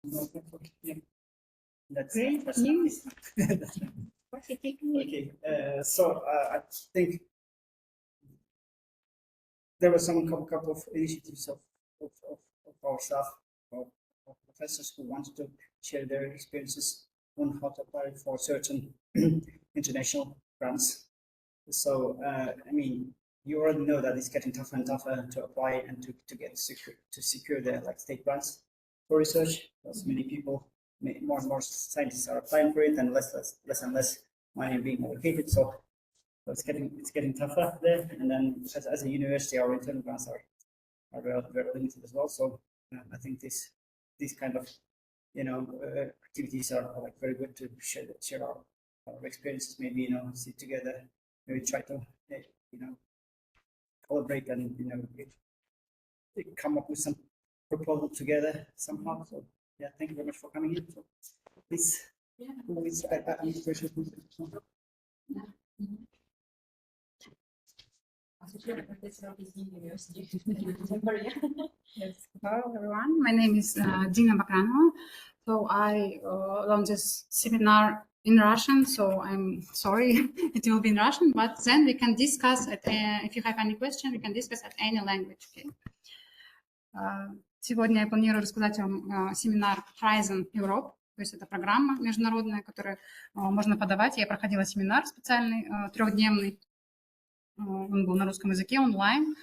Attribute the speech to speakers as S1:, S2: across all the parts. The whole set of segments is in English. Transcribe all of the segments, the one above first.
S1: Yeah. That's
S2: Great news.
S1: okay. So I think there were some couple of initiatives of our staff, of professors who wanted to share their experiences on how to apply for certain international grants. So I mean, you already know that it's getting tougher and tougher to apply and to secure the like state grants for research. Because many people, more and more scientists are applying for it, and less and less money being allocated. So it's getting tougher there. And then as a university, our internal grants are very limited as well. So I think these kind of activities are like very good to share our experiences. Maybe sit together, maybe try to collaborate and come up with some proposal together somehow. So yeah, thank you very much for coming in. So please,
S2: Yes. Hello, everyone. My name is Dina Bakranova. So I launched this seminar in Russian, so I'm sorry it will be in Russian, but then we can discuss, if you have any question, we can discuss at any language. Okay? Сегодня я планирую рассказать вам семинар Horizon Europe, то есть это программа международная, которую можно подавать. Я проходила семинар специальный, трехдневный. Он был на русском языке, онлайн.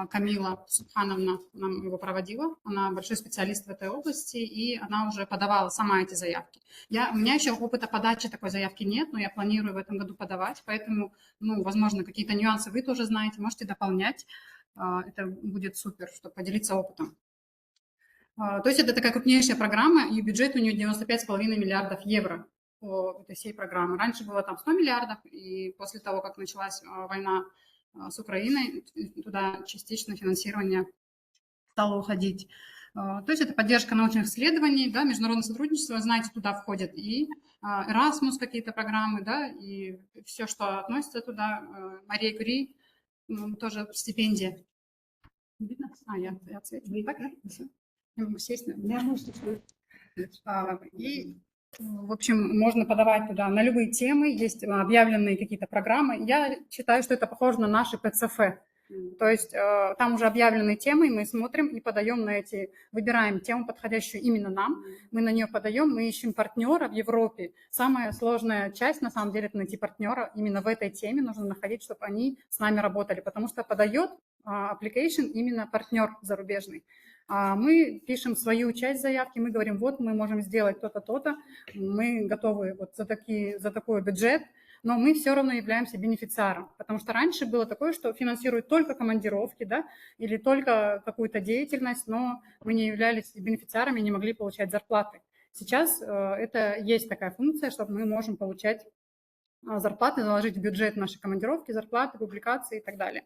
S2: Камила Субхановна нам его проводила. Она большой специалист в этой области, и она уже подавала сама эти заявки. У меня еще опыта подачи такой заявки нет, но я планирую в этом году подавать, поэтому, возможно, какие-то нюансы вы тоже знаете, можете дополнять. Это будет супер, чтобы поделиться опытом. То есть это такая крупнейшая программа, и бюджет у нее 95,5 миллиардов евро по этой всей программе. Раньше было там 100 миллиардов, и после того, как началась война с Украиной, туда частично финансирование стало уходить. То есть это поддержка научных исследований, да, международное сотрудничество, знаете, туда входят и Erasmus какие-то программы, да, и все, что относится туда, Мария Кюри, тоже стипендия. Видно? Я ответила. Так, да? Я могу сесть. И, в общем, можно подавать туда на любые темы, есть объявленные какие-то программы. Я считаю, что это похоже на наши ПЦФ. То есть там уже объявленные темы, мы смотрим и подаем на эти, выбираем тему, подходящую именно нам, мы на нее подаем, мы ищем партнера в Европе. Самая сложная часть, на самом деле, это найти партнера именно в этой теме, нужно находить, чтобы они с нами работали, потому что подает application именно партнер зарубежный. Мы пишем свою часть заявки, мы говорим, вот мы можем сделать то-то, то-то, мы готовы вот за такой бюджет, но мы все равно являемся бенефициаром, потому что раньше было такое, что финансируют только командировки, да, или только какую-то деятельность, но мы не являлись бенефициарами и не могли получать зарплаты. Сейчас это есть такая функция, что мы можем получать зарплаты, заложить в бюджет наши командировки, зарплаты, публикации и так далее.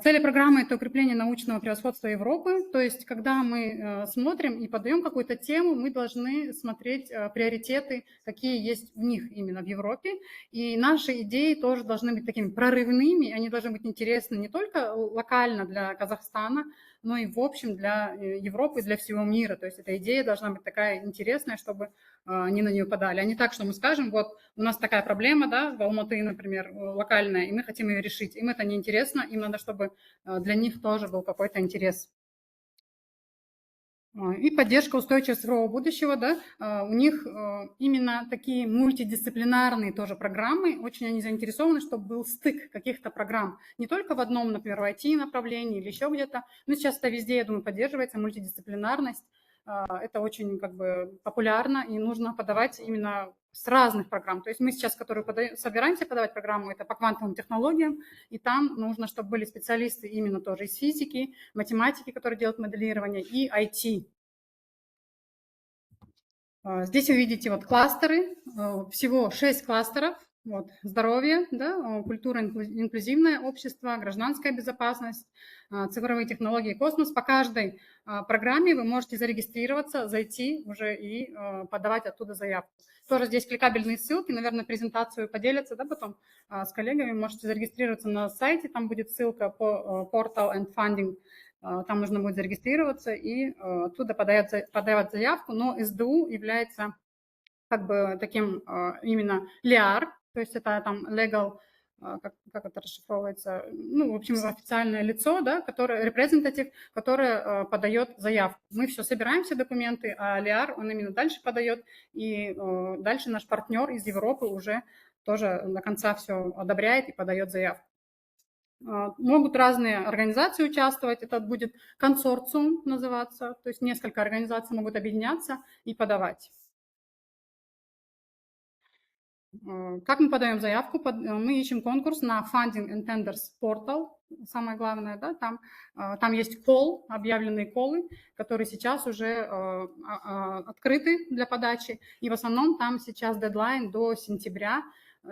S2: Цели программы – это укрепление научного превосходства Европы, то есть когда мы смотрим и подаем какую-то тему, мы должны смотреть приоритеты, какие есть в них именно в Европе, и наши идеи тоже должны быть такими прорывными, они должны быть интересны не только локально для Казахстана, но и в общем для Европы, для всего мира, то есть эта идея должна быть такая интересная, чтобы они на нее подали, а не так, что мы скажем, вот у нас такая проблема, да, в Алматы, например, локальная, и мы хотим ее решить, им это неинтересно, им надо, чтобы для них тоже был какой-то интерес. И поддержка устойчивого цифрового будущего, да, у них именно такие мультидисциплинарные тоже программы, очень они заинтересованы, чтобы был стык каких-то программ, не только в одном, например, в IT-направлении или еще где-то, но сейчас это везде, я думаю, поддерживается мультидисциплинарность, это очень как бы популярно, и нужно подавать именно с разных программ. То есть мы сейчас, которые собираемся подавать программу, это по квантовым технологиям, и там нужно, чтобы были специалисты именно тоже из физики, математики, которые делают моделирование, и IT. Здесь вы видите вот кластеры, всего 6 кластеров. Вот, здоровье, да, культура, инклюзивное общество, гражданская безопасность, цифровые технологии, космос. По каждой программе вы можете зарегистрироваться, зайти уже и подавать оттуда заявку. Тоже здесь кликабельные ссылки, наверное, презентацию поделятся, да, потом с коллегами. Можете зарегистрироваться на сайте, там будет ссылка по Portal and Funding. там нужно будет зарегистрироваться и оттуда подавать заявку, но СДУ является как бы таким именно LEAR, то есть это там legal, как это расшифровывается, ну, в общем, официальное лицо, да, которое, representative, которое подает заявку. Мы все собираем, все документы, а LEAR, он именно дальше подает, и дальше наш партнер из Европы уже тоже до конца все одобряет и подает заявку. Могут разные организации участвовать, это будет консорциум называться, то есть несколько организаций могут объединяться и подавать. Как мы подаем заявку? Мы ищем конкурс на Funding and Tenders Portal. Самое главное, да, там есть call, объявленные колы, которые сейчас уже открыты для подачи. И в основном там сейчас дедлайн до сентября,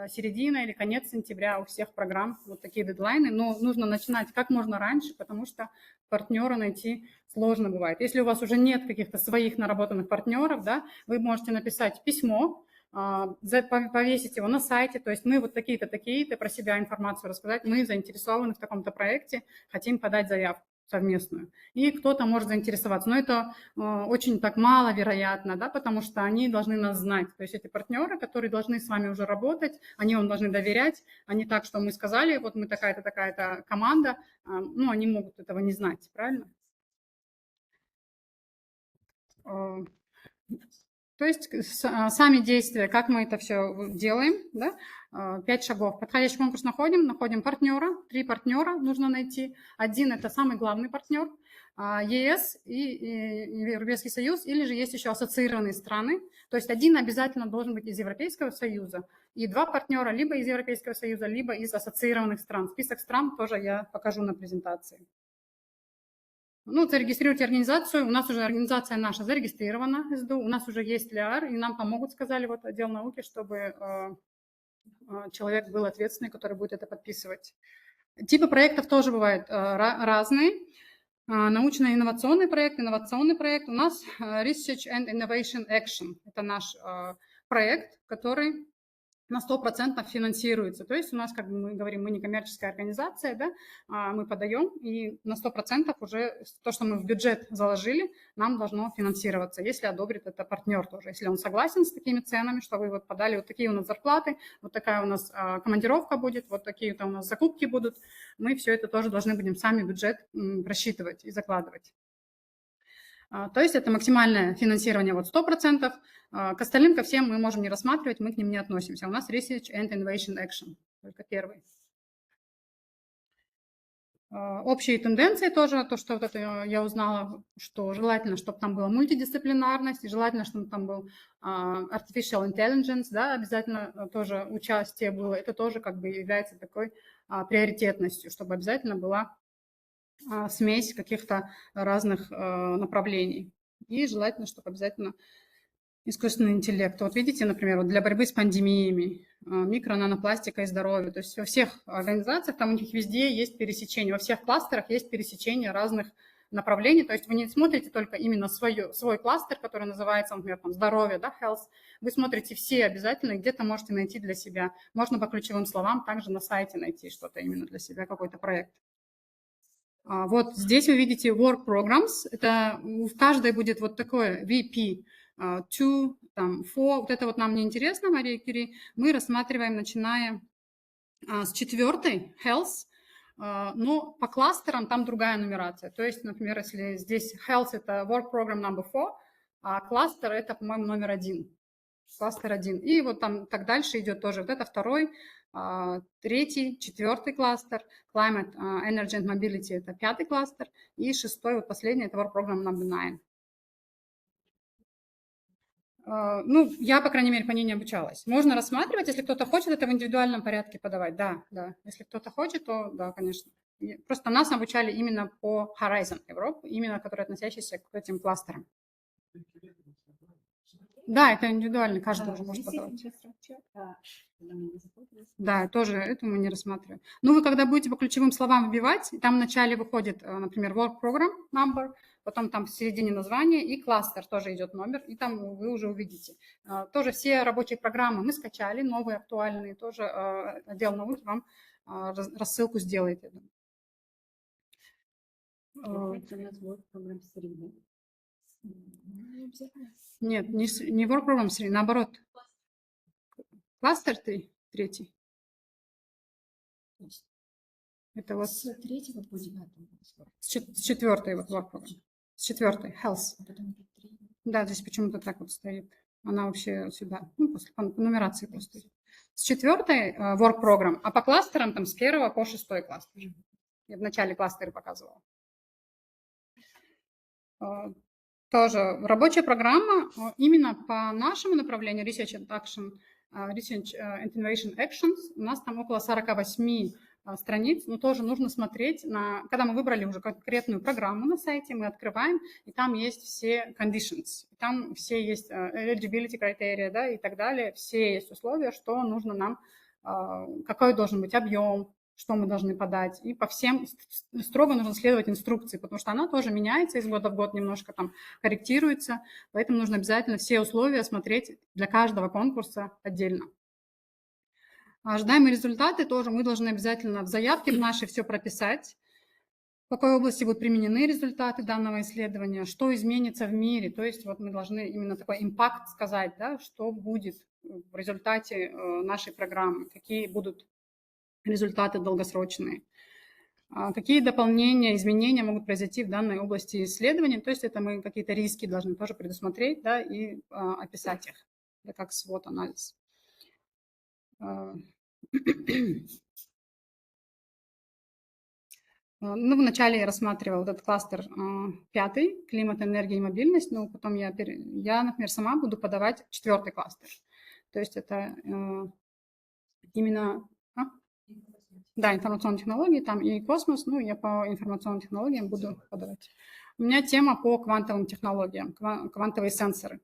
S2: середина или конец сентября у всех программ. Вот такие дедлайны. Но нужно начинать как можно раньше, потому что партнера найти сложно бывает. Если у вас уже нет каких-то своих наработанных партнеров, да, вы можете написать письмо, повесить его на сайте, то есть мы вот такие-то, такие-то, про себя информацию рассказать, мы заинтересованы в таком-то проекте, хотим подать заявку совместную. И кто-то может заинтересоваться. Но это очень так маловероятно, да, потому что они должны нас знать. То есть эти партнеры, которые должны с вами уже работать, они вам должны доверять, а не так, что мы сказали, вот мы такая-то, такая-то команда, ну, они могут этого не знать, правильно? То есть сами действия, как мы это все делаем, да? 5 шагов. Подходящий конкурс находим партнера, 3 партнера нужно найти. Один – это самый главный партнер, ЕС и Европейский Союз, или же есть еще ассоциированные страны. То есть один обязательно должен быть из Европейского Союза, и 2 партнера либо из Европейского Союза, либо из ассоциированных стран. Список стран тоже я покажу на презентации. Ну, зарегистрируйте организацию. У нас уже организация наша зарегистрирована, СДУ. У нас уже есть LEAR, и нам помогут, сказали, вот отдел науки, чтобы человек был ответственный, который будет это подписывать. Типы проектов тоже бывают разные. Научно-инновационный проект, инновационный проект. У нас Research and Innovation Action. Это наш проект, который на 100% финансируется. То есть у нас, как мы говорим, мы не коммерческая организация, да, мы подаем, и на 100% уже то, что мы в бюджет заложили, нам должно финансироваться, если одобрит это партнер тоже. Если он согласен с такими ценами, что вы вот подали, вот такие у нас зарплаты, вот такая у нас командировка будет, вот такие-то у нас закупки будут, мы все это тоже должны будем сами бюджет рассчитывать и закладывать. То есть это максимальное финансирование вот 100%. К остальным, ко всем мы можем не рассматривать, мы к ним не относимся. У нас Research and Innovation Action, только первый. Общие тенденции тоже, то, что вот это я узнала, что желательно, чтобы там была мультидисциплинарность, и желательно, чтобы там был artificial intelligence, да, обязательно тоже участие было. Это тоже как бы является такой приоритетностью, чтобы обязательно была смесь каких-то разных направлений. И желательно, чтобы обязательно искусственный интеллект. Вот видите, например, вот для борьбы с пандемиями, микро-нанопластика и здоровье. То есть во всех организациях, там у них везде есть пересечение, во всех кластерах есть пересечение разных направлений. То есть вы не смотрите только именно свой кластер, который называется, например, там, здоровье, да, health. Вы смотрите все обязательно, где-то можете найти для себя. Можно по ключевым словам также на сайте найти что-то именно для себя, какой-то проект. Вот здесь вы видите work programs. Это в каждой будет вот такое VP, 2, там, 4. Вот это вот нам не интересно, Мария Кюри. Мы рассматриваем, начиная с 4, health, но по кластерам там другая нумерация. То есть, например, если здесь health – это work program number 4, а кластер – это, по-моему, номер 1. Кластер 1. И вот там так дальше идет тоже. Вот это 2, 3, 4 кластер. Climate, Energy and Mobility – это 5 кластер. И 6, вот последний – это Work Program number 9. Ну, я, по крайней мере, по ней не обучалась. Можно рассматривать, если кто-то хочет это в индивидуальном порядке подавать. Да, да. Если кто-то хочет, то да, конечно. Просто нас обучали именно по Horizon Europe, именно которые относящиеся к этим кластерам. Да, это индивидуально, каждый уже может подавать. Да, тоже это мы не рассматриваем. Ну, вы когда будете по ключевым словам вбивать, там вначале выходит, например, work program number, потом там в середине названия и кластер тоже идет номер, и там вы уже увидите. Тоже все рабочие программы мы скачали, новые, актуальные, тоже отдел науки вам рассылку сделает, я думаю. Это у нас work program 3, да? Нет, не work program 3, наоборот. Кластер 3, третий. Это вот
S3: С 3 по 9.
S2: с 4 вот work program. С 4 health.
S3: А потом 3.
S2: Да, здесь почему-то так вот стоит. Она вообще сюда, ну, по нумерации просто. С 4 work program, а по кластерам там с 1 по 6 кластер. Я в начале кластеры показывала. Тоже рабочая программа именно по нашему направлению Research and Action, Research and Innovation Actions. У нас там около 48 страниц, но тоже нужно смотреть на... Когда мы выбрали уже конкретную программу на сайте, мы открываем, и там есть все conditions, там все есть eligibility criteria, да, и так далее, все есть условия, что нужно нам, какой должен быть объем, что мы должны подать, и по всем строго нужно следовать инструкции, потому что она тоже меняется из года в год, немножко там корректируется, поэтому нужно обязательно все условия смотреть для каждого конкурса отдельно. Ожидаемые результаты тоже мы должны обязательно в заявке в нашей все прописать, в какой области будут применены результаты данного исследования, что изменится в мире, то есть вот мы должны именно такой импакт сказать, да, что будет в результате нашей программы, какие будут результаты долгосрочные. Какие дополнения, изменения могут произойти в данной области исследования, то есть это мы какие-то риски должны тоже предусмотреть, да, и описать их, это как SWOT-анализ. Ну, вначале я рассматривала этот кластер 5, климат, энергия и мобильность, но потом я, например, сама буду подавать 4 кластер. То есть это именно... Да, информационные технологии, там и космос, ну, я по информационным технологиям буду подавать. У меня тема по квантовым технологиям, квантовые сенсоры.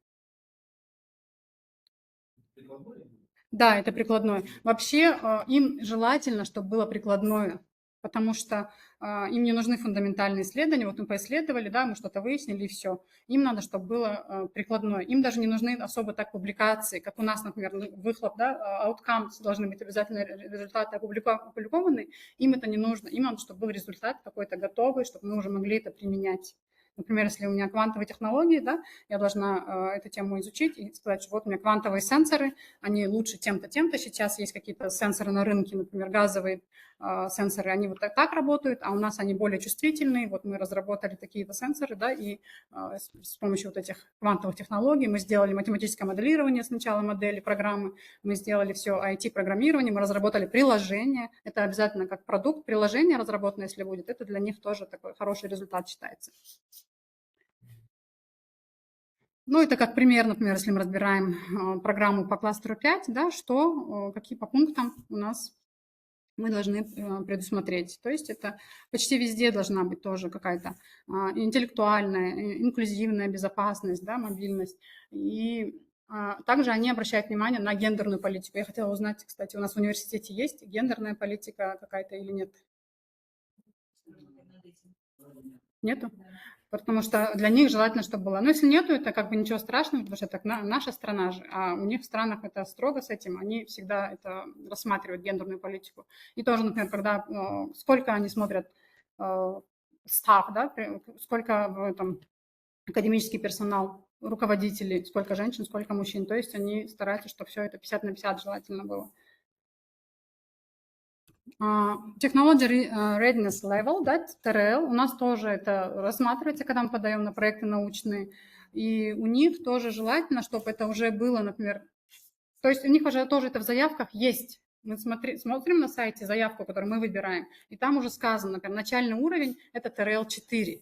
S2: Да, это прикладное. Вообще им желательно, чтобы было прикладное, потому что им не нужны фундаментальные исследования. Вот мы поисследовали, да, мы что-то выяснили, и все. Им надо, чтобы было прикладное. Им даже не нужны особо так публикации, как у нас, например, выхлоп, да, outcomes должны быть обязательно результаты опубликованы. Им это не нужно. Им надо, чтобы был результат какой-то готовый, чтобы мы уже могли это применять. Например, если у меня квантовые технологии, да, я должна эту тему изучить и сказать, что вот у меня квантовые сенсоры, они лучше тем-то, тем-то. Сейчас есть какие-то сенсоры на рынке, например, газовые сенсоры, они вот так работают, а у нас они более чувствительные. Вот мы разработали такие-то сенсоры, да, и с помощью вот этих квантовых технологий мы сделали математическое моделирование сначала модели, программы, мы сделали все IT-программирование, мы разработали приложение. Это обязательно как продукт, приложение разработанное, если будет, это для них тоже такой хороший результат считается. Ну, это как пример, например, если мы разбираем программу по кластеру 5, да, что, какие по пунктам у нас мы должны предусмотреть. То есть это почти везде должна быть тоже какая-то интеллектуальная, инклюзивная безопасность, да, мобильность. И также они обращают внимание на гендерную политику. Я хотела узнать, кстати, у нас в университете есть гендерная политика какая-то или нет? Нету? Потому что для них желательно, чтобы было. Но если нету, это как бы ничего страшного, потому что это наша страна же, а у них в странах это строго с этим, они всегда это рассматривают, гендерную политику. И тоже, например, когда сколько они смотрят став, да, сколько там академический персонал, руководители, сколько женщин, сколько мужчин, то есть они стараются, чтобы все это 50/50 желательно было. Technology Readiness Level, да, TRL, у нас тоже это рассматривается, когда мы подаем на проекты научные, и у них тоже желательно, чтобы это уже было, например, то есть у них уже тоже это в заявках есть. Мы смотрим на сайте заявку, которую мы выбираем, и там уже сказано, например, начальный уровень – это TRL 4.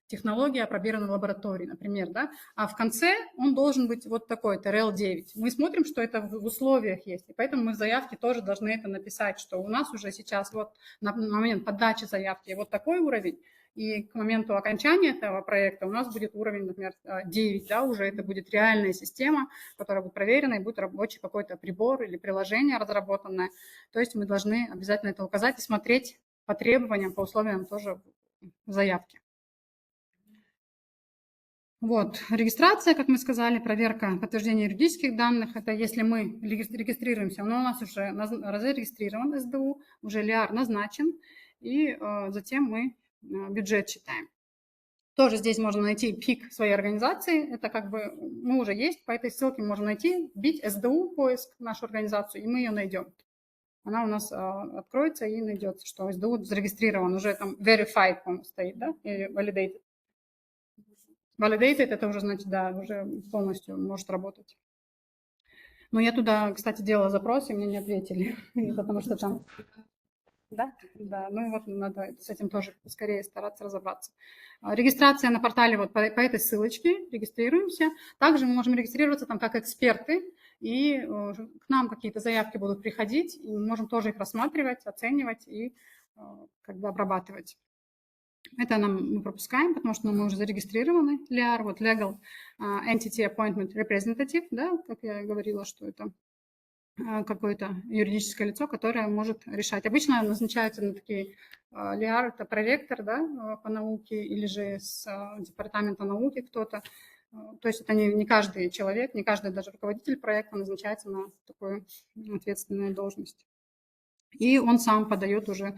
S2: Технология опробирована в лаборатории, например, да, а в конце он должен быть вот такой, TRL-9. Мы смотрим, что это в условиях есть, и поэтому мы в заявке тоже должны это написать, что у нас уже сейчас вот на момент подачи заявки вот такой уровень, и к моменту окончания этого проекта у нас будет уровень, например, 9, да, уже это будет реальная система, которая будет проверена, и будет рабочий какой-то прибор или приложение разработанное. То есть мы должны обязательно это указать и смотреть по требованиям, по условиям тоже в заявке. Вот, регистрация, как мы сказали, проверка подтверждения юридических данных, это если мы регистрируемся, но у нас уже зарегистрирован СБУ, уже ЛИАР назначен, и затем мы бюджет считаем. Тоже здесь можно найти пик своей организации. Это как бы мы уже есть, по этой ссылке можно найти, вбить SDU поиск, нашу организацию, и мы ее найдем. Она у нас откроется и найдется, что SDU зарегистрирован, уже там verified, по-моему, стоит, да, или validated. Validated – это уже, значит, да, уже полностью может работать. Но я туда, кстати, делала запрос, и мне не ответили, потому что там… Да, да, ну вот надо с этим тоже скорее стараться разобраться. Регистрация на портале вот по этой ссылочке, регистрируемся. Также мы можем регистрироваться там как эксперты, и к нам какие-то заявки будут приходить, и мы можем тоже их рассматривать, оценивать и как бы обрабатывать. Это мы пропускаем, потому что мы уже зарегистрированы, LEAR, вот Legal Entity Appointment Representative, да, как я говорила, что это какое-то юридическое лицо, которое может решать. Обычно назначаются на такие LEAR, это проректор, да, по науке, или же с департамента науки кто-то. То есть это не каждый человек, не каждый даже руководитель проекта назначается на такую ответственную должность. И он сам подает уже,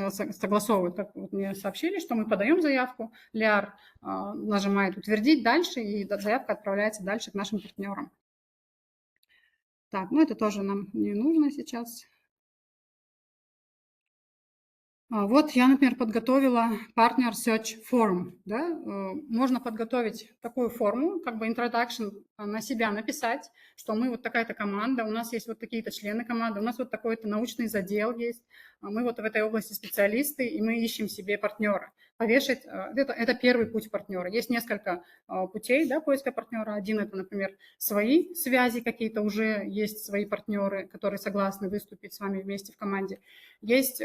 S2: согласовывает. Как вот мне сообщили, что мы подаем заявку, LEAR нажимает «Утвердить» дальше, и заявка отправляется дальше к нашим партнерам. Так, ну это тоже нам не нужно сейчас. Вот я, например, подготовила Partner Search Form. Да? Можно подготовить такую форму, как бы introduction на себя написать, что мы вот такая-то команда, у нас есть вот такие-то члены команды, у нас вот такой-то научный задел есть, мы вот в этой области специалисты, и мы ищем себе партнера. Повешать, это первый путь партнера. Есть несколько путей, да, поиска партнера. Один – это, например, свои связи какие-то, уже есть свои партнеры, которые согласны выступить с вами вместе в команде. Есть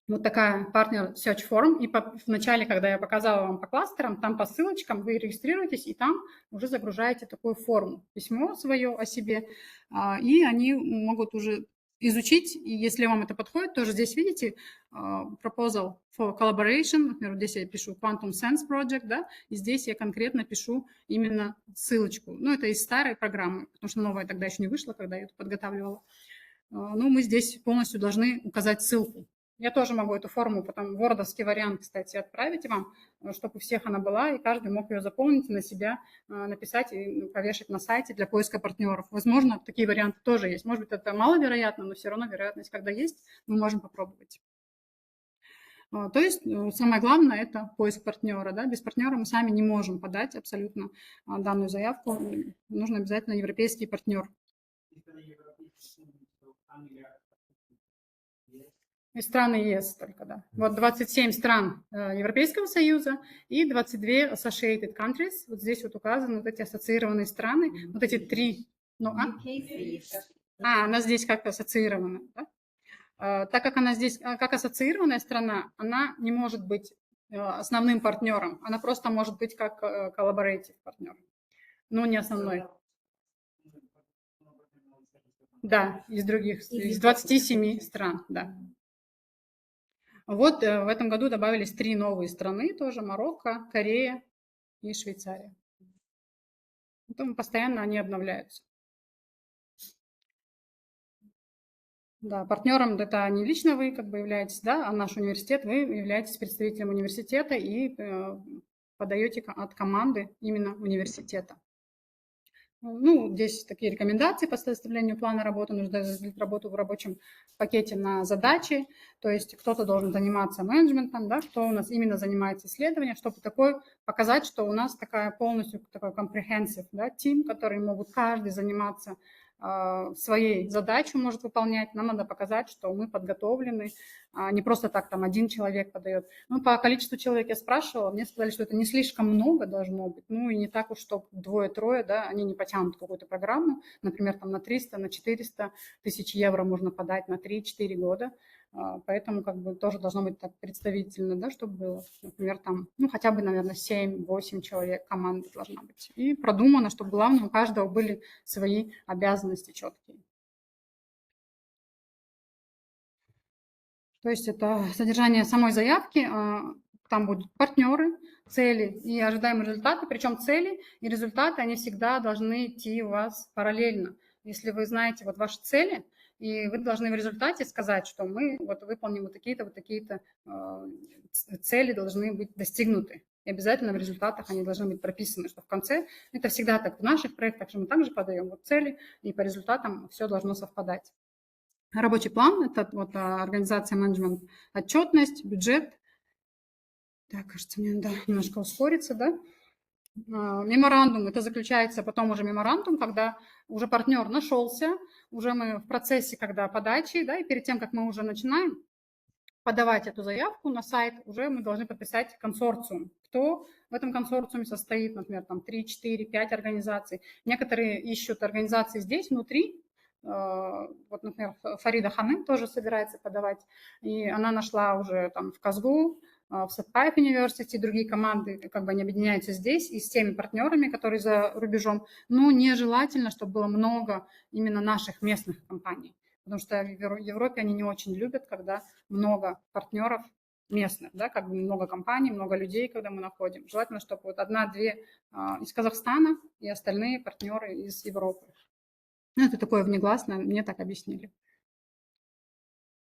S2: вот такая партнер search form, и в начале, когда я показала вам по кластерам, там по ссылочкам вы регистрируетесь, и там уже загружаете такую форму, письмо свое о себе, и они могут уже изучить, и если вам это подходит, тоже здесь видите proposal for collaboration, например, здесь я пишу Quantum Sense Project, да, и здесь я конкретно пишу именно ссылочку. Ну, это из старой программы, потому что новая тогда еще не вышла, когда я это подготавливала. Ну, мы здесь полностью должны указать ссылку. Я тоже могу эту форму, потом вордовский вариант, кстати, отправить вам, чтобы у всех она была, и каждый мог ее заполнить, на себя написать и повешать на сайте для поиска партнеров. Возможно, такие варианты тоже есть. Может быть, это маловероятно, но все равно вероятность, когда есть, мы можем попробовать. То есть самое главное – это поиск партнера. Да? Без партнера мы сами не можем подать абсолютно данную заявку. Нужно обязательно европейский партнер. И страны ЕС только, да. Вот 27 стран Европейского Союза и 22 associated countries. Вот здесь вот указаны вот эти ассоциированные страны, вот эти три. Ну, она здесь как ассоциирована, да? Так как она здесь как ассоциированная страна, она не может быть основным партнером, она просто может быть как collaborative партнер, но не основной. Да, из 27 стран, да. Вот в этом году добавились 3 новые страны тоже, Марокко, Корея и Швейцария. Потом постоянно они обновляются. Да, партнером это не лично вы как бы являетесь, да, а наш университет, вы являетесь представителем университета и подаете от команды именно университета. Ну, здесь такие рекомендации по составлению плана работы. Нужно разделить работу в рабочем пакете на задачи. То есть кто-то должен заниматься менеджментом, да, кто у нас именно занимается исследованием, чтобы показать, что у нас такая полностью такой comprehensive, да, team, который могут каждый заниматься своей задачей, может выполнять. Нам надо показать, что мы подготовлены, не просто так там один человек подает. Ну, по количеству человек я спрашивала, мне сказали, что это не слишком много должно быть, ну и не так уж, что 2-3, да, они не потянут какую-то программу, например, там на 300, на 400 тысяч евро можно подать на 3-4 года, поэтому как бы тоже должно быть так представительно, да, чтобы было, например, там, ну, хотя бы, наверное, 7-8 человек команда должна быть. И продумано, чтобы главное, у каждого были свои обязанности четкие. То есть это содержание самой заявки, там будут партнеры, цели и ожидаемые результаты, причем цели и результаты, они всегда должны идти у вас параллельно. Если вы знаете вот ваши цели и вы должны в результате сказать, что мы вот выполним вот такие-то цели должны быть достигнуты. И обязательно в результатах они должны быть прописаны, что в конце, это всегда так в наших проектах, что мы также подаем вот цели, и по результатам все должно совпадать. Рабочий план – это вот организация, менеджмент, отчетность, бюджет. Так, кажется, мне надо немножко ускориться, да? Меморандум, это заключается потом уже меморандум, когда уже партнер нашелся, уже мы в процессе, когда подачи, да, и перед тем, как мы уже начинаем подавать эту заявку на сайт, уже мы должны подписать консорциум. Кто в этом консорциуме состоит, например, там 3, 4, 5 организаций. Некоторые ищут организации здесь, внутри. Вот, например, Фарида Ханым тоже собирается подавать, и она нашла уже там в Казгу, в Сатпаев университете, другие команды, как бы они объединяются здесь и с теми партнерами, которые за рубежом. Но нежелательно, чтобы было много именно наших местных компаний, потому что в Европе они не очень любят, когда много партнеров местных, да, как бы много компаний, много людей, когда мы находим. Желательно, чтобы вот одна-две из Казахстана и остальные партнеры из Европы. Ну, это такое внегласное, мне так объяснили.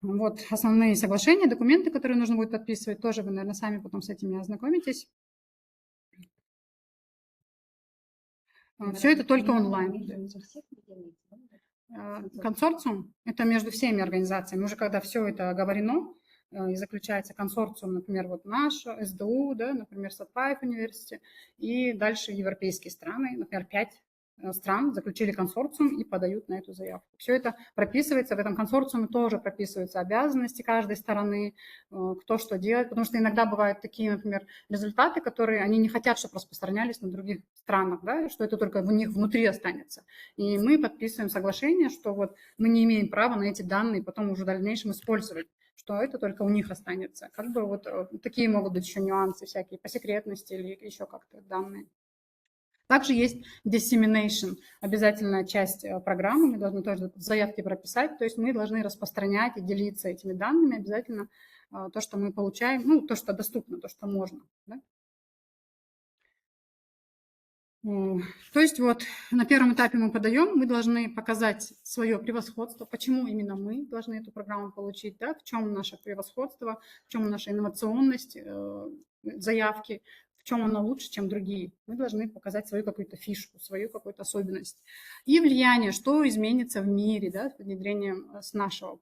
S2: Вот основные соглашения, документы, которые нужно будет подписывать, тоже вы, наверное, сами потом с этими ознакомитесь. Все это только онлайн. Консорциум – это между всеми организациями. Уже когда все это оговорено и заключается консорциум, например, вот наш, СДУ, да, например, Сатпаев университет, и дальше европейские страны, например, 5 стран заключили консорциум и подают на эту заявку. Все это прописывается, в этом консорциуме тоже прописываются обязанности каждой стороны, кто что делает, потому что иногда бывают такие, например, результаты, которые они не хотят, чтобы распространялись на других странах, да, что это только в них внутри останется. И мы подписываем соглашение, что вот мы не имеем права на эти данные потом уже в дальнейшем использовать, что это только у них останется. Как бы вот такие могут быть еще нюансы всякие по секретности или еще как-то данные. Также есть dissemination, обязательная часть программы, мы должны тоже в заявке прописать, то есть мы должны распространять и делиться этими данными обязательно, то, что мы получаем, ну, то, что доступно, то, что можно. Да? То есть вот на первом этапе мы подаем, мы должны показать свое превосходство, почему именно мы должны эту программу получить, да, в чем наше превосходство, в чем наша инновационность заявки, в чем она лучше, чем другие. Мы должны показать свою какую-то фишку, свою какую-то особенность. И влияние, что изменится в мире, да, с внедрением с нашего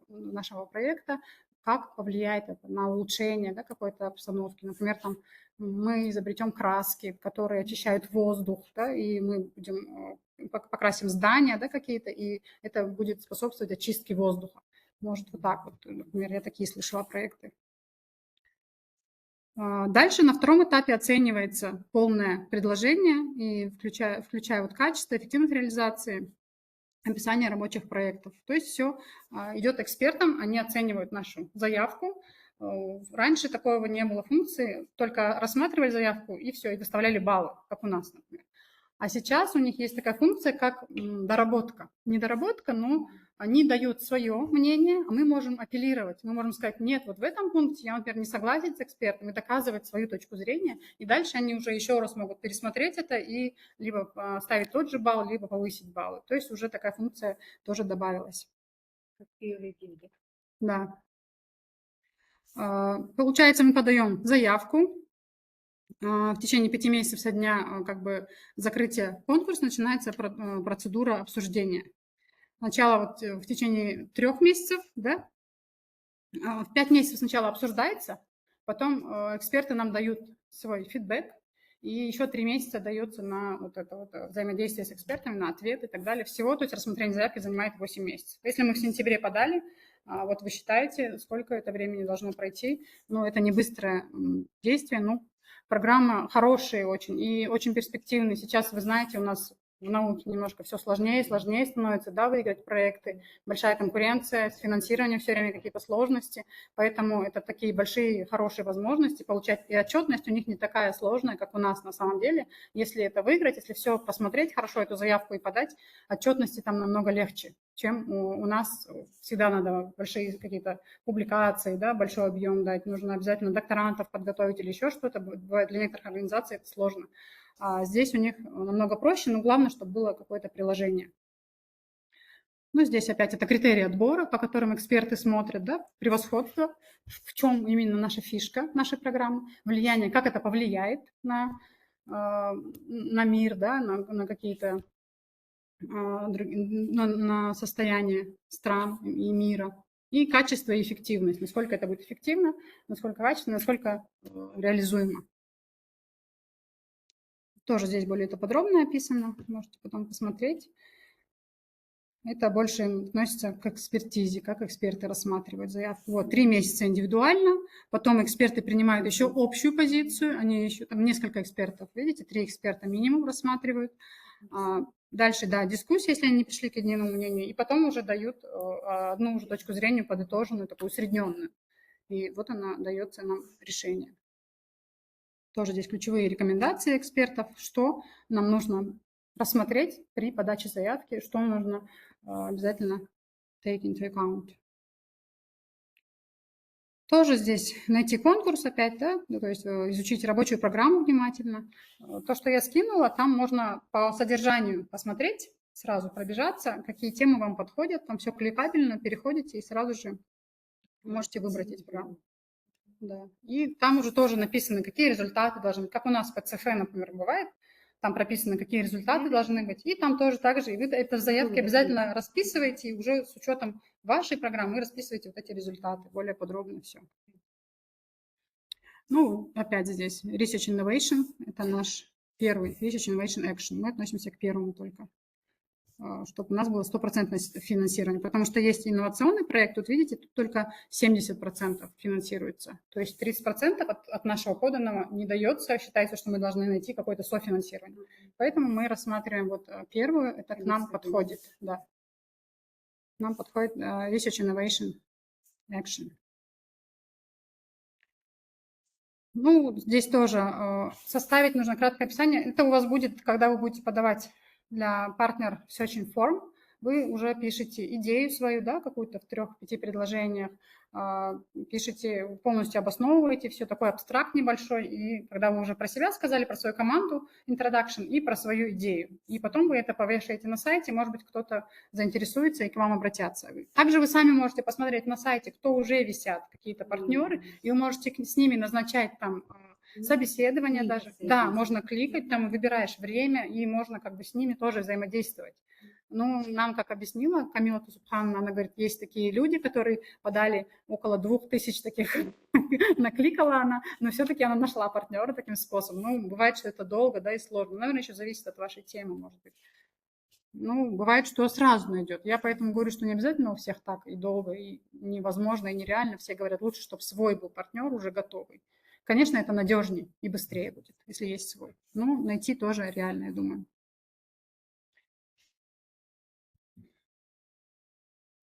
S2: проекта, как повлияет это на улучшение, да, какой-то обстановки. Например, там мы изобретем краски, которые очищают воздух, да, и мы будем покрасим здания, да, какие-то, и это будет способствовать очистке воздуха. Может, вот так вот, например, я такие слышала проекты. Дальше на втором этапе оценивается полное предложение, и включая вот качество, эффективность реализации, описание рабочих проектов. То есть все идет экспертам, они оценивают нашу заявку. Раньше такого не было функции, только рассматривали заявку и все, и выставляли баллы, как у нас, например. А сейчас у них есть такая функция, как доработка. Не доработка, но они дают свое мнение, а мы можем апеллировать. Мы можем сказать, нет, вот в этом пункте я, например, не согласен с экспертом, и доказывать свою точку зрения. И дальше они уже еще раз могут пересмотреть это и либо ставить тот же балл, либо повысить баллы. То есть уже такая функция тоже добавилась. Да. Получается, мы подаем заявку. В течение 5 месяцев со дня как бы закрытия конкурса начинается процедура обсуждения. Сначала вот в течение 3 месяцев, да, в 5 месяцев сначала обсуждается, потом эксперты нам дают свой фидбэк, и еще 3 месяца дается на вот это вот взаимодействие с экспертами, на ответ и так далее. Всего, то есть рассмотрение заявки занимает 8 месяцев. Если мы в сентябре подали, вот вы считаете, сколько это времени должно пройти, но это не быстрое действие, ну, программа хорошая очень и очень перспективная. Сейчас, вы знаете, у нас в науке немножко все сложнее и сложнее становится, да, выиграть проекты, большая конкуренция, с финансированием все время какие-то сложности, поэтому это такие большие хорошие возможности получать, и отчетность у них не такая сложная, как у нас на самом деле. Если это выиграть, если все посмотреть хорошо, эту заявку и подать, отчетности там намного легче, чем у нас всегда надо большие какие-то публикации, да, большой объем дать, нужно обязательно докторантов подготовить или еще что-то, бывает для некоторых организаций это сложно. А здесь у них намного проще, но главное, чтобы было какое-то приложение. Ну, здесь опять это критерии отбора, по которым эксперты смотрят, да, превосходство, в чем именно наша фишка нашей программы, влияние, как это повлияет на мир, да, на какие-то, на состояние стран и мира, и качество и эффективность, насколько это будет эффективно, насколько качественно, насколько реализуемо. Тоже здесь более это подробно описано, можете потом посмотреть. Это больше относится к экспертизе, как эксперты рассматривают заявку. Вот, 3 месяца индивидуально, потом эксперты принимают еще общую позицию, они еще, там несколько экспертов, видите, 3 эксперта минимум рассматривают. Дальше, да, дискуссия, если они не пришли к единому мнению, и потом уже дают одну уже точку зрения подытоженную, такую усредненную. И вот она дается нам решение. Тоже здесь ключевые рекомендации экспертов, что нам нужно рассмотреть при подаче заявки, что нужно обязательно take into account. Тоже здесь найти конкурс опять, да, то есть изучить рабочую программу внимательно. То, что я скинула, там можно по содержанию посмотреть, сразу пробежаться, какие темы вам подходят, там все кликабельно, переходите и сразу же можете выбрать эти программы. Да. И там уже тоже написано, какие результаты должны быть, как у нас по ЦФ, например, бывает, там прописано, какие результаты должны быть, и там тоже так же, и вы это в заявке обязательно расписываете, и уже с учетом вашей программы расписываете вот эти результаты, более подробно все. Ну, опять здесь Research Innovation, это наш первый Research Innovation Action, мы относимся к первому только, чтобы у нас было 100% финансирование, потому что есть инновационный проект, тут видите, тут только 70% финансируется, то есть 30% от нашего поданного не дается, считается, что мы должны найти какое-то софинансирование. Поэтому мы рассматриваем вот первую, это к нам подходит, да. К нам подходит Research Innovation Action. Ну, здесь тоже составить нужно краткое описание. Это у вас будет, когда вы будете подавать для партнер searching form, вы уже пишете идею свою, да, какую-то в 3-5 предложениях, пишете, полностью обосновываете, все такой абстракт небольшой, и когда вы уже про себя сказали, про свою команду, introduction, и про свою идею. И потом вы это повешаете на сайте, может быть, кто-то заинтересуется и к вам обратятся. Также вы сами можете посмотреть на сайте, кто уже висят, какие-то партнеры, и вы можете с ними назначать там собеседование даже. Да, можно кликать, там выбираешь время, и можно как бы с ними тоже взаимодействовать. Ну, нам, как объяснила Камила Тусупхановна, она говорит, есть такие люди, которые подали около 2000 таких, накликала она, но все-таки она нашла партнера таким способом. Ну, бывает, что это долго, да, и сложно. Наверное, еще зависит от вашей темы, может быть. Ну, бывает, что сразу найдет. Я поэтому говорю, что не обязательно у всех так и долго, и невозможно, и нереально. Все говорят, лучше, чтобы свой был партнер уже готовый. Конечно, это надежнее и быстрее будет, если есть свой. Но найти тоже реально, я думаю.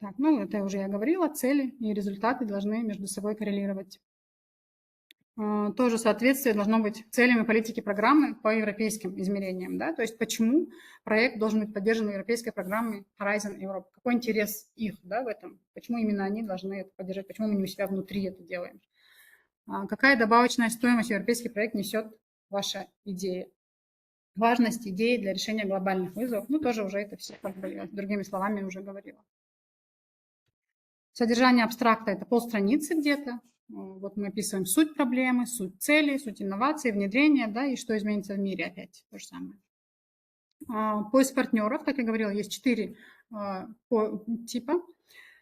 S2: Так, ну, это уже я говорила, цели и результаты должны между собой коррелировать. Тоже соответствие должно быть целям и политике программы по европейским измерениям. Да? То есть почему проект должен быть поддержан европейской программой Horizon Europe? Какой интерес их, да, в этом? Почему именно они должны это поддержать? Почему мы не у себя внутри это делаем? Какая добавочная стоимость европейский проект несет ваша идея? Важность идеи для решения глобальных вызовов. Ну, тоже уже это все, как бы, другими словами, уже говорила. Содержание абстракта – это полстраницы где-то. Вот мы описываем суть проблемы, суть цели, суть инновации, внедрения, да, и что изменится в мире опять, то же самое. Поиск партнеров, как я говорила, есть 4 типа,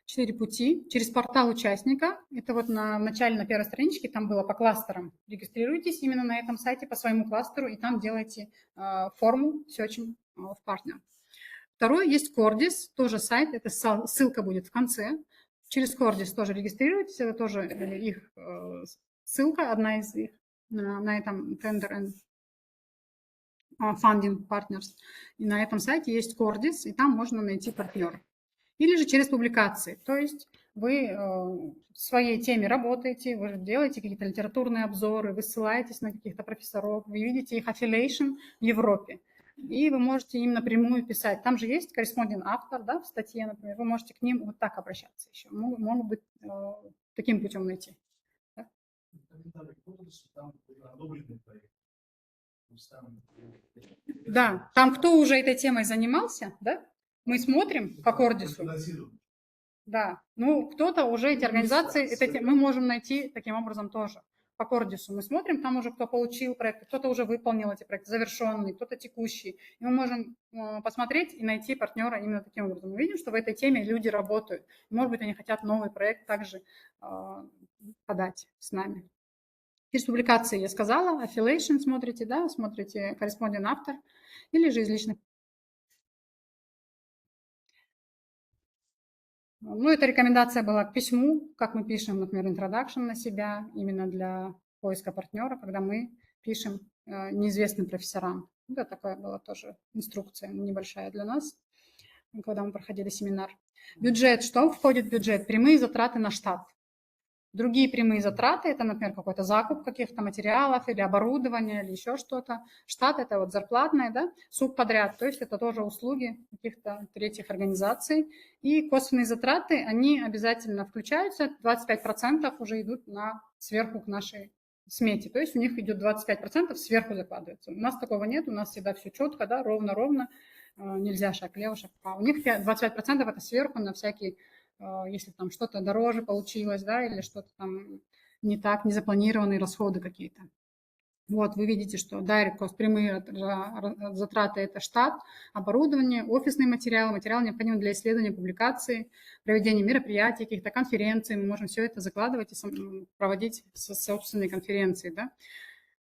S2: 4 пути. Через портал участника, это вот на начале, на первой страничке, там было по кластерам. Регистрируйтесь именно на этом сайте по своему кластеру, и там делаете форму searching в партнер. Второй есть Cordis, тоже сайт, это ссылка будет в конце. Через Cordis тоже регистрируйтесь, это тоже их ссылка, одна из их на этом Tender and Funding Partners. И на этом сайте есть Cordis, и там можно найти партнера. Или же через публикации, то есть вы в своей теме работаете, вы делаете какие-то литературные обзоры, вы ссылаетесь на каких-то профессоров, вы видите их affiliation в Европе. И вы можете им напрямую писать. Там же есть корреспондент автор, да, в статье, например. Вы можете к ним вот так обращаться еще. Могут быть таким путем найти. Да? Да, там кто уже этой темой занимался, да? мы смотрим по Кордису. Да, ну кто-то уже эти организации, мы можем найти таким образом тоже. По Кордису мы смотрим, там уже кто получил проекты, кто-то уже выполнил эти проекты, завершенный, кто-то текущий. И мы можем посмотреть и найти партнера именно таким образом. Мы видим, что в этой теме люди работают. Может быть, они хотят новый проект также подать с нами. Из публикации я сказала, affiliation смотрите, да, смотрите corresponding автор, или же из личных. Ну, эта рекомендация была к письму, как мы пишем, например, introduction на себя, именно для поиска партнера, когда мы пишем неизвестным профессорам. Это такая была тоже инструкция небольшая для нас, когда мы проходили семинар. Бюджет. Что входит в бюджет? Прямые затраты на штат. Другие прямые затраты – это, например, какой-то закуп каких-то материалов или оборудования, или еще что-то. Штат – это вот зарплатные, да, субподряд, то есть это тоже услуги каких-то третьих организаций. И косвенные затраты, они обязательно включаются, 25% уже идут сверху к нашей смете, то есть у них идет 25% сверху закладывается. У нас такого нет, у нас всегда все четко, да, ровно-ровно, нельзя шаг влево, шаг вправо. У них 25% это сверху на всякий, если там что-то дороже получилось, да, или что-то там не так, незапланированные расходы какие-то. Вот, вы видите, что direct cost, прямые затраты – это штат, оборудование, офисные материалы, материалы необходимые для исследования, публикации, проведения мероприятий, каких-то конференций. Мы можем все это закладывать и проводить собственные конференции, да.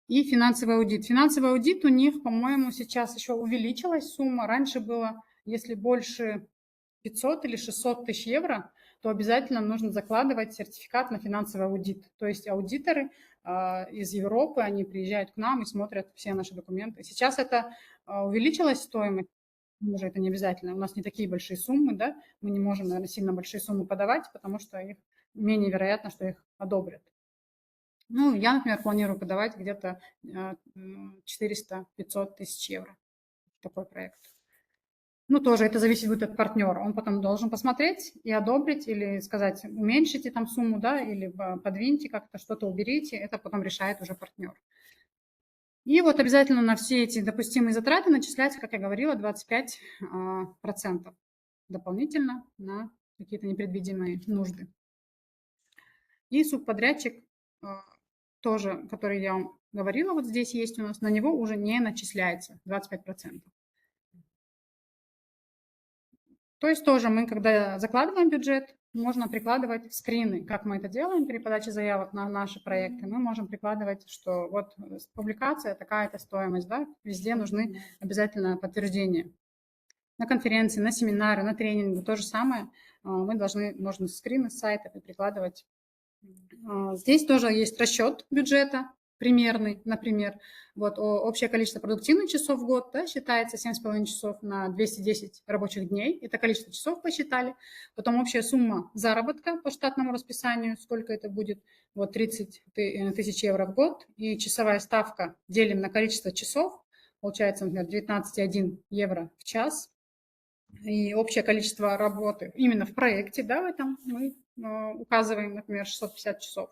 S2: И финансовый аудит. Финансовый аудит у них, по-моему, сейчас еще увеличилась сумма. Раньше было, если больше 500 или 600 тысяч евро, то обязательно нужно закладывать сертификат на финансовый аудит. То есть аудиторы из Европы, они приезжают к нам и смотрят все наши документы. Сейчас это увеличилась стоимость, уже это не обязательно, у нас не такие большие суммы, да, мы не можем, наверное, сильно большие суммы подавать, потому что их менее вероятно, что их одобрят. Ну, я, например, планирую подавать где-то 400-500 тысяч евро такой проект. Ну, тоже это зависит будет от партнера. Он потом должен посмотреть и одобрить, или сказать, уменьшите там сумму, да, или подвиньте как-то, что-то уберите. Это потом решает уже партнер. И вот обязательно на все эти допустимые затраты начисляется, как я говорила, 25% дополнительно на какие-то непредвиденные нужды. И субподрядчик тоже, который я вам говорила, вот здесь есть у нас, на него уже не начисляется 25%. То есть тоже мы, когда закладываем бюджет, можно прикладывать скрины, как мы это делаем при подаче заявок на наши проекты. Мы можем прикладывать, что вот публикация, такая-то стоимость, да, везде нужны обязательно подтверждения. На конференции, на семинары, на тренинги то же самое. Можно скрины с сайта прикладывать. Здесь тоже есть расчет бюджета примерный, например, вот общее количество продуктивных часов в год, да, считается 7,5 часов на 210 рабочих дней, это количество часов посчитали, потом общая сумма заработка по штатному расписанию, сколько это будет, вот 30 тысяч евро в год, и часовая ставка делим на количество часов, получается, например, 19,1 евро в час, и общее количество работы именно в проекте, да, в этом мы указываем, например, 650 часов.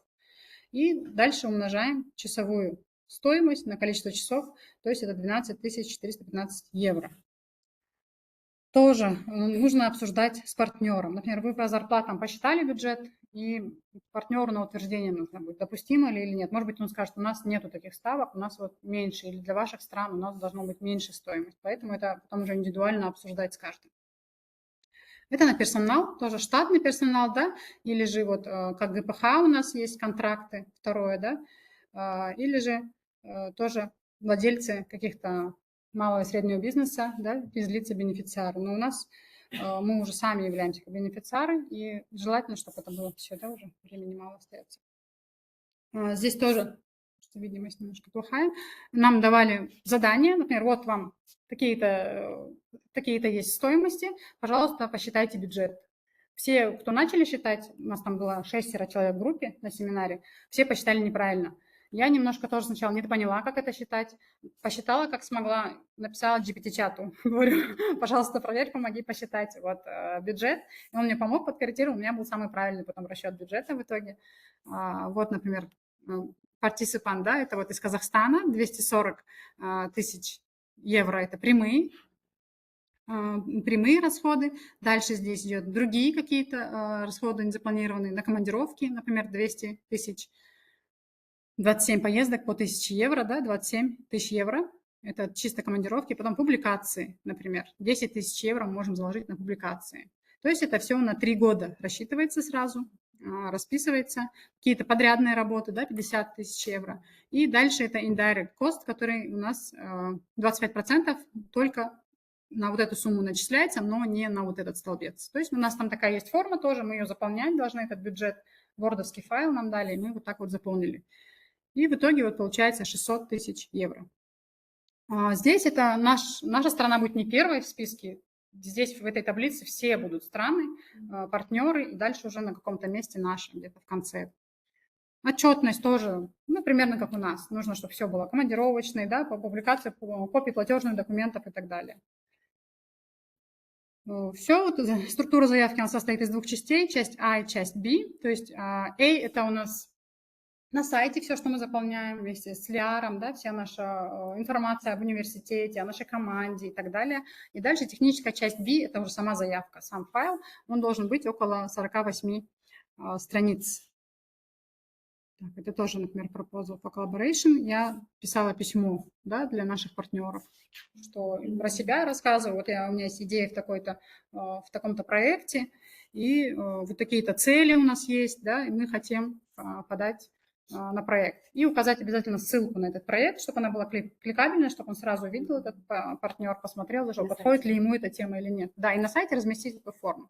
S2: И дальше умножаем часовую стоимость на количество часов, то есть это 12 415 евро. Тоже нужно обсуждать с партнером. Например, вы по зарплатам посчитали бюджет, и партнеру на утверждение нужно будет, допустимо ли или нет. Может быть, он скажет, у нас нету таких ставок, у нас вот меньше, или для ваших стран у нас должно быть меньше стоимость. Поэтому это потом уже индивидуально обсуждать с каждым. Это на персонал, тоже штатный персонал, да, или же вот как ГПХ у нас есть контракты, второе, да, или же тоже владельцы каких-то малого и среднего бизнеса, да, физлица-бенефициары. Но у нас мы уже сами являемся бенефициары, и желательно, чтобы это было все, да, уже времени мало остается. Здесь тоже, что видимость немножко плохая, нам давали задания, например, вот вам такие-то есть стоимости, пожалуйста, посчитайте бюджет. Все, кто начали считать, у нас там было 6 человек в группе на семинаре, все посчитали неправильно. Я немножко тоже сначала не поняла, как это считать. Посчитала, как смогла, написала GPT-чату. Говорю, пожалуйста, проверь, помоги посчитать вот, бюджет. И он мне помог, подкорректировал, у меня был самый правильный потом расчет бюджета в итоге. Вот, например, партисипант, да, это вот из Казахстана, 240 тысяч евро – это прямые. прямые расходы. Дальше здесь идет другие какие-то расходы незапланированные на командировки, например, 200 тысяч, 27 поездок по 1000 евро, да, 27 тысяч евро. Это чисто командировки. Потом публикации, например, 10 тысяч евро мы можем заложить на публикации. То есть это все на 3 года рассчитывается сразу, расписывается. Какие-то подрядные работы, да, 50 тысяч евро. И дальше это indirect cost, который у нас 25% только на вот эту сумму начисляется, но не на вот этот столбец. То есть у нас там такая есть форма тоже, мы ее заполнять должны, этот бюджет, вордовский файл нам дали, и мы вот так вот заполнили. И в итоге вот получается 600 тысяч евро. Здесь это наша страна будет не первой в списке. Здесь в этой таблице все будут страны, партнеры, и дальше уже на каком-то месте наши, где-то в конце. Отчетность тоже, ну, примерно как у нас. Нужно, чтобы все было командировочной, да, по публикации, копии платежных документов и так далее. Все, вот структура заявки она состоит из 2 частей, часть А и часть Б. То есть А – это у нас на сайте все, что мы заполняем вместе с Лиаром, да, вся наша информация об университете, о нашей команде и так далее. И дальше техническая часть B – это уже сама заявка, сам файл. Он должен быть около 48 страниц. Так, это тоже, например, proposal for collaboration. Я писала письмо, да, для наших партнеров, что про себя рассказываю. Вот у меня есть идея в таком-то проекте, и вот такие-то цели у нас есть, да, и мы хотим подать на проект. И указать обязательно ссылку на этот проект, чтобы она была кликабельная, чтобы он сразу увидел, этот партнер, посмотрел, даже подходит ли ему эта тема или нет. Да, и на сайте разместить эту форму.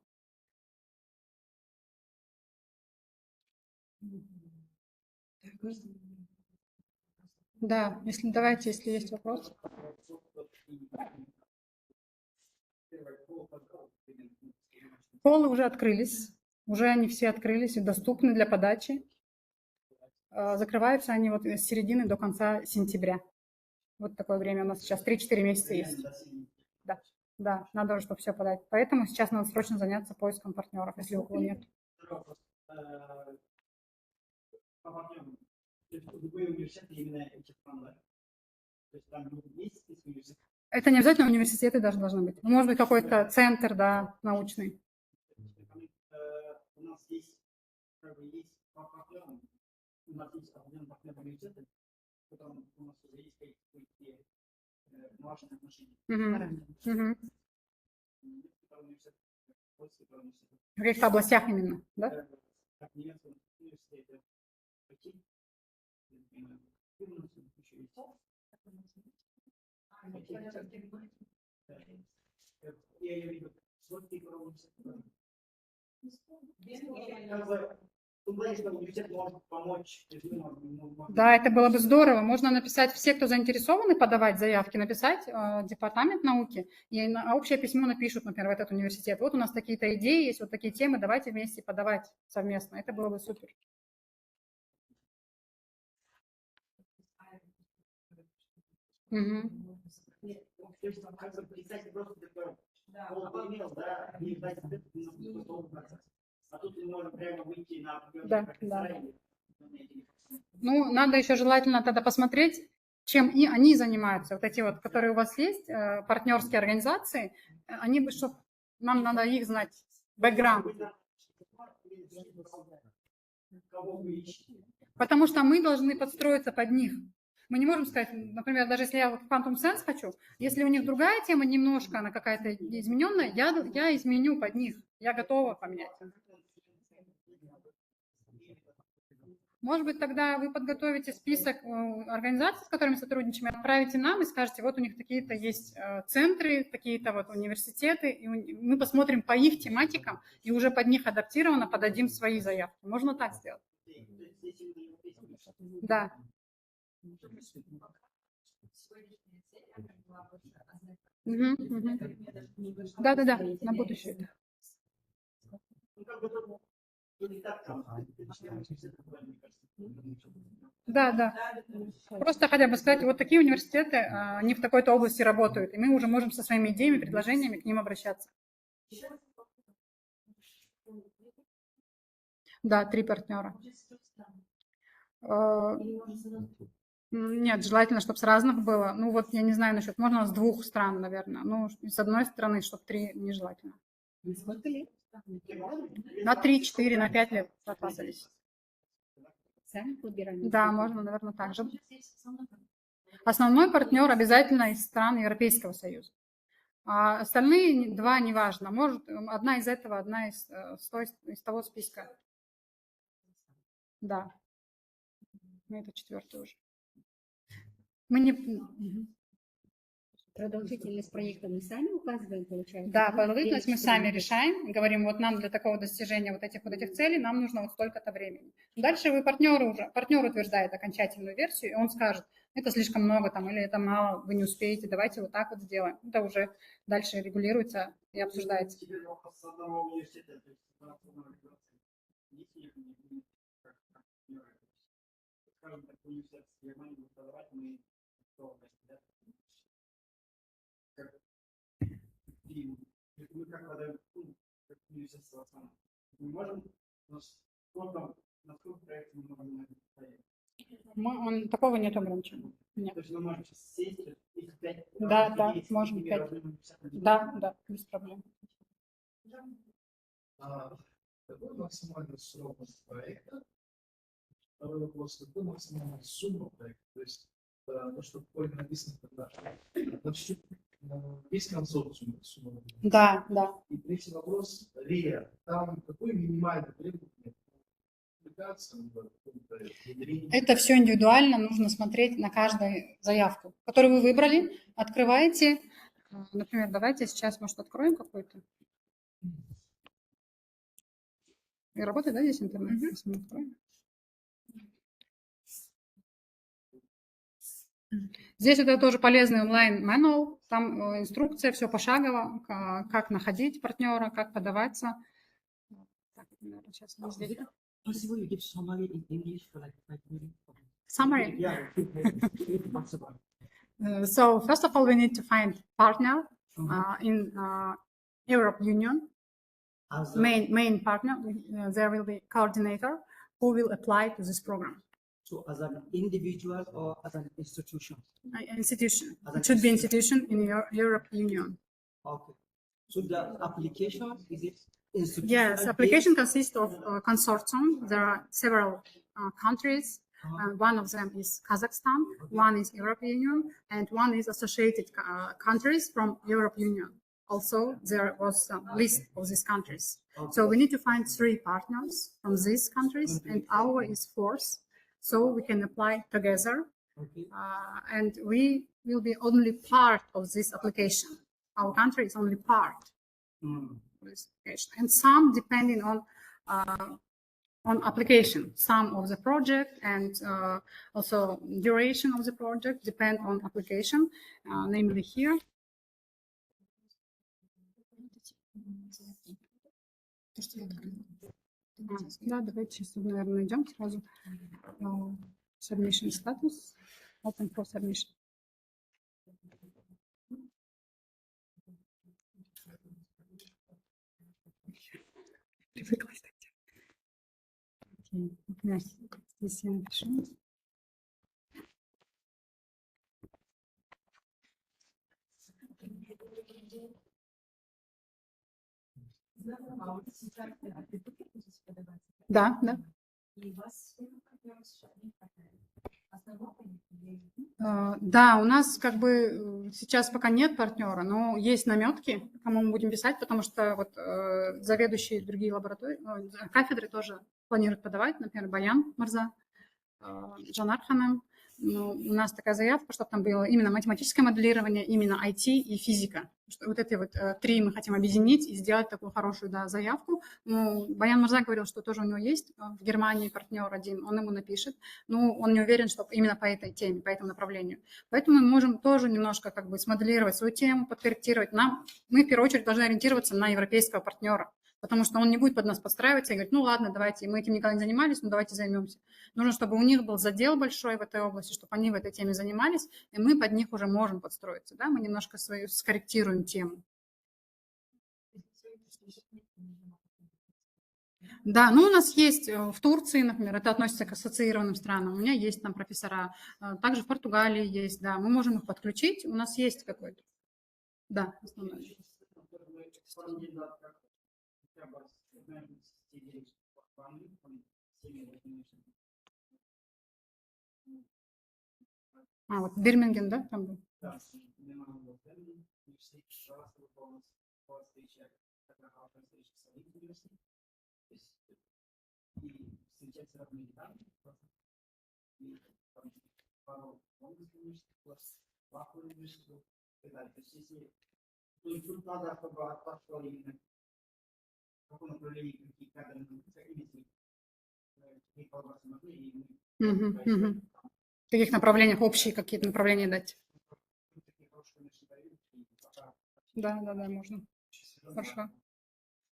S2: Да, давайте, если есть вопрос. Полы уже открылись, уже они все открылись и доступны для подачи. Закрываются они вот с середины до конца сентября. Вот такое время у нас сейчас, 3-4 месяца есть. Да, надо уже, чтобы все подать. Поэтому сейчас надо срочно заняться поиском партнеров, если у кого нет. Это не обязательно университеты даже должны быть. Может быть, какой-то центр, да, научный. У нас есть университеты, которым у нас уже есть какие-то научные отношения. В каких областях именно, да? Да, это было бы здорово. Можно написать все, кто заинтересованы подавать заявки, написать департамент науки, и на общее письмо напишут, например, в этот университет. Вот у нас такие-то идеи есть, вот такие темы, давайте вместе подавать совместно. Это было бы супер. Угу. Да. Ну, надо еще желательно тогда посмотреть, чем и они занимаются. Вот эти вот, которые у вас есть, партнерские организации, они бы, чтобы нам надо их знать, бэкграунд. Потому что мы должны подстроиться под них. Мы не можем сказать, например, даже если я вот Quantum Sense хочу, если у них другая тема немножко, она какая-то измененная, я изменю под них. Я готова поменять. Может быть, тогда вы подготовите список организаций, с которыми сотрудничаем, отправите нам и скажете, вот у них такие-то есть центры, такие-то вот университеты, и мы посмотрим по их тематикам и уже под них адаптированно подадим свои заявки. Можно так сделать? Да. Да, на будущее. Да. Просто хотя бы сказать, вот такие университеты, они в такой-то области работают, и мы уже можем со своими идеями, предложениями к ним обращаться. Да, 3 партнера. Нет, желательно, чтобы с разных было. Ну вот, я не знаю насчет, можно с 2 стран, наверное. Ну, с одной стороны, чтобы 3 нежелательно.
S3: Сколько лет?
S2: На 3, 4, на 5 лет запасались.
S3: Сами выбирали?
S2: Да, можно, наверное, так же. Основной партнер обязательно из стран Европейского Союза. А остальные 2 неважно. Может, одна из этого, одна из того списка. Да. Ну, это 4-й уже. Мы не...
S3: Продолжительность проекта мы сами указываем, получается?
S2: Да, продолжительность мы сами решаем. Говорим, вот нам для такого достижения вот этих целей нам нужно вот столько-то времени. Дальше партнер утверждает окончательную версию, и он скажет, это слишком много там, или это мало, вы не успеете, давайте вот так вот сделаем. Это уже дальше регулируется и обсуждается.
S1: Мы как университет мы можем, насколько проект мы можем
S2: Он, такого нет ограничения. Нет.
S1: То есть мы можем сейчас сесть и 5.
S2: Да, можем 5. Да, без проблем.
S4: Какой максимальный срок проекта? Второй вопрос, какой максимальная сумма проекта? То есть, то, что в поле написано, когда есть консорциум сумма.
S2: Да.
S4: И третий вопрос, РИА, там какой минимальный требование?
S2: Это все индивидуально, нужно смотреть на каждую заявку, которую вы выбрали, открываете. Например, давайте сейчас, может, откроем какой-то. И работает, да, здесь интернет? Если мы откроем. Здесь это тоже полезный онлайн-мануал, там инструкция, все пошагово, как находить партнера, как подаваться. Так, наверное, сейчас мы здесь.
S5: Possible you give summary in English for like 5 minutes?
S2: Summary.
S5: Yeah, if possible.
S2: So first of all, we need to find partner in Europe Union, main partner. There will be coordinator who will apply to this program.
S5: So as an individual or as an institution?
S2: Institution. It should be institution in Europe Union.
S5: Okay. So the application, is it institutional?
S2: Yes, application consists of a consortium. There are several countries. One of them is Kazakhstan, one is European Union, and one is associated countries from European Union. Also, there was a list of these countries.
S5: Okay.
S2: So we need to find 3 partners from these countries, and our is 4th. So we can apply together,
S5: Okay.
S2: and we will be only part of this application. Our country is only part of this application, and some depending on application. Some of the project and also duration of the project depend on application, namely here. Да, давайте сейчас, наверное, найдем сразу. Submission status. Open for submission. Привыкла ждать. Здесь я напишу. Да. Да, у нас как бы сейчас пока нет партнера, но есть наметки, кому мы будем писать, потому что вот заведующие другие лаборатории, кафедры тоже планируют подавать, например, Баян Марза, Жанар Ханам. Ну, у нас такая заявка, чтобы там было именно математическое моделирование, именно IT и физика. Что вот эти вот 3 мы хотим объединить и сделать такую хорошую заявку. Ну, Баян Марза говорил, что тоже у него есть в Германии партнер один, он ему напишет. Ну, он не уверен, что именно по этой теме, по этому направлению. Поэтому мы можем тоже немножко как бы смоделировать свою тему, подкорректировать. Мы в первую очередь должны ориентироваться на европейского партнера, потому что он не будет под нас подстраиваться и говорить, ну ладно, давайте, мы этим никогда не занимались, но давайте займемся. Нужно, чтобы у них был задел большой в этой области, чтобы они в этой теме занимались, и мы под них уже можем подстроиться. Да? Мы немножко свою скорректируем тему. Да, ну у нас есть в Турции, например, это относится к ассоциированным странам, у меня есть там профессора, также в Португалии есть, да, мы можем их подключить, у нас есть какой-то, да, основной. А, вот Бирмингем, да, там был?
S1: Да, немного вот это, и все раз выполнить по встрече, как автор встречи с университетом, то есть и встречаться с американцами, и там пару лондонских университетов, Лаху университетов и так далее. То есть если тут надо, чтобы отпадало именно в каком направлении какие кадры находятся, или какие коллаборации могли, и мы
S2: В каких направлениях, общие какие-то направления дать? Да, можно. Хорошо.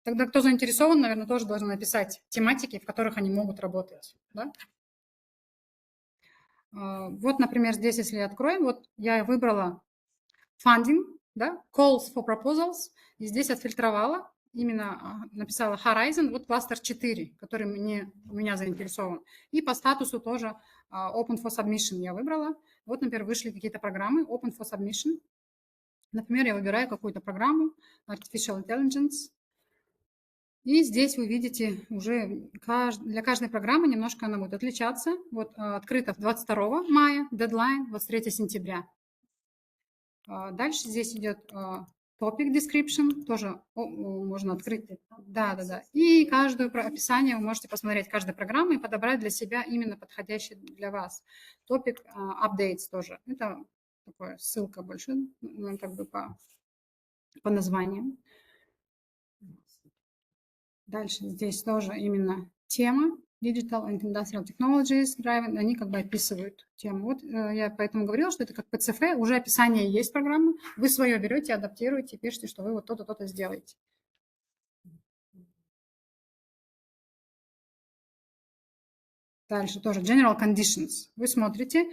S2: Тогда кто заинтересован, наверное, тоже должен написать тематики, в которых они могут работать. Да? Вот, например, здесь, если откроем, вот я выбрала funding, да, calls for proposals, и здесь отфильтровала, именно написала Horizon, вот кластер 4, который меня заинтересован. И по статусу тоже Open for Submission я выбрала. Вот, например, вышли какие-то программы Open for Submission. Например, я выбираю какую-то программу Artificial Intelligence. И здесь вы видите уже для каждой программы немножко она будет отличаться. Вот открыто 22 мая, дедлайн 23 сентября. Дальше здесь идет topic description, тоже можно открыть. Да. И каждое описание вы можете посмотреть каждой программы и подобрать для себя именно подходящий для вас. Topic updates тоже. Это такая ссылка больше, как бы по названию. Дальше здесь тоже именно тема Digital and Industrial Technologies Driving, они как бы описывают тему. Вот я поэтому говорила, что это как ПЦФ, уже описание есть программы, вы свое берете, адаптируете, пишете, что вы вот то-то, то-то сделаете. Дальше тоже General Conditions. Вы смотрите,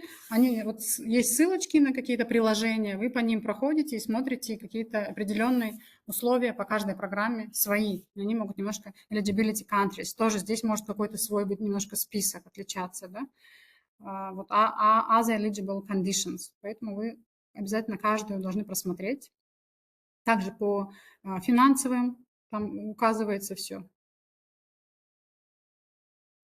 S2: вот есть ссылочки на какие-то приложения, вы по ним проходите и смотрите какие-то определенные условия по каждой программе свои. Они могут немножко eligibility countries. Тоже здесь может какой-то свой быть немножко список отличаться, да? Вот other eligible conditions. Поэтому вы обязательно каждую должны просмотреть. Также по финансовым там указывается все.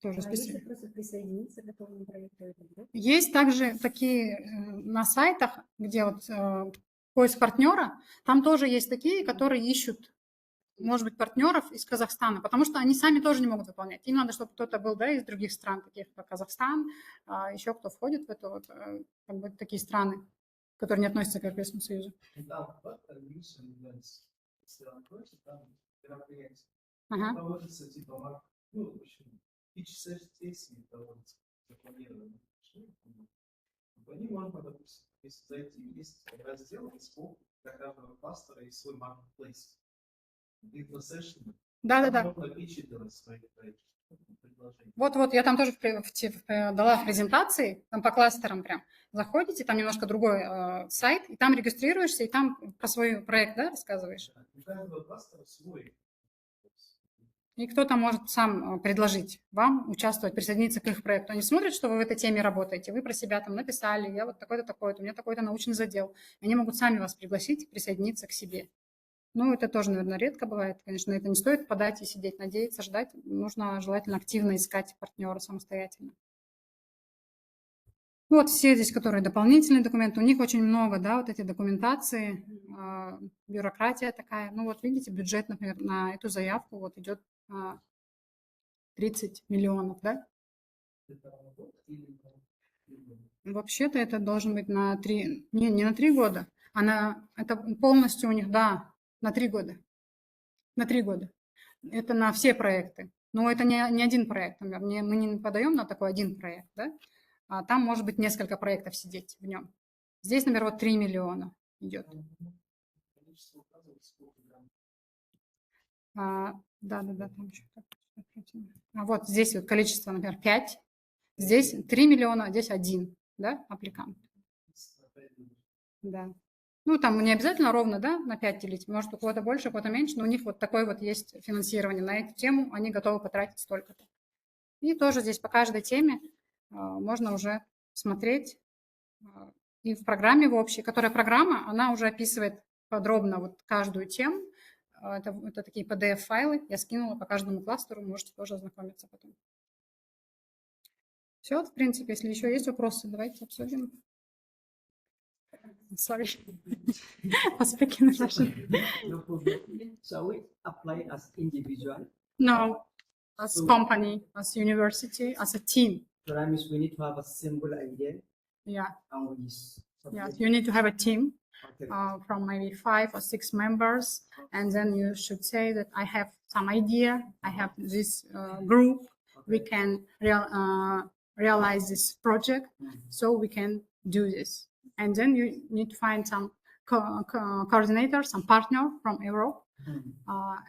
S2: Тоже
S3: Если просто присоединиться к этому проекту, да?
S2: Есть также такие на сайтах, где вот поиск партнера, там тоже есть такие, которые ищут, может быть, партнеров из Казахстана, потому что они сами тоже не могут выполнять. Им надо, чтобы кто-то был, да, из других стран, таких как Казахстан, еще кто входит в это вот, как бы такие страны, которые не относятся к Европейскому Союзу. Ага.
S4: Проводится типа, ну, в общем, сессии проводятся запланированные. Они можно, допустим, если зайти, есть раздел, скоп для каждого кластера и свой marketplace.
S2: Да.
S4: Можно питчить делать свои предложения.
S2: Вот, я там тоже дала в презентации, там по кластерам прям. Заходите, там немножко другой сайт, и там регистрируешься, и там про свой проект, да, рассказываешь.
S4: У каждого кластера свой.
S2: И кто-то может сам предложить вам участвовать, присоединиться к их проекту. Они смотрят, что вы в этой теме работаете, вы про себя там написали, я вот такой-то, такой-то, у меня такой-то научный задел. Они могут сами вас пригласить, присоединиться к себе. Ну, это тоже, наверное, редко бывает. Конечно, это не стоит подать и сидеть, надеяться, ждать. Нужно желательно активно искать партнера самостоятельно. Вот все здесь, которые дополнительные документы, у них очень много, да, вот эти документации, бюрократия такая. Ну, вот видите, бюджет, например, на эту заявку вот идет 30 миллионов, да? Вообще-то это должен быть на 3, не на 3 года, это полностью у них, да, на 3 года. На 3 года. Это на все проекты. Но это не один проект, например. Мы не подаем на такой один проект, да? А там может быть несколько проектов сидеть в нем. Здесь, например, вот 3 миллиона идет. Да, там еще вот здесь вот количество, например, 5. Здесь 3 миллиона, а здесь 1, да, аппликант. Да. Ну, там не обязательно ровно, да, на 5 делить, может, у кого-то больше, у кого-то меньше, но у них вот такое вот есть финансирование на эту тему, они готовы потратить столько-то. И тоже здесь по каждой теме можно уже смотреть. И в программе в общей, которая программа, она уже описывает подробно вот каждую тему. Это такие PDF-файлы, я скинула по каждому кластеру, можете тоже ознакомиться потом. Все, в принципе, если еще есть вопросы, давайте обсудим. Sorry. I was speaking Russian.
S5: No problem. Shall we apply as individual?
S2: No, as company, as university, as a team.
S5: So that means we need to have a simple idea
S2: Yeah,
S5: and we
S2: yeah. You need to have a team
S5: okay.
S2: from maybe 5 or 6 members, and then you should say that I have some idea. I have this group. We can realize this project, so we can do this. And then you need to find some coordinator, some partner from Europe,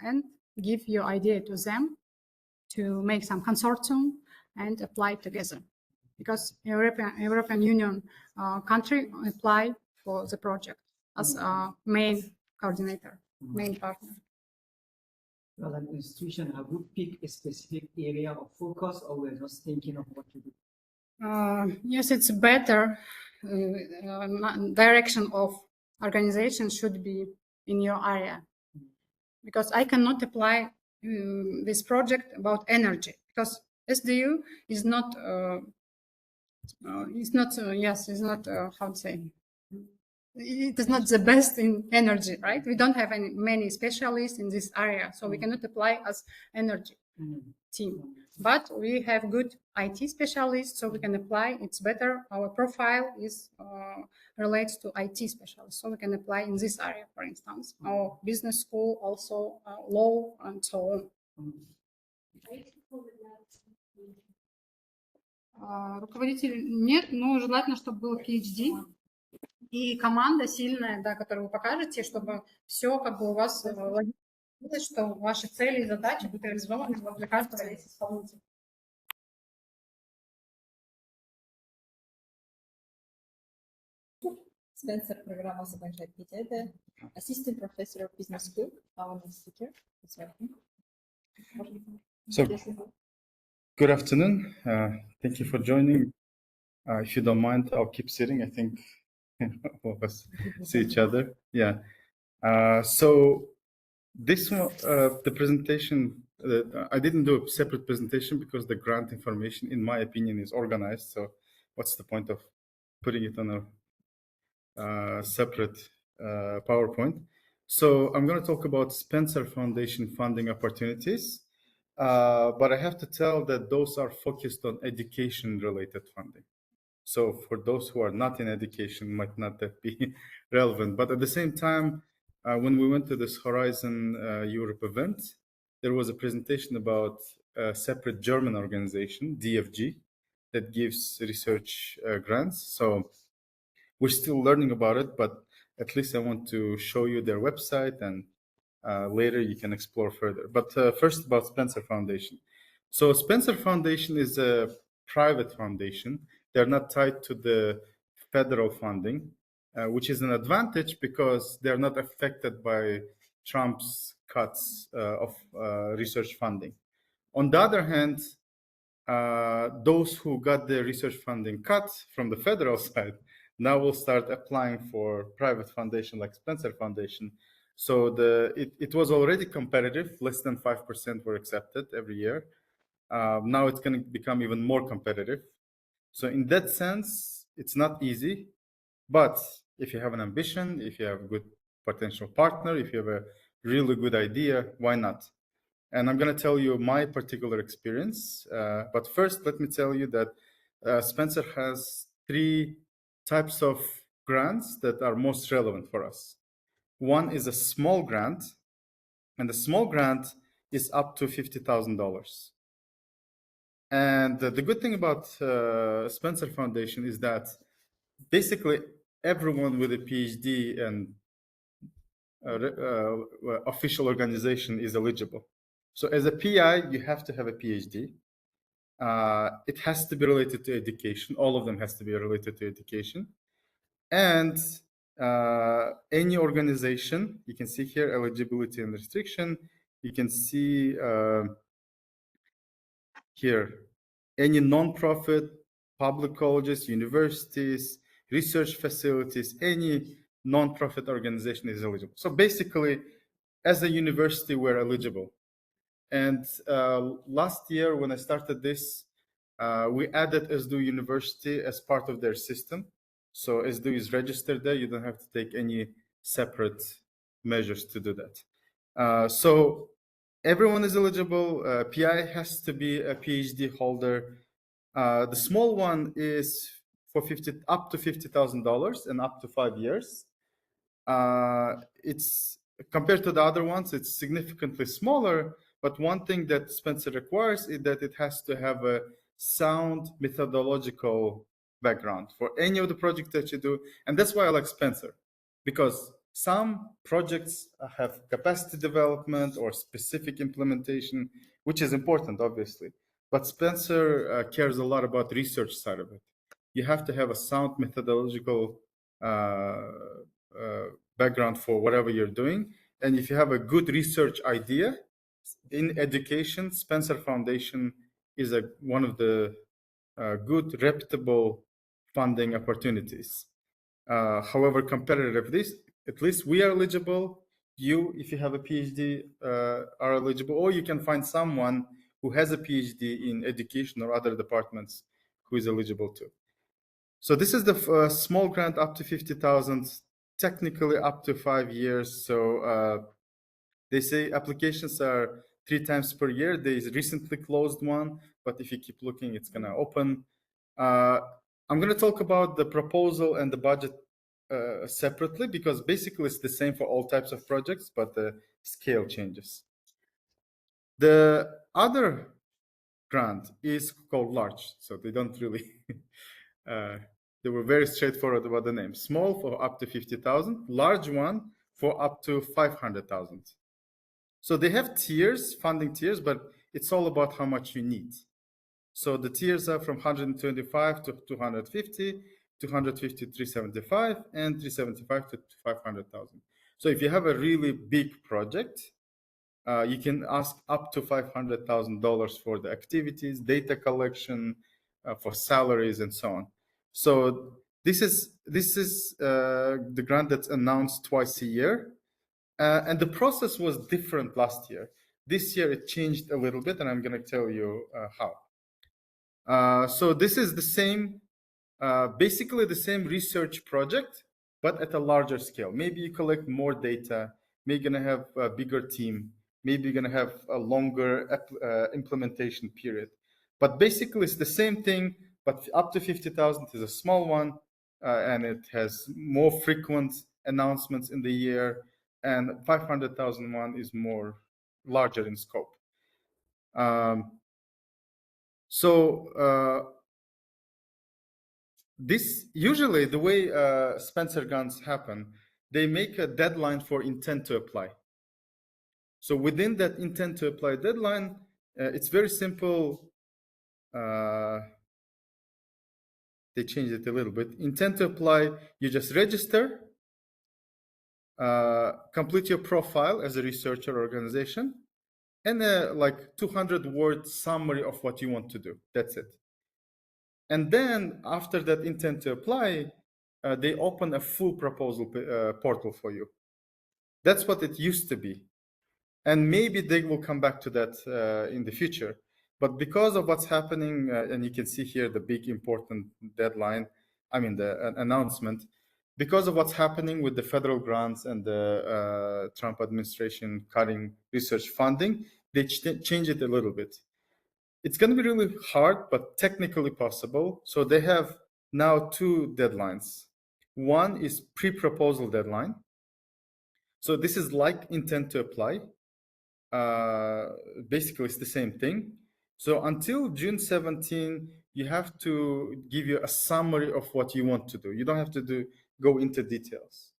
S2: and give your idea to them to make some consortium and apply together. Because European Union country apply for the project as a main coordinator, main partner.
S5: Well, an institution, have we picked a specific area of focus, or we're just thinking of what to do?
S2: Yes, it's better. Direction of organization should be in your area, because I cannot apply this project about energy, because SDU is not. It's not. Yes, it's not. How to say? It is not the best in energy, right? We don't have many specialists in this area, so we cannot apply as energy team. But we have good IT specialists, so we can apply. It's better. Our profile is relates to IT specialists, so we can apply in this area, for instance. Our business school, also law, and so on. Руководитель нет, но желательно, чтобы был PhD. И команда сильная, да, которую вы покажете, чтобы все как бы у вас логично, что ваши цели и задачи будут реализованы для каждого из исполнителей.
S3: Spencer программа закончает Петя. Assistant Professor of Business School, our next speaker.
S6: So, good afternoon. Thank you for joining. If you don't mind, I'll keep sitting. I think all of us see each other. Yeah. So this one, the presentation, I didn't do a separate presentation because the grant information, in my opinion, is organized. So what's the point of putting it on a separate PowerPoint? So I'm going to talk about Spencer Foundation funding opportunities. But I have to tell that those are focused on education-related funding. So for those who are not in education, might not that be relevant. But at the same time, when we went to this Horizon Europe event, there was a presentation about a separate German organization, DFG, that gives research grants. So we're still learning about it, but at least I want to show you their website, and later you can explore further. But first about Spencer Foundation. So Spencer Foundation is a private foundation. They're not tied to the federal funding, which is an advantage because they're not affected by Trump's cuts of research funding. On the other hand, those who got the research funding cut from the federal side now will start applying for private foundation like Spencer Foundation. So it was already competitive. Less than 5% were accepted every year. Now it's going to become even more competitive. So in that sense, it's not easy. But if you have an ambition, if you have a good potential partner, if you have a really good idea, why not? And I'm going to tell you my particular experience. But first, let me tell you that Spencer has 3 types of grants that are most relevant for us. One is a small grant, and the small grant is up to $50,000. And the good thing about Spencer Foundation is that basically everyone with a PhD and official organization is eligible. So as a PI, you have to have a PhD. It has to be related to education. All of them has to be related to education. And any organization. You can see here eligibility and restriction. You can see here any nonprofit, public colleges, universities, research facilities, any nonprofit organization is eligible. So basically, as a university, we're eligible. And last year, when I started this, we added Esdu University as part of their system. So Esdu is registered there. You don't have to take any separate measures to do that. So everyone is eligible. PI has to be a PhD holder. The small one is for up to $50,000 and up to 5 years. It's compared to the other ones, it's significantly smaller. But one thing that Spencer requires is that it has to have a sound methodological background for any of the projects that you do. And that's why I like Spencer, because some projects have capacity development or specific implementation, which is important, obviously. But Spencer cares a lot about the research side of it. You have to have a sound methodological background for whatever you're doing. And if you have a good research idea in education, Spencer Foundation is one of the good, reputable funding opportunities. However competitive this, at least we are eligible. You, if you have a PhD, are eligible, or you can find someone who has a PhD in education or other departments who is eligible too. So this is the small grant up to 50,000, technically up to 5 years. So they say applications are 3 times per year. There is recently closed one, but if you keep looking, it's gonna open. I'm gonna talk about the proposal and the budget separately, because basically it's the same for all types of projects, but the scale changes. The other grant is called large, so they don't really, they were very straightforward about the name. Small for up to 50,000, large one for up to 500,000. So they have tiers, funding tiers, but it's all about how much you need. So the tiers are from 125 to 250, 250 to 375, and 375 to 500,000. So if you have a really big project, you can ask up to $500,000 for the activities, data collection, for salaries, and so on. So this is the grant that's announced twice a year, and the process was different last year. This year it changed a little bit, and I'm going to tell you how. So this is the same, basically the same research project, but at a larger scale. Maybe you collect more data. Maybe you're going to have a bigger team. Maybe you're going to have a longer implementation period. But basically, it's the same thing, but up to 50,000 is a small one, and it has more frequent announcements in the year, and 500,000 one is more larger in scope. This usually the way Spencer grants happen, they make a deadline for intent to apply. So within that intent to apply deadline, it's very simple. They changed it a little bit. Intent to apply, you just register, complete your profile as a researcher organization, and like 200-word summary of what you want to do. That's it. And then after that intent to apply, they open a full proposal portal for you. That's what it used to be. And maybe they will come back to that in the future. But because of what's happening, and you can see here the big important deadline, I mean the announcement, because of what's happening with the federal grants and the Trump administration cutting research funding, they change it a little bit. It's going to be really hard, but technically possible. So they have now 2 deadlines. One is pre-proposal deadline. So this is like intent to apply. Basically, it's the same thing. So until June 17, you have to give you a summary of what you want to do. You don't have to go into details.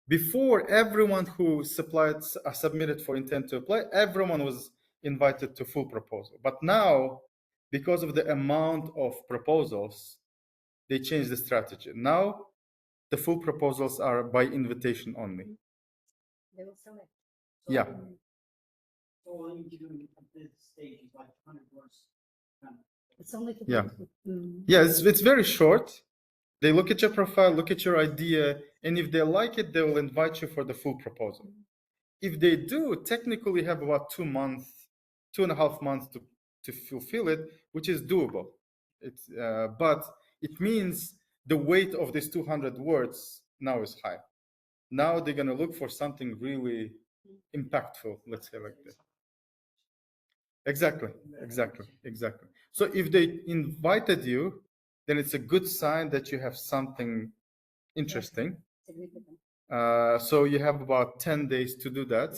S6: Before, everyone who submitted for intent to apply, everyone was invited to full proposal. But now, because of the amount of proposals, they changed the strategy. Now, The full proposals are by invitation only.
S3: They will select.
S6: Yeah.
S5: So all you do at this stage is like 100 words.
S3: It's only for
S6: Yeah.
S3: people who-
S6: Yeah, it's very short. They look at your profile, look at your idea, and if they like it, they will invite you for the full proposal. If they do, technically you have about 2 months, 2.5 months to fulfill it, which is doable. It's but it means the weight of these 200 words now is high. Now they're gonna look for something really impactful, let's say like that. Exactly. So if they invited you, then it's a good sign that you have something interesting.
S3: significant.
S6: So you have about 10 days to do that.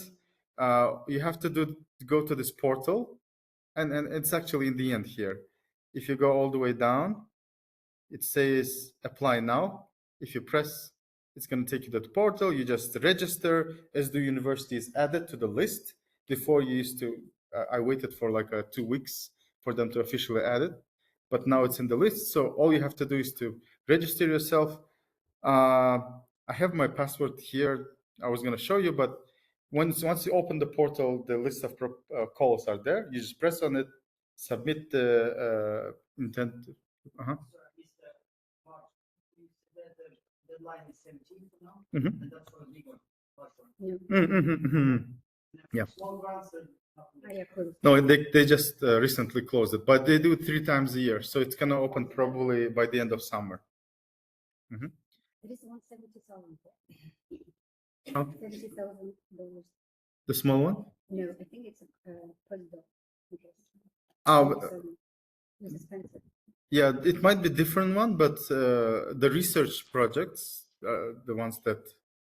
S6: You have to go to this portal, and it's actually in the end here. If you go all the way down, it says apply now. If you press, it's going to take you to the portal. You just register. As the university is added to the list. Before you used to, I waited for like 2 weeks for them to officially add it, but now it's in the list. So all you have to do is to register yourself. I have my password here. I was going to show you, but once you open the portal, the list of calls are there. You just press on it, submit the intent. Uh-huh.
S5: The deadline is 17th now,
S6: Mhm.
S5: and that's for the big one.
S6: Yeah.
S5: Small grants are nothing.
S3: Yeah, cool.
S6: No, they just recently closed it, but they do it 3 times a year, so it's gonna open probably by the end of summer.
S3: It is $170,000.
S6: How?
S3: $70,000.
S6: The small one?
S3: No, I think it's a postdoc. Okay.
S6: Oh,
S3: It's expensive.
S6: yeah, it might be different one, but the research projects, the ones that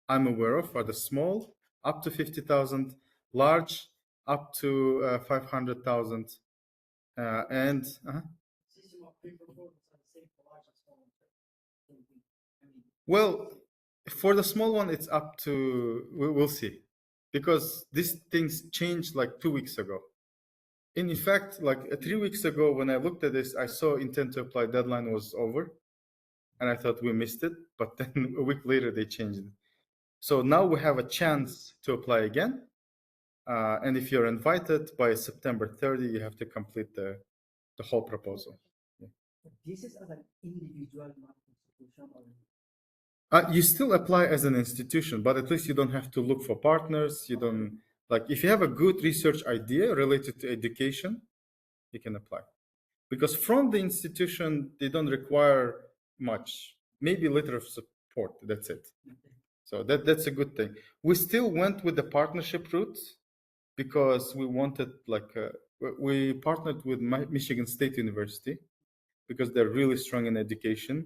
S6: I'm aware of, are the small, up to 50,000, large, up to 500,000, and
S5: System of pre-proposals are the same for large and small. I mean,
S6: well, for the small one, it's up to we'll see, because these things changed like 2 weeks ago. In fact, like 3 weeks ago, when I looked at this, I saw intent to apply deadline was over, and I thought we missed it. But then a week later, they changed it. So now we have a chance to apply again. And if you're invited by September 30, you have to complete the whole proposal.
S5: but this is as an individual, not institution or.
S6: You still apply as an institution, but at least you don't have to look for partners. You don't like if you have a good research idea related to education, you can apply. Because from the institution, they don't require much, maybe a letter of support. That's it. So that's a good thing. We still went with the partnership route because we wanted we partnered with Michigan State University because they're really strong in education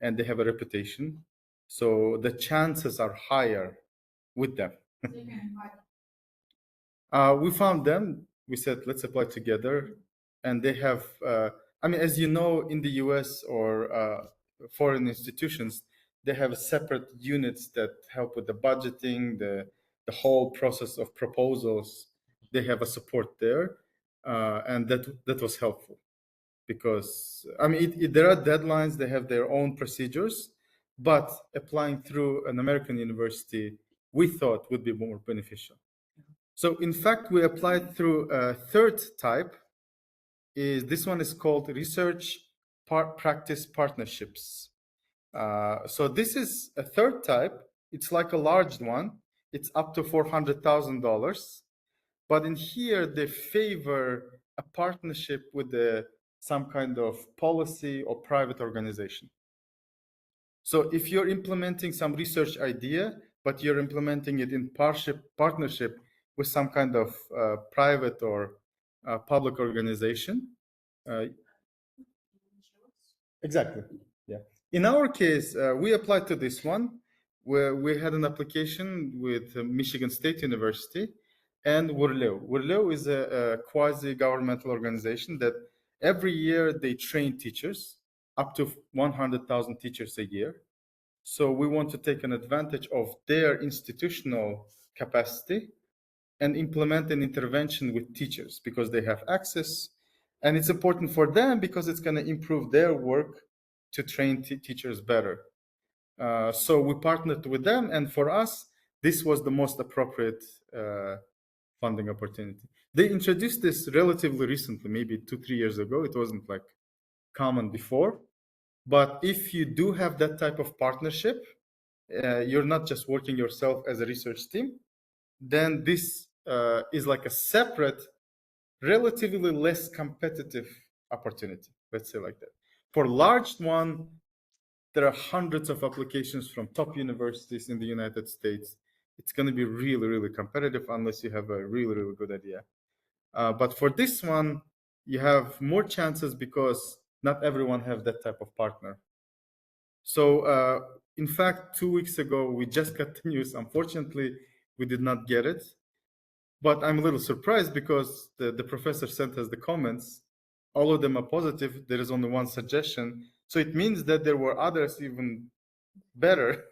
S6: and they have a reputation. So the chances are higher with them. We found them. We said, let's apply together. And they have, I mean, as you know, in the US or foreign institutions, they have separate units that help with the budgeting, the whole process of proposals. They have a support there. And that was helpful because, I mean, there are deadlines, they have their own procedures, but applying through an American university, we thought would be more beneficial. So in fact, we applied through a third type. This one is called research practice partnerships. So this is a third type. It's like a large one. It's up to $400,000. But in here, they favor a partnership with some kind of policy or private organization. So if you're implementing some research idea, but you're implementing it in partnership with some kind of private or public organization. Exactly. Yeah. In our case, we applied to this one where we had an application with Michigan State University and Wurleu. Wurleu is a quasi-governmental organization that every year they train teachers, up to 100,000 teachers a year. So we want to take an advantage of their institutional capacity and implement an intervention with teachers because they have access. And it's important for them because it's going to improve their work to train teachers better. So we partnered with them, and for us, this was the most appropriate funding opportunity. They introduced this relatively recently, maybe 2-3 years ago. It wasn't like common before. But if you do have that type of partnership, you're not just working yourself as a research team, then this is like a separate, relatively less competitive opportunity, let's say like that. For large one, there are hundreds of applications from top universities in the United States. It's going to be really, really competitive unless you have a really, really good idea. But for this one, you have more chances because not everyone have that type of partner. So in fact, 2 weeks ago, we just got the news. Unfortunately, we did not get it. But I'm a little surprised because the professor sent us the comments. All of them are positive. There is only one suggestion. So it means that there were others even better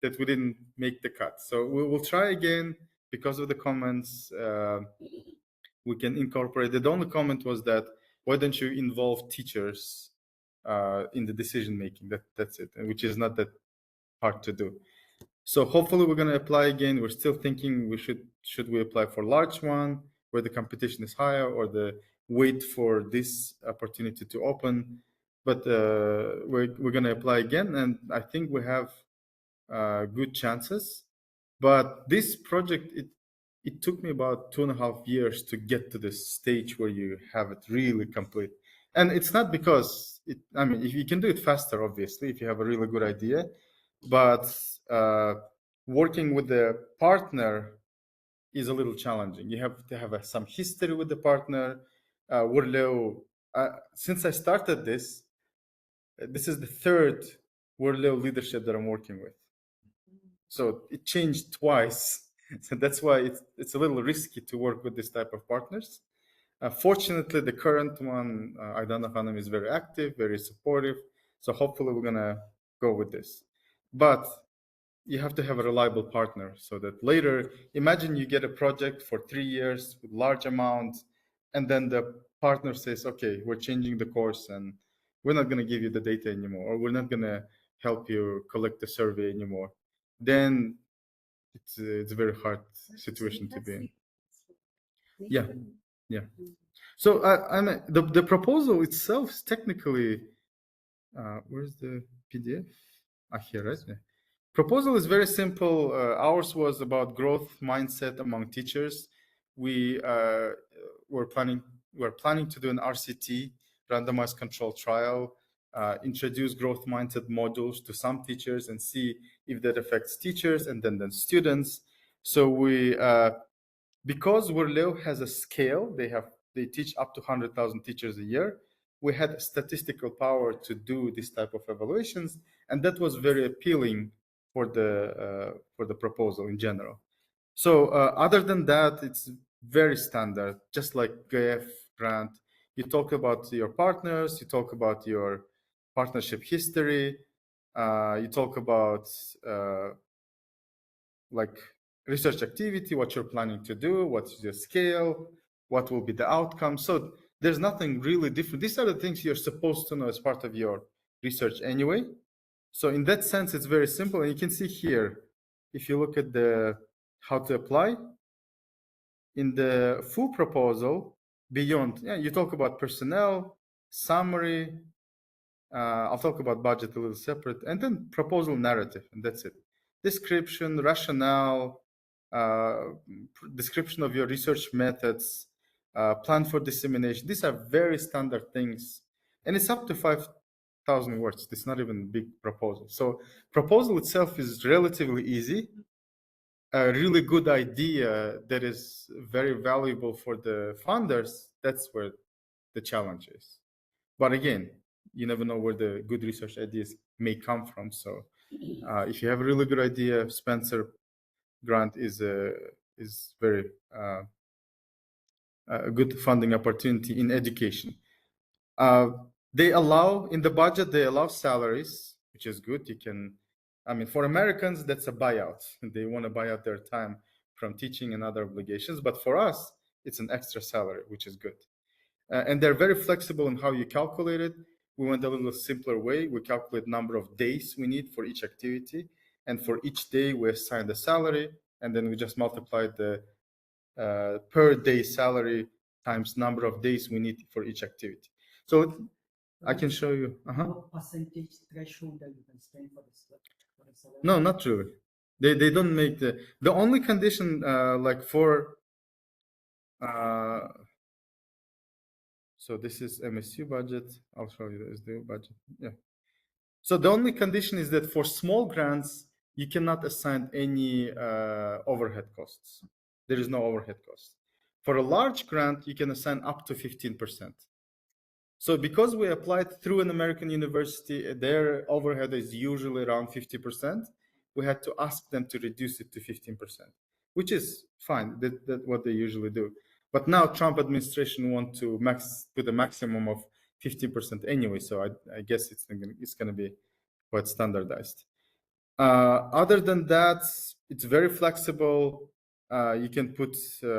S6: that we didn't make the cut. So we will try again because of the comments. We can incorporate it. The only comment was that, why don't you involve teachers in the decision making? That's it, which is not that hard to do. So hopefully we're going to apply again. We're still thinking should we apply for large one where the competition is higher, or wait for this opportunity to open. But we're going to apply again, and I think we have good chances. But this project, it took me about 2.5 years to get to this stage where you have it really complete. And it's not because I mean, if you can do it faster, obviously, if you have a really good idea, but working with the partner is a little challenging. You have to have some history with the partner. Since I started this is the third Warleo leadership that I'm working with. So it changed twice. So that's why it's a little risky to work with this type of partners. Fortunately, the current one, Aydana Hanım, is very active, very supportive. So hopefully we're gonna go with this. But you have to have a reliable partner so that later, imagine you get a project for 3 years with large amounts, and then the partner says, okay, we're changing the course and we're not gonna give you the data anymore, or we're not gonna help you collect the survey anymore. Then it's a very hard situation to be in. Yeah. So the proposal itself is technically, where's the PDF? Here, right? Yeah. Proposal is very simple. Ours was about growth mindset among teachers. We're planning to do an RCT, randomized control trial, introduce growth mindset modules to some teachers and see if that affects teachers and then students. So because Warleo has a scale, they teach up to 100,000 teachers a year. We had statistical power to do this type of evaluations, and that was very appealing for the proposal in general. So other than that, it's very standard, just like GAF grant. You talk about your partners, you talk about your partnership history, you talk about like research activity, what you're planning to do, what's your scale, what will be the outcome. So there's nothing really different. These are the things you're supposed to know as part of your research anyway. So in that sense, it's very simple. And you can see here, if you look at how to apply, in the full proposal, beyond, you talk about personnel, summary, I'll talk about budget a little separate, and then proposal narrative, and that's it. Description, rationale, description of your research methods, plan for dissemination. These are very standard things, and it's up to 5,000 words. It's not even a big proposal. So proposal itself is relatively easy. A really good idea that is very valuable for the funders, that's where the challenge is. But again, you never know where the good research ideas may come from. So if you have a really good idea, Spencer grant is very a good funding opportunity in education. They allow, in the budget, they allow salaries, which is good. You can, I mean, for Americans, that's a buyout. They want to buy out their time from teaching and other obligations. But for us, it's an extra salary, which is good. And they're very flexible in how you calculate it. we went a little simpler way. We calculate number of days we need for each activity, and for each day we assign the salary, and then we just multiply the per day salary times number of days we need for each activity. So I can show you.
S5: What percentage threshold that you can spend for the salary?
S6: No, not really. They don't make the only condition like for so this is MSU budget. I'll show you the SDU budget. Yeah. So the only condition is that for small grants you cannot assign any overhead costs. There is no overhead cost. For a large grant you can assign up to 15%. So because we applied through an American university, their overhead is usually around 50%. We had to ask them to reduce it to 15%, which is fine. That's what they usually do. But now Trump administration want to put a maximum of 15% anyway. So I guess it's going to be quite standardized. Other than that, it's very flexible. You can put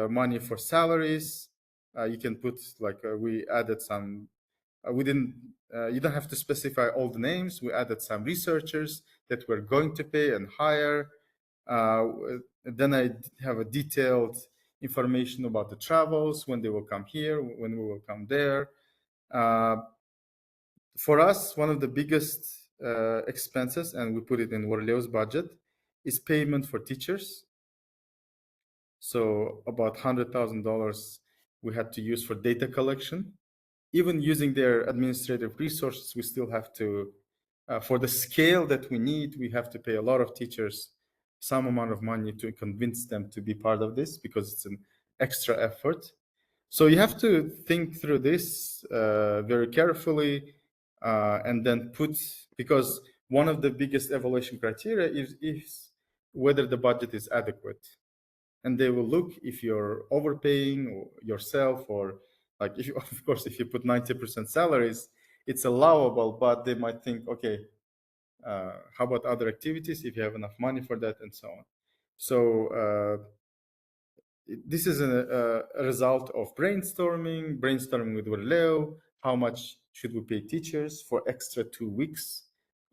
S6: money for salaries. You can put we added some. We didn't. You don't have to specify all the names. We added some researchers that we're going to pay and hire. Then I have a detailed information about the travels, when they will come here, when we will come there. For us, one of the biggest expenses, and we put it in Warleo's budget, is payment for teachers. So about $100,000 we had to use for data collection. Even using their administrative resources, we still have to, for the scale that we need, we have to pay a lot of teachers some amount of money to convince them to be part of this, because it's an extra effort. So you have to think through this very carefully, and then because one of the biggest evaluation criteria is whether the budget is adequate. And they will look if you're overpaying yourself, or like, of course, if you put 90% salaries, it's allowable, but they might think, okay, how about other activities if you have enough money for that, and so on. So this is a result of brainstorming with Warleo. How much should we pay teachers for extra 2 weeks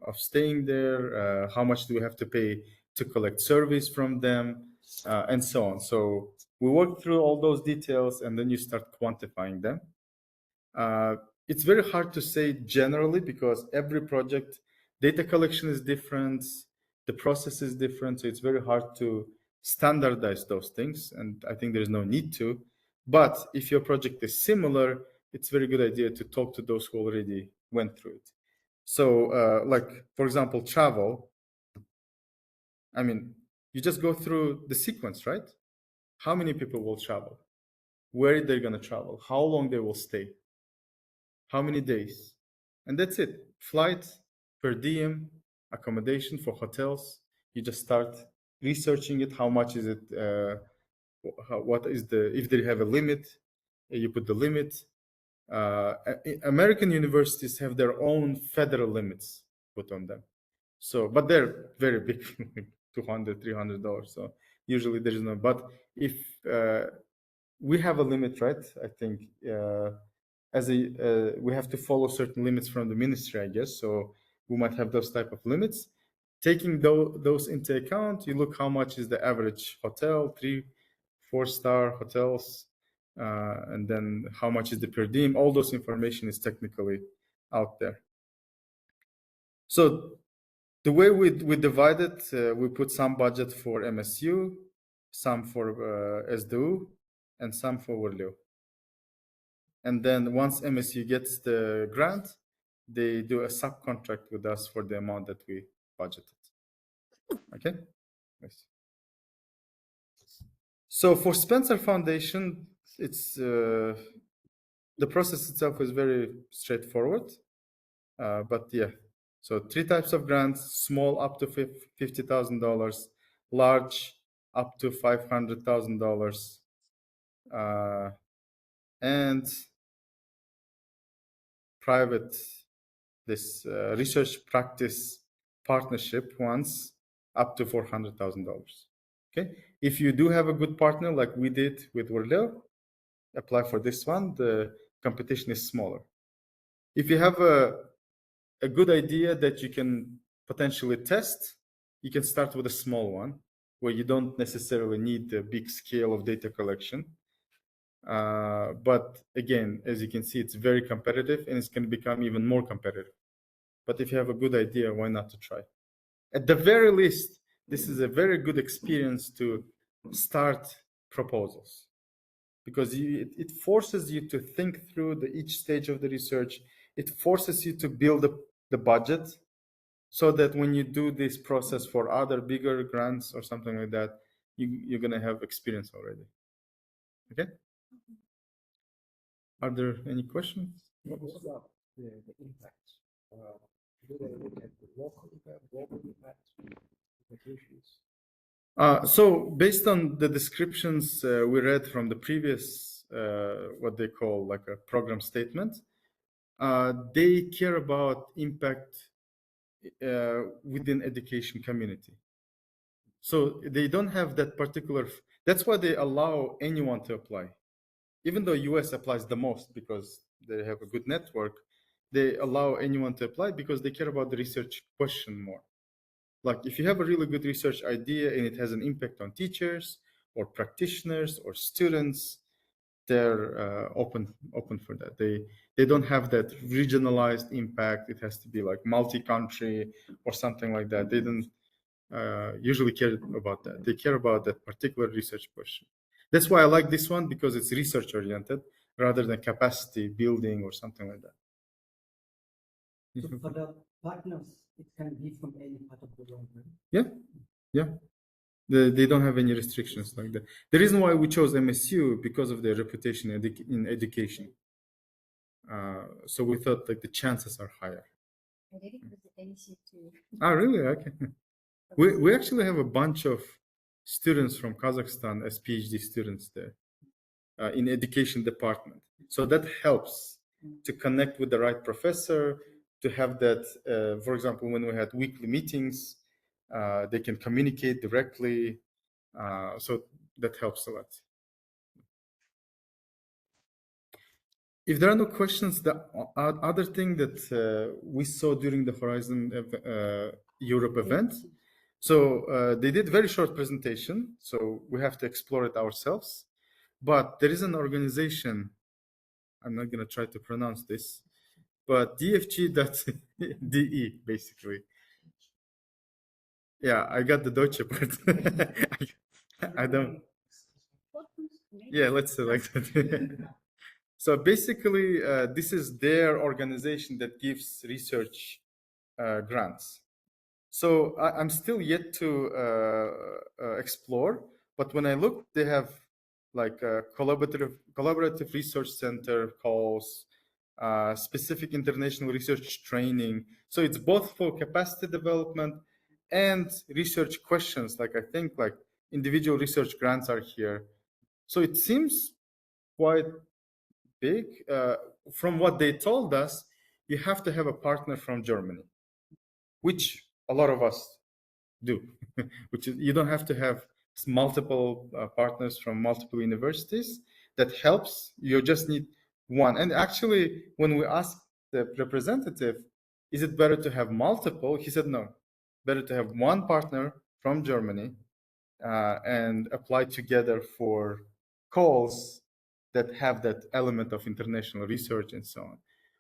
S6: of staying there? How much do we have to pay to collect surveys from them, and so on. So we work through all those details, and then you start quantifying them. It's very hard to say generally, because every project, data collection is different, the process is different, so it's very hard to standardize those things, and I think there's no need to. But if your project is similar, it's a very good idea to talk to those who already went through it. So like, for example, travel, I mean, you just go through the sequence, right? How many people will travel? Where they're going to travel? How long they will stay? How many days? And that's it. Flight, per diem, accommodation for hotels. You just start researching it. How much is it? What is if they have a limit, you put the limit. American universities have their own federal limits put on them. So, but they're very big, $200, $300. So usually there is no, but if we have a limit, right? I think we have to follow certain limits from the ministry, I guess. So we might have those type of limits. Taking those into account, you look how much is the average hotel, 3-4-star hotels, and then how much is the per diem. All those information is technically out there. So the way we divide it, we put some budget for MSU, some for SDU, and some for Warleo. And then once MSU gets the grant, they do a subcontract with us for the amount that we budgeted. Okay. Nice. So for Spencer Foundation, it's the process itself is very straightforward, but yeah. So 3 types of grants: small up to $50,000, large up to $500,000, and private, this research practice partnership ones up to $400,000. Okay, if you do have a good partner like we did with Warleo, apply for this one. The competition is smaller. If you have a a good idea that you can potentially test, you can start with a small one where you don't necessarily need the big scale of data collection. But again, as you can see, it's very competitive and it's going to become even more competitive. But if you have a good idea, why not to try? At the very least, this is a very good experience to start proposals, because it forces you to think through each stage of the research. It forces you to build the budget, so that when you do this process for other bigger grants or something like that, you're going to have experience already. Okay? Are there any questions?
S7: What about the impact? Do they look at the local impact, global impact, implications?
S6: So based on the descriptions we read from the previous, what they call like a program statement, they care about impact within education community. So they don't have that particular, that's why they allow anyone to apply. Even though US applies the most because they have a good network, they allow anyone to apply because they care about the research question more. Like if you have a really good research idea and it has an impact on teachers or practitioners or students, they're open for that. They don't have that regionalized impact. It has to be like multi-country or something like that. They don't usually care about that. They care about that particular research question. That's why I like this one, because it's research oriented rather than capacity building or something like that.
S5: So for the partners, it can be from any part of the world, right?
S6: Yeah. They don't have any restrictions like that. The reason why we chose MSU because of their reputation in education. So we thought like the chances are higher.
S3: I did it with the NC too.
S6: Oh, really? Okay. We actually have a bunch of students from Kazakhstan as PhD students there in education department. So that helps to connect with the right professor, to have that, for example, when we had weekly meetings, they can communicate directly. So that helps a lot. If there are no questions, the other thing that we saw during the Horizon Europe event, so they did very short presentation, so we have to explore it ourselves. But there is an organization, I'm not going to try to pronounce this, but dfg.de, basically. Yeah, I got the Deutsche part. I don't. Yeah, let's select it. So basically, this is their organization that gives research grants. So I'm still yet to explore, but when I look, they have like a collaborative research center calls, specific international research training. So it's both for capacity development and research questions. Like I think like individual research grants are here. So it seems quite big. From what they told us, you have to have a partner from Germany, which a lot of us do, which is you don't have to have multiple partners from multiple universities. That helps. You just need one. And actually, when we asked the representative, is it better to have multiple? He said, no, better to have one partner from Germany and apply together for calls that have that element of international research and so on.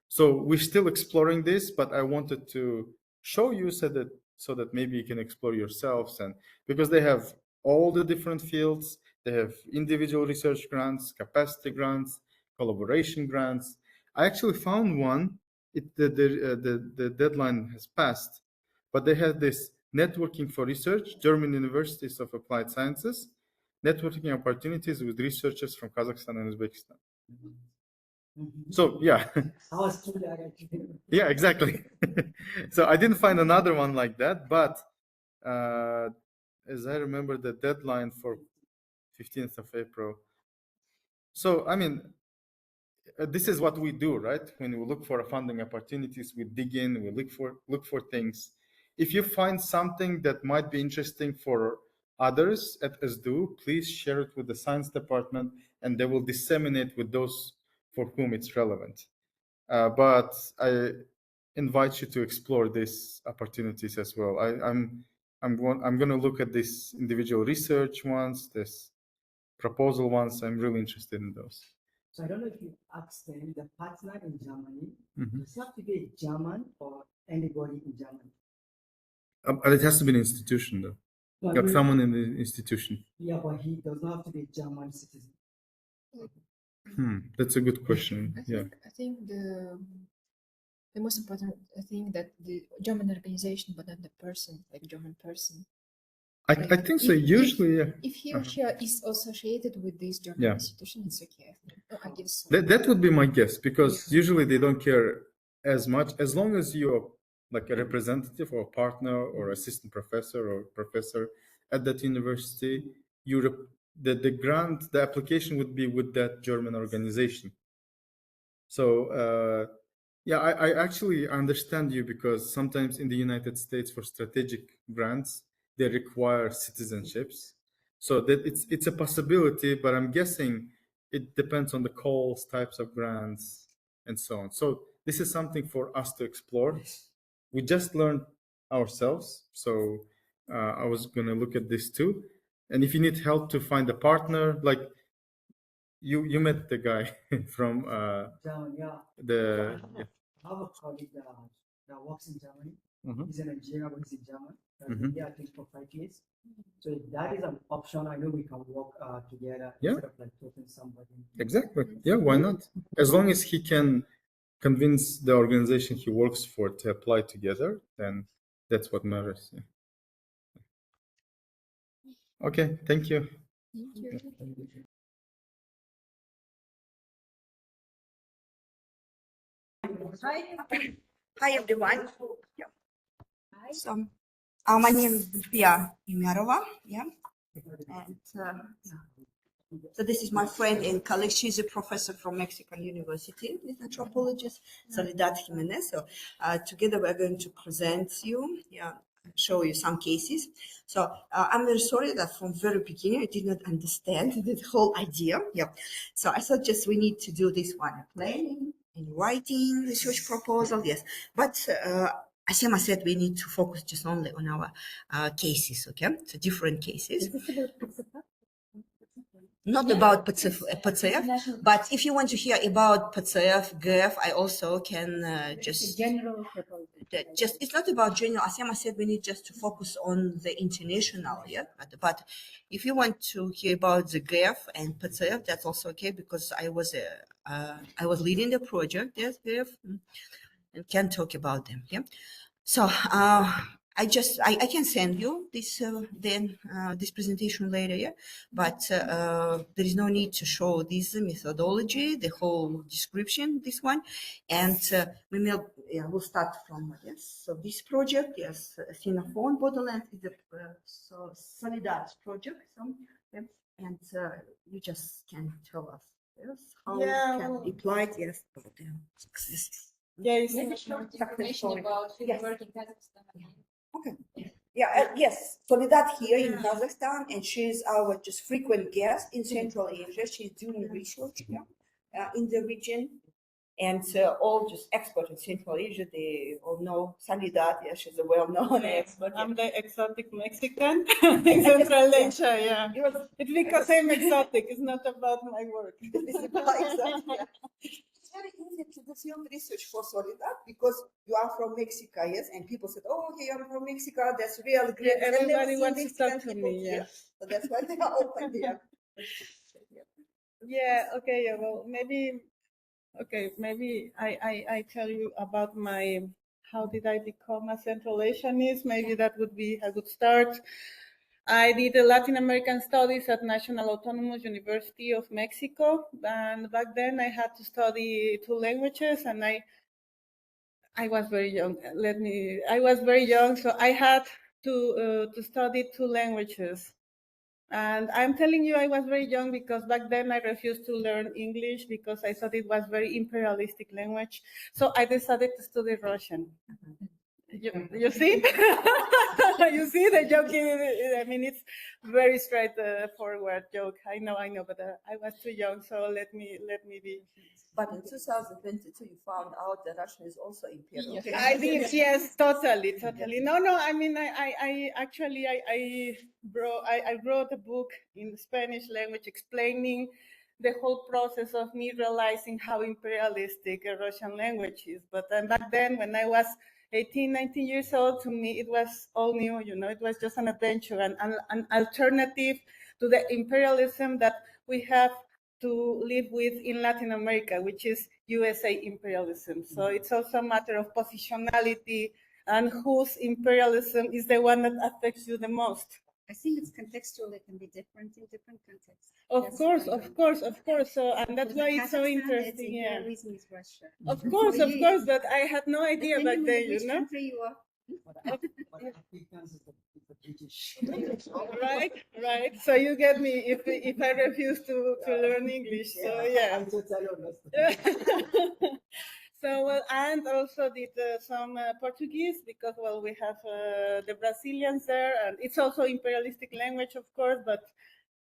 S6: So we're still exploring this, but I wanted to show you so that maybe you can explore yourselves, and because they have all the different fields, they have individual research grants, capacity grants, collaboration grants. I actually found one. The deadline has passed, but they had this networking for research, German Universities of Applied Sciences, networking opportunities with researchers from Kazakhstan and Uzbekistan. So yeah. Yeah, exactly. So I didn't find another one like that, but as I remember, the deadline for 15th of April. So I mean, this is what we do, right? When we look for funding opportunities, we dig in, we look for things. If you find something that might be interesting for others at SDU, please share it with the science department, and they will disseminate with those for whom it's relevant. But invite you to explore these opportunities as well. I'm going to look at this individual research ones, this proposal ones. I'm really interested in those.
S5: So I don't know if you asked them, the partner in Germany,
S6: Mhm.
S5: does it have to be a German or anybody in Germany?
S6: It has to be an institution, though.
S5: No, I
S6: Like
S5: mean,
S6: someone in the institution.
S5: yeah, but he does not have to be a German citizen.
S6: That's a good question. Yeah.
S3: I think the most important thing that the German organization, but not the person, like German person.
S6: I think so. Usually, yeah.
S3: If he or she is associated with this German
S6: Yeah.
S3: institution, it's okay. I guess so.
S6: That would be my guess, because usually they don't care as much as long as you're like a representative or a partner or assistant professor or professor at that university. The grant, the application would be with that German organization. So yeah, I actually understand you, because sometimes in the United States for strategic grants they require citizenships. So that it's a possibility, but I'm guessing it depends on the calls, types of grants, and so on. So this is something for us to explore. We just learned ourselves, so I was going to look at this too. And if you need help to find a partner, like you met the guy from
S5: German, yeah.
S6: the
S5: I have a colleague that works in Germany.
S6: Mhm.
S5: He's an engineer, but he's in German.
S6: Mhm.
S5: Yeah, I think for 5 years. So if that is an option, I know we can work together
S6: Yeah.
S5: instead of like talking somebody.
S6: Exactly. Yeah, why not? As long as he can convince the organization he works for to apply together, then that's what matters. Yeah. Okay, thank you.
S3: Thank you.
S8: Hi everyone. Yeah. So, my name is Pia Imerova. Yeah, and so this is my friend and colleague. She's a professor from Mexican University, with anthropologist Soledad Jimenez. So together we're going to present you, show you some cases. So I'm very sorry that from very beginning I did not understand the whole idea. Yeah, so I thought just we need to do this one planning and writing research proposal. Yes, but Asema said we need to focus just only on our cases. Okay, so different cases. Not about PCF, but if you want to hear about PCF, GEF, I also can just
S2: General proposal.
S8: just it's not about general. Asema said we need just to focus on the international, yeah. But if you want to hear about the GEF and PCF, that's also okay, because I was leading the project, yes, GEF, and can talk about them, yeah. So I can send you this this presentation later, yeah. But there is no need to show this methodology, the whole description, this one, and we'll start from yes. So this project, yes, Sinaphone Borderland is a so Soledad project. So and you just can tell us yes how can be applied, yes, about the success.
S3: Maybe short information about his
S8: Yes.
S3: work in Kazakhstan.
S8: Okay. Yeah, yes, Soledad here in Kazakhstan, and she's our just frequent guest in Central Asia. She's doing research in the region, and all just expert in Central Asia. They all know Soledad. Yeah, she's a well-known expert.
S9: I'm the exotic Mexican in Central Asia, yeah.
S8: You're
S9: It's because I'm exotic, it's not about my work.
S8: Exactly. It's very easy to do field research for Soledad because you are from Mexico, yes, and people said, "Oh, okay, I'm from Mexico. That's really great."
S9: Yeah,
S8: They've never
S9: everybody
S8: seen
S9: wants to
S8: Mexican
S9: talk to
S8: people
S9: me,
S8: here.
S9: yeah.
S8: So that's why they are open here.
S9: Yeah, okay, yeah, well, maybe I tell you about how did I become a Central Asianist? Maybe that would be a good start. I did Latin American studies at National Autonomous University of Mexico, and back then I had to study 2 languages, and I was very young. I was very young, so I had to study 2 languages. And I'm telling you, I was very young because back then I refused to learn English because I thought it was very imperialistic language. So I decided to study Russian. You see? You see the joke? I mean, it's very straightforward joke. I know, but I was too young, so let me be.
S8: But in 2022, you found out that Russian is also imperial.
S9: I did, yes, totally. No, I mean, I actually, I wrote a book in the Spanish language explaining the whole process of me realizing how imperialistic a Russian language is. But back then, when I was 18, 19 years old, to me, it was all new, it was just an adventure and an alternative to the imperialism that we have to live with in Latin America, which is USA imperialism. So it's also a matter of positionality and whose imperialism is the one that affects you the most.
S2: I think it's contextual. It can be different in different contexts.
S9: Of course. So, and that's why it's so interesting. Yeah.
S2: Imperialism is Russia.
S9: Of course. But I had no idea back then,
S2: Which country you are?
S5: But Africans is the British.
S9: Right. So you get me if I refuse to learn English. So yeah.
S5: I'm totally understand.
S9: So well, and also did some Portuguese because well we have the Brazilians there, and it's also imperialistic language, of course, but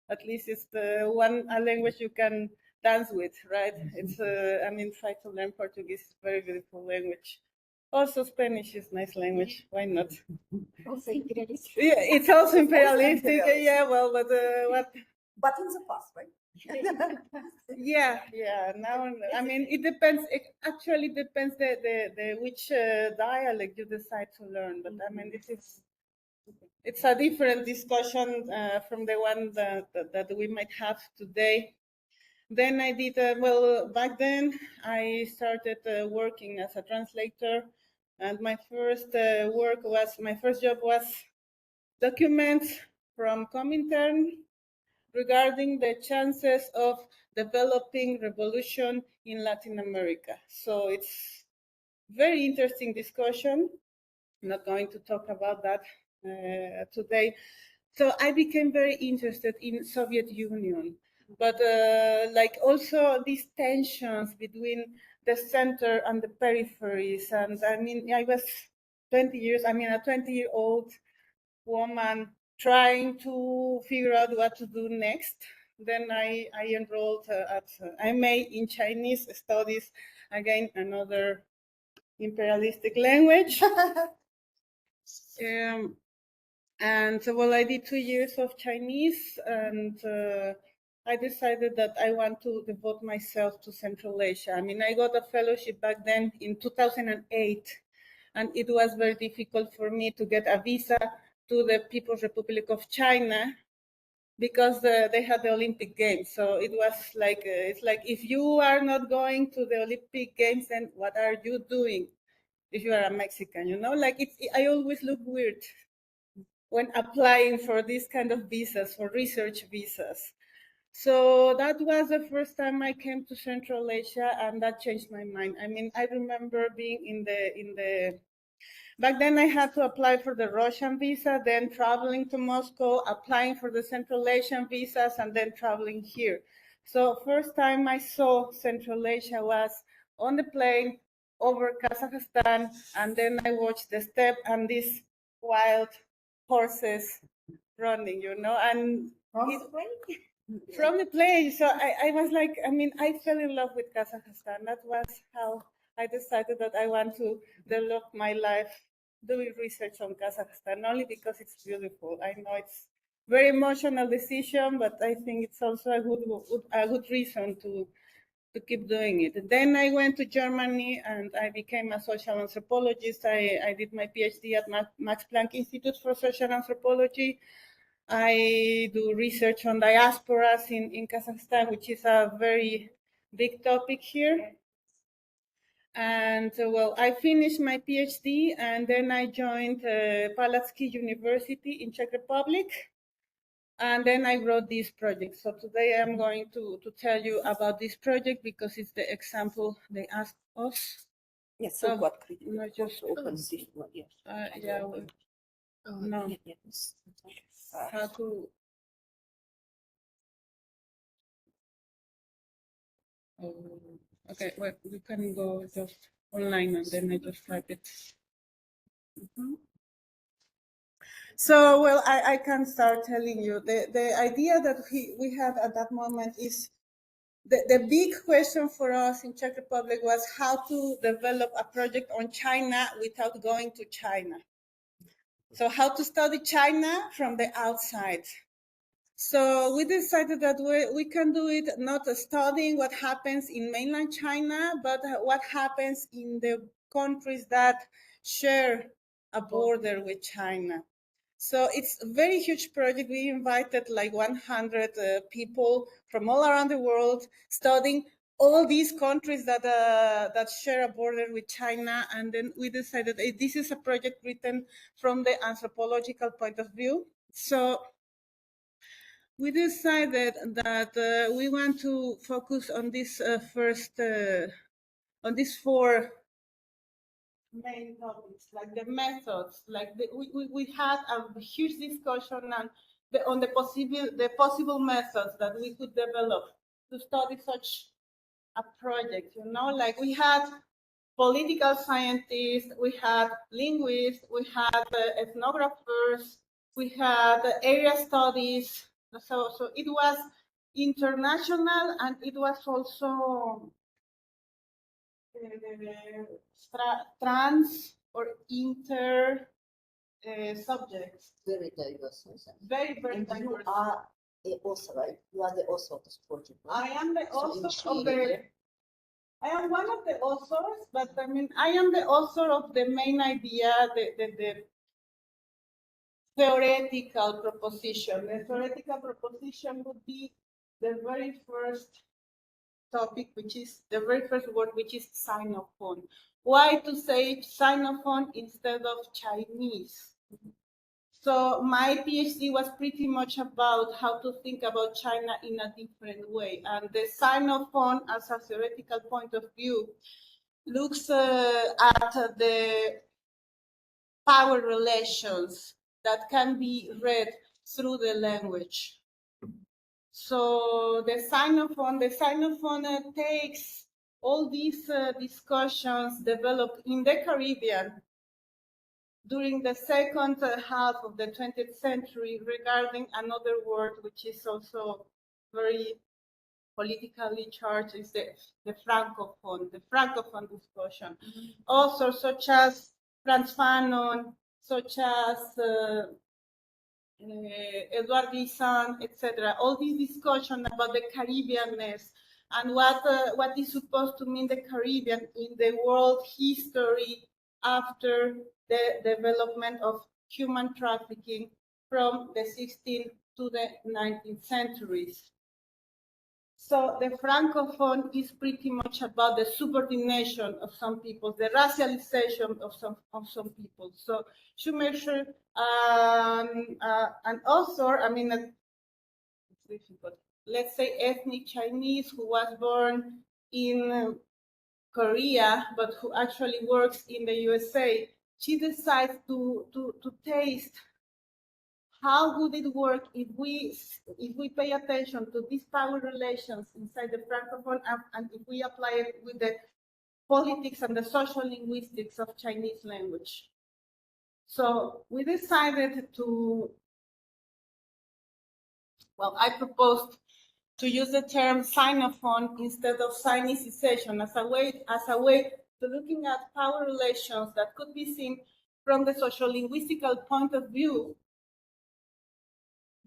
S9: at least it's the one language you can dance with, right? It's I mean, try to learn Portuguese. It's a very beautiful language. Also, Spanish is nice language. Why not?
S8: Also imperialistic.
S9: Yeah, it's also imperialistic. Yeah, well, but what?
S8: But in the past, right?
S9: Yeah. Now, I mean, it depends. It actually depends the which dialect you decide to learn. But I mean, it's a different discussion from the one that we might have today. Then I did well. Back then, I started working as a translator, and my first job was documents from Comintern regarding the chances of developing revolution in Latin America. So it's very interesting discussion. I'm not going to talk about that today. So I became very interested in Soviet Union, but like also these tensions between the center and the peripheries. And I mean, I was 20 years, I mean, a 20-year-old woman trying to figure out what to do next. Then I enrolled at MA in Chinese studies, again, another imperialistic language. And so, well, I did 2 years of Chinese, and I decided that I want to devote myself to Central Asia. I mean, I got a fellowship back then in 2008, and it was very difficult for me to get a visa to the People's Republic of China because they had the Olympic Games. So it was like, it's like, if you are not going to the Olympic Games, then what are you doing if you are a Mexican, Like, I always look weird when applying for this kind of visas, for research visas. So that was the first time I came to Central Asia, and that changed my mind. I mean, I remember being in the back then I had to apply for the Russian visa, then traveling to Moscow, applying for the Central Asian visas, and then traveling here. So first time I saw Central Asia was on the plane over Kazakhstan, and then I watched the steppe and these wild horses running, and from the plane. So I was like, I mean, I fell in love with Kazakhstan. That was how I decided that I want to develop my life doing research on Kazakhstan, only because it's beautiful. I know it's very emotional decision, but I think it's also a good reason to keep doing it. Then I went to Germany and I became a social anthropologist. I did my PhD at Max Planck Institute for Social Anthropology. I do research on diasporas in Kazakhstan, which is a very big topic here. And well, I finished my PhD and then I joined Palacký University in Czech Republic. And then I wrote this project. So today I'm going to tell you about this project because it's the example they asked us.
S8: Yes, so what?
S9: Not just
S8: open this one, yes.
S9: Yeah, well, no.
S8: Yes.
S9: How to... Oh, okay, well, we can go just online and then I just type it. So, well, I can start telling you the idea that we had at that moment is the big question for us in Czech Republic was how to develop a project on China without going to China. So how to study China from the outside. So we decided that we can do it not studying what happens in mainland China, but what happens in the countries that share a border with China. So it's a very huge project. We invited like 100 people from all around the world studying all these countries that share a border with China. And then we decided this is a project written from the anthropological point of view. So we decided that we want to focus on this on these four main topics, like the methods, like we had a huge discussion on the possible methods that we could develop to study such a project. You know, like we had political scientists, we had linguists, we had ethnographers, we had area studies. So it was international, and it was also trans or inter subjects.
S10: Very diverse.
S9: Very, very
S10: And
S9: diverse.
S10: you are the author, right? You are the author of this project. Right?
S9: I am the
S10: So
S9: author of
S10: initiated.
S9: I am one of the authors, but I mean, I am the author of the main idea, the theoretical proposition. The theoretical proposition would be the very first topic, which is the very first word, which is Sinophone. Why to say Sinophone instead of Chinese? So my PhD was pretty much about how to think about China in a different way. And the Sinophone, as a theoretical point of view, looks at the power relations that can be read through the language. So the Sinophone takes all these discussions developed in the Caribbean during the second half of the 20th century regarding another word which is also very politically charged, is the Francophone discussion. Authors such as Frantz Fanon, such as Edouard Glissant, etc. All these discussion about the Caribbeanness and what is supposed to mean the Caribbean in the world history after the development of human trafficking from the 16th to the 19th centuries. So the Francophone is pretty much about the subordination of some people, the racialization of some people. So Schumacher, an author, I mean, it's difficult. Let's say ethnic Chinese who was born in Korea, but who actually works in the USA, she decides to taste how would it work if we pay attention to these power relations inside the Francophone and if we apply it with the politics and the social linguistics of Chinese language. So we decided I proposed to use the term Sinophone instead of Sinicization as a way to looking at power relations that could be seen from the social linguistical point of view,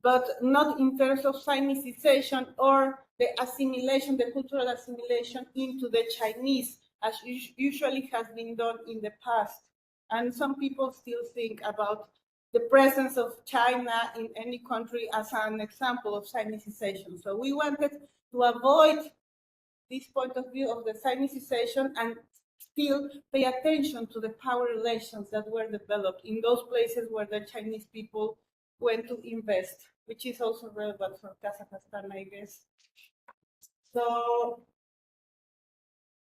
S9: but not in terms of Sinicization or the assimilation, the cultural assimilation into the Chinese, as usually has been done in the past. And some people still think about the presence of China in any country as an example of Sinicization. So we wanted to avoid this point of view of the Sinicization and still pay attention to the power relations that were developed in those places where the Chinese people went to invest, which is also relevant for Kazakhstan, I guess. So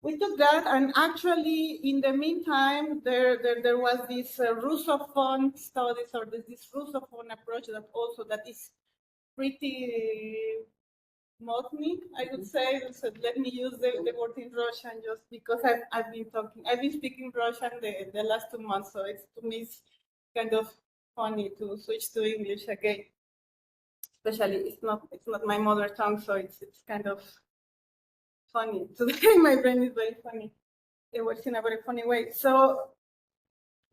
S9: we took that, and actually, in the meantime, there was this Russophone studies, or this Russophone approach that is pretty Motny, I would say. So let me use the word in Russian just because I've been speaking Russian the last 2 months, so it's to me it's kind of funny to switch to English again. Especially it's not my mother tongue, so it's kind of funny. Today my brain is very funny. It works in a very funny way. So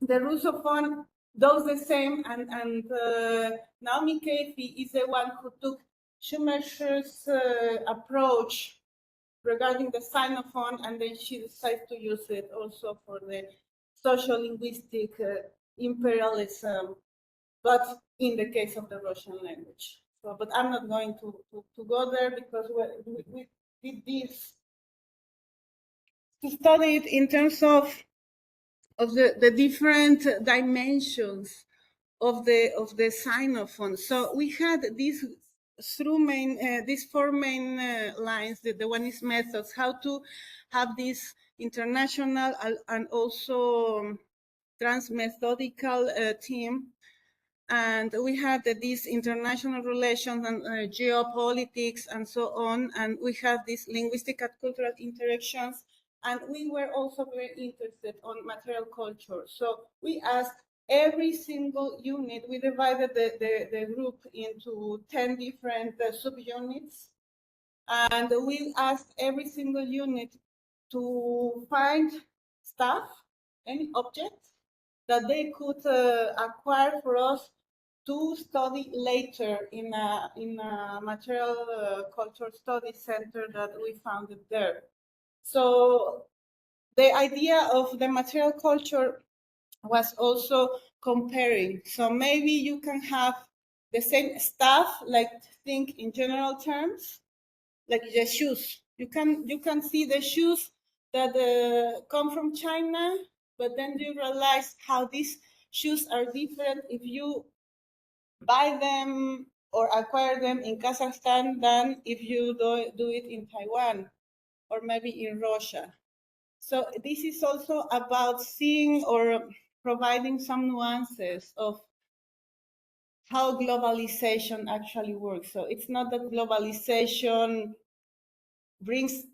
S9: the Russophone does the same, and Naomi Caffey is the one who took Schumacher's approach regarding the Sinophone, and then she decided to use it also for the social linguistic imperialism, but in the case of the Russian language. So, but I'm not going to go there because we did this to study it in terms of the different dimensions of the Sinophone. So we had these these four main lines. The one is methods, how to have this international and also transmethodical team. And we had these international relations and geopolitics and so on. And we have these linguistic and cultural interactions. And we were also very interested on material culture. So we asked every single unit, we divided the group into 10 different subunits. And we asked every single unit to find stuff, any object that they could acquire for us to study later in a material culture study center that we founded there. So the idea of the material culture was also comparing. So maybe you can have the same stuff, like think in general terms, like the shoes. You can see the shoes that come from China, but then you realize how these shoes are different if you buy them or acquire them in Kazakhstan than if you do it in Taiwan or maybe in Russia. So this is also about seeing or providing some nuances of how globalization actually works. So it's not that globalization brings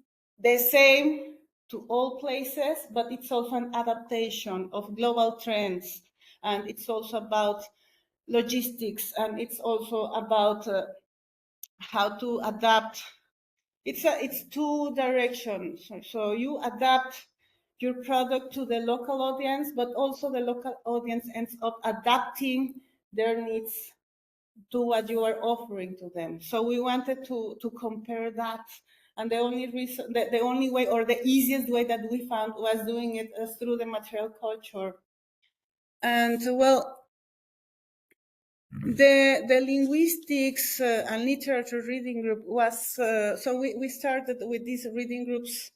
S9: the same to all places, but it's also an adaptation of global trends. And it's also about logistics, and it's also about how to adapt. It's two directions. So you adapt your product to the local audience, but also the local audience ends up adapting their needs to what you are offering to them. So we wanted to compare that, and the only reason, the only way or the easiest way that we found was doing it through the material culture. And well, the linguistics and literature reading group was, so we started with these reading groups.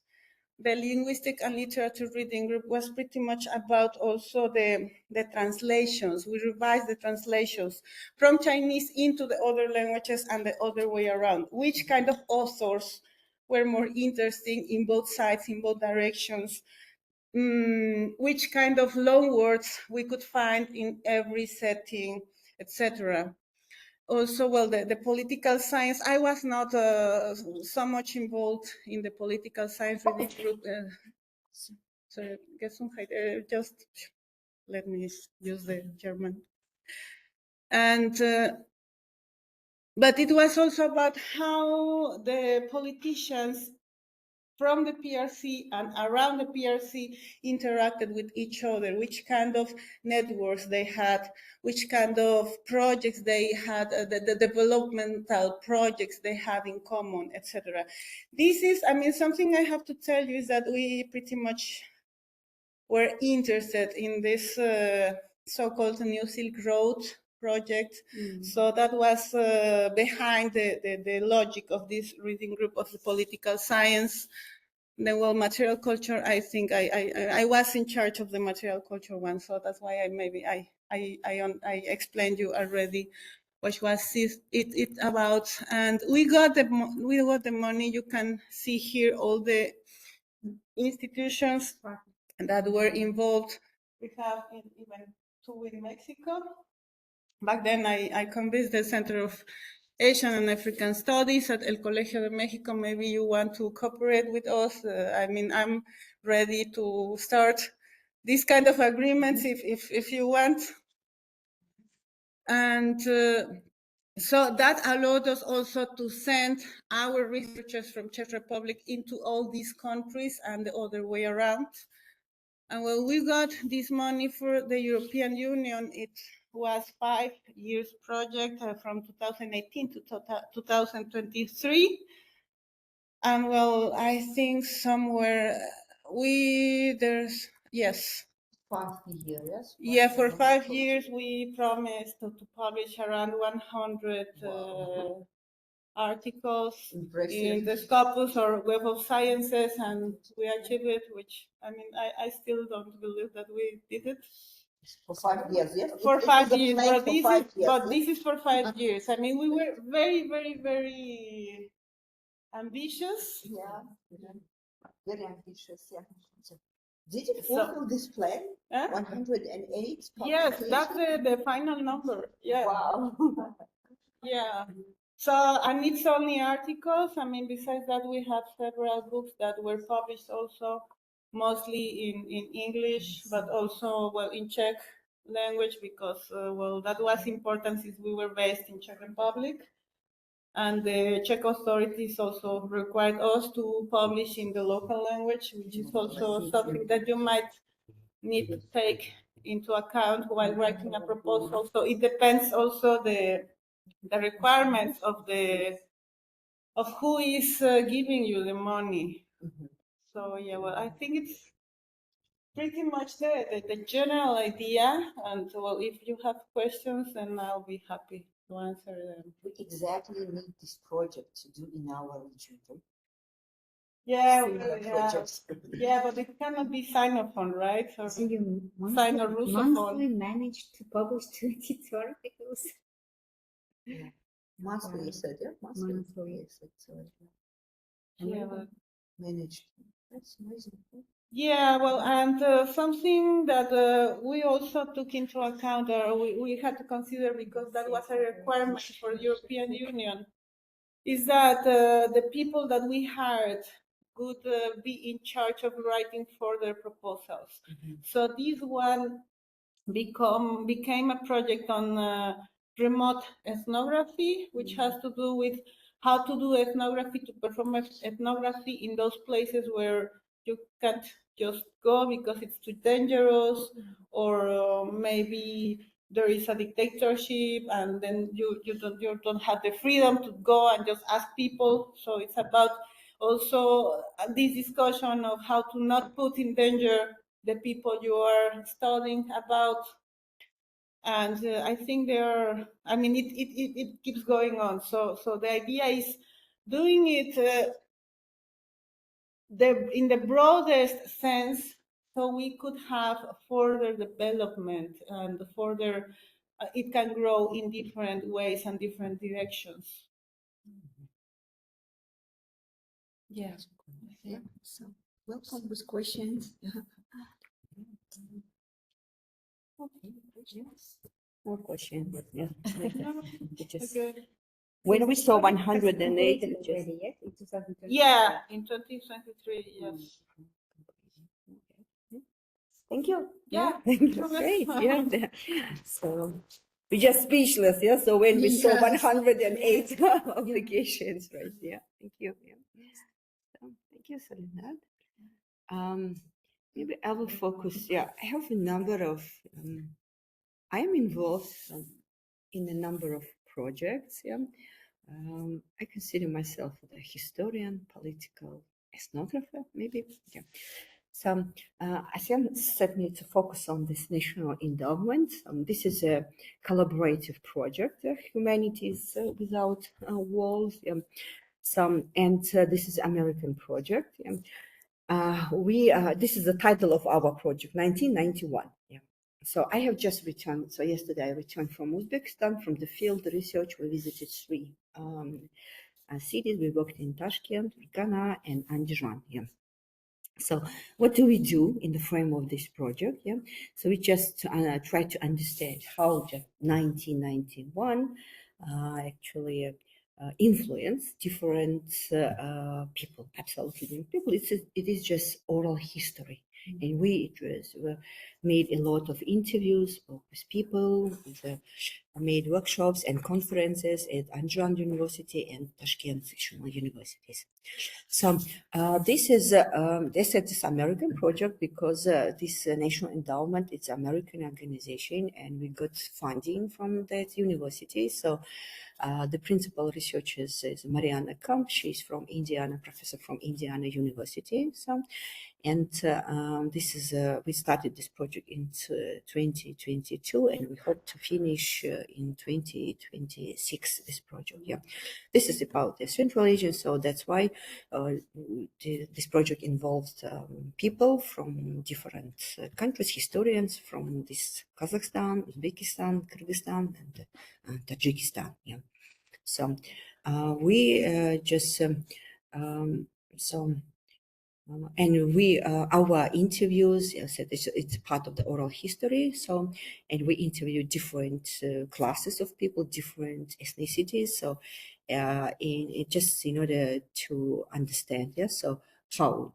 S9: The linguistic and literature reading group was pretty much about also the translations. We revised the translations from Chinese into the other languages and the other way around. Which kind of authors were more interesting in both sides, in both directions? Which kind of loan words we could find in every setting, etc. Also, well, the political science, I was not so much involved in the political science reading group. So, Gesundheit, just let me use the German. And, but it was also about how the politicians from the PRC and around the PRC interacted with each other, which kind of networks they had, which kind of projects they had, the developmental projects they had in common, etc. This is, I mean, something I have to tell you is that we pretty much were interested in this so-called New Silk Road project. So that was behind the logic of this reading group of the political science. The well, material culture, I think I was in charge of the material culture one, so that's why I explained you already what was it about. And we got the money. You can see here all the institutions that were involved. We have even two in Mexico. Back then, I convinced the Center of Asian and African Studies at El Colegio de Mexico. Maybe you want to cooperate with us. I mean, I'm ready to start these kind of agreements if you want. And so that allowed us also to send our researchers from Czech Republic into all these countries and the other way around. And when we got this money for the European Union, it was 5 years project from 2018 to 2023. And well, I think somewhere yes.
S10: 5 years.
S9: Yeah, for 5 years, we promised to publish around 100 articles in the Scopus or Web of Sciences, and we achieved it, which, I mean, I still don't believe that we did it.
S10: For 5 years, yes?
S9: For 5 years,
S10: but
S9: this is for 5 years. I mean, we were very, very, very ambitious.
S10: Yeah, very ambitious, yeah. So, did you fulfill this plan? 108?
S9: Yes, that's the final number. Yeah.
S10: Wow.
S9: Yeah. So, and it's only articles. I mean, besides that, we have several books that were published also, mostly in English, but also, well, in Czech language, because, well, that was important since we were based in Czech Republic. And the Czech authorities also required us to publish in the local language, which is also something that you might need to take into account while writing a proposal. So it depends also the requirements of who is giving you the money. So yeah, well, I think it's pretty much the general idea. And well, if you have questions, then I'll be happy to answer them.
S10: We exactly need this project to do in our region.
S9: Yeah,
S10: projects.
S9: yeah, but it cannot be Sinophone, right? Or
S11: So you
S9: Sino-Russophone.
S11: monthly managed to publish 22 articles?
S10: Monthly, you said, yeah? Monthly.
S11: Monthly.
S10: Yes, it's
S9: Yeah, well,
S10: managed. That's amazing.
S9: yeah, well, and something that we also took into account, or we had to consider, because that was a requirement for the European Union, is that the people that we hired would be in charge of writing further proposals. So this one became a project on remote ethnography, which has to do with how to do ethnography, to perform ethnography in those places where you can't just go because it's too dangerous, or maybe there is a dictatorship, and then you don't have the freedom to go and just ask people. So it's about also this discussion of how to not put in danger the people you are studying about. And I think I mean, it keeps going on. So the idea is doing it in the broadest sense, so we could have further development and further, it can grow in different ways and different directions. Yeah.
S10: Yeah. So welcome with questions.
S11: Okay, yes. More questions. Yeah. Just,
S9: Okay.
S11: when we saw 108,
S10: Already, yeah? In 2023.
S9: Yeah, in 2023, yes.
S11: thank you.
S9: Yeah.
S11: Thank you. Great. Yeah. So we're just speechless. Yeah. So when we saw 108 obligations, right? Yeah. Thank you. Yeah. So, thank you, Soledad. Maybe I will focus. Yeah, I have a number of. I am involved in a number of projects. Yeah. I consider myself a historian, political ethnographer, maybe. Yeah. So ASEAN set me to focus on this national endowment. This is a collaborative project, Humanities Without Walls. This is American project. This is the title of our project, 1991. Yeah. So I have just returned. So yesterday I returned from Uzbekistan, from the field research. We visited 3 cities. We worked in Tashkent, Ghana, and Andijan. Yeah. So what do we do in the frame of this project? Yeah. So we just try to understand how just 1991 actually influence different people, absolutely different people. It is just oral history. And we just made a lot of interviews with people, made workshops and conferences at Anjan University and Tashkent sectional universities. So this is this American project because this National Endowment, it's an American organization, and we got funding from that university. So the principal researcher is Mariana Kamp. She's from Indiana, professor from Indiana University. So, and this is we started this project in 2022, and we hope to finish in 2026 this project. Yeah, this is about the Central Asia, so that's why this project involved people from different countries, historians from this Kazakhstan, Uzbekistan, Kyrgyzstan, and Tajikistan. Yeah. So we just and we our interviews, yes, it's part of the oral history. So, and we interview different classes of people, different ethnicities. So, in just in order to understand, yeah. So, how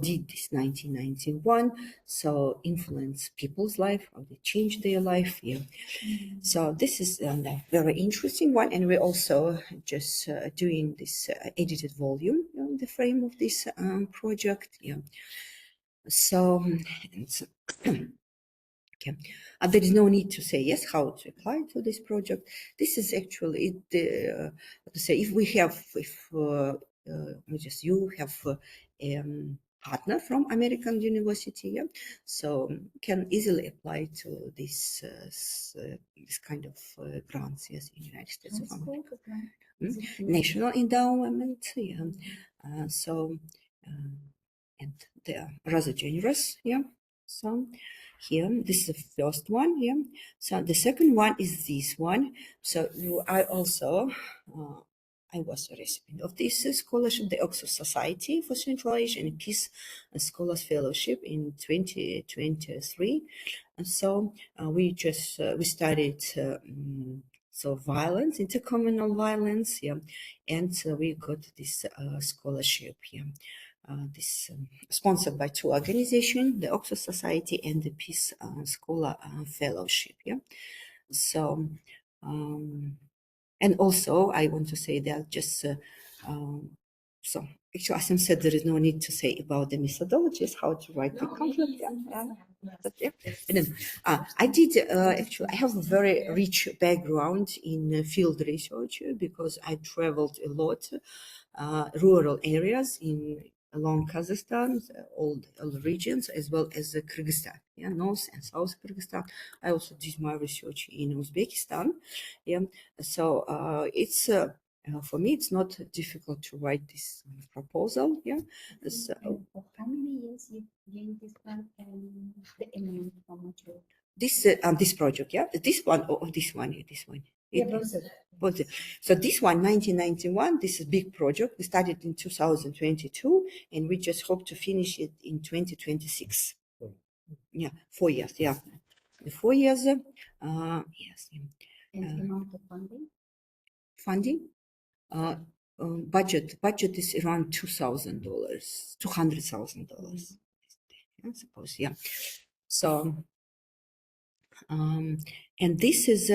S11: did this 1991 so influence people's life? How they changed their life? Yeah. So this is a very interesting one, and we're also just doing this edited volume in the frame of this project. Yeah. So, okay. There is no need to say yes how to apply to this project. This is actually to say if we have just you have partner from American University, yeah, so can easily apply to this this kind of grants, yes, in the United States of America. National Endowment, yeah. And they are rather generous, yeah. So here, this is the first one, yeah. So the second one is this one. So I also I was a recipient of this scholarship, the Oxford Society for Central Asia and Peace Scholars Fellowship in 2023. And so we just we studied so violence, intercommunal violence, yeah, and we got this scholarship, yeah. This sponsored by two organizations, the Oxford Society and the Peace Scholar Fellowship, yeah. So. And also, I want to say that just so actually, as I said, there is no need to say about the methodologies, how to write the conflict. Yeah. And then, I did actually, I have a very rich background in field research because I traveled a lot, rural areas along Kazakhstan, all the regions, as well as Kyrgyzstan, yeah, North and South Kyrgyzstan. I also did my research in Uzbekistan, yeah. So it's for me, it's not difficult to write this proposal, yeah. So,
S12: for how many years you gained this grant and the amount, how much?
S11: This project, yeah, this one or this one, yeah, this one.
S12: Yeah,
S11: both. So this one, 1991, this is a big project. We started in 2022, and we just hope to finish it in 2026. Yeah, 4 years. Yeah, the 4 years. Yes.
S12: And the amount of funding?
S11: Funding. Budget is around $2,000, $200,000. I suppose. Yeah. So, and this is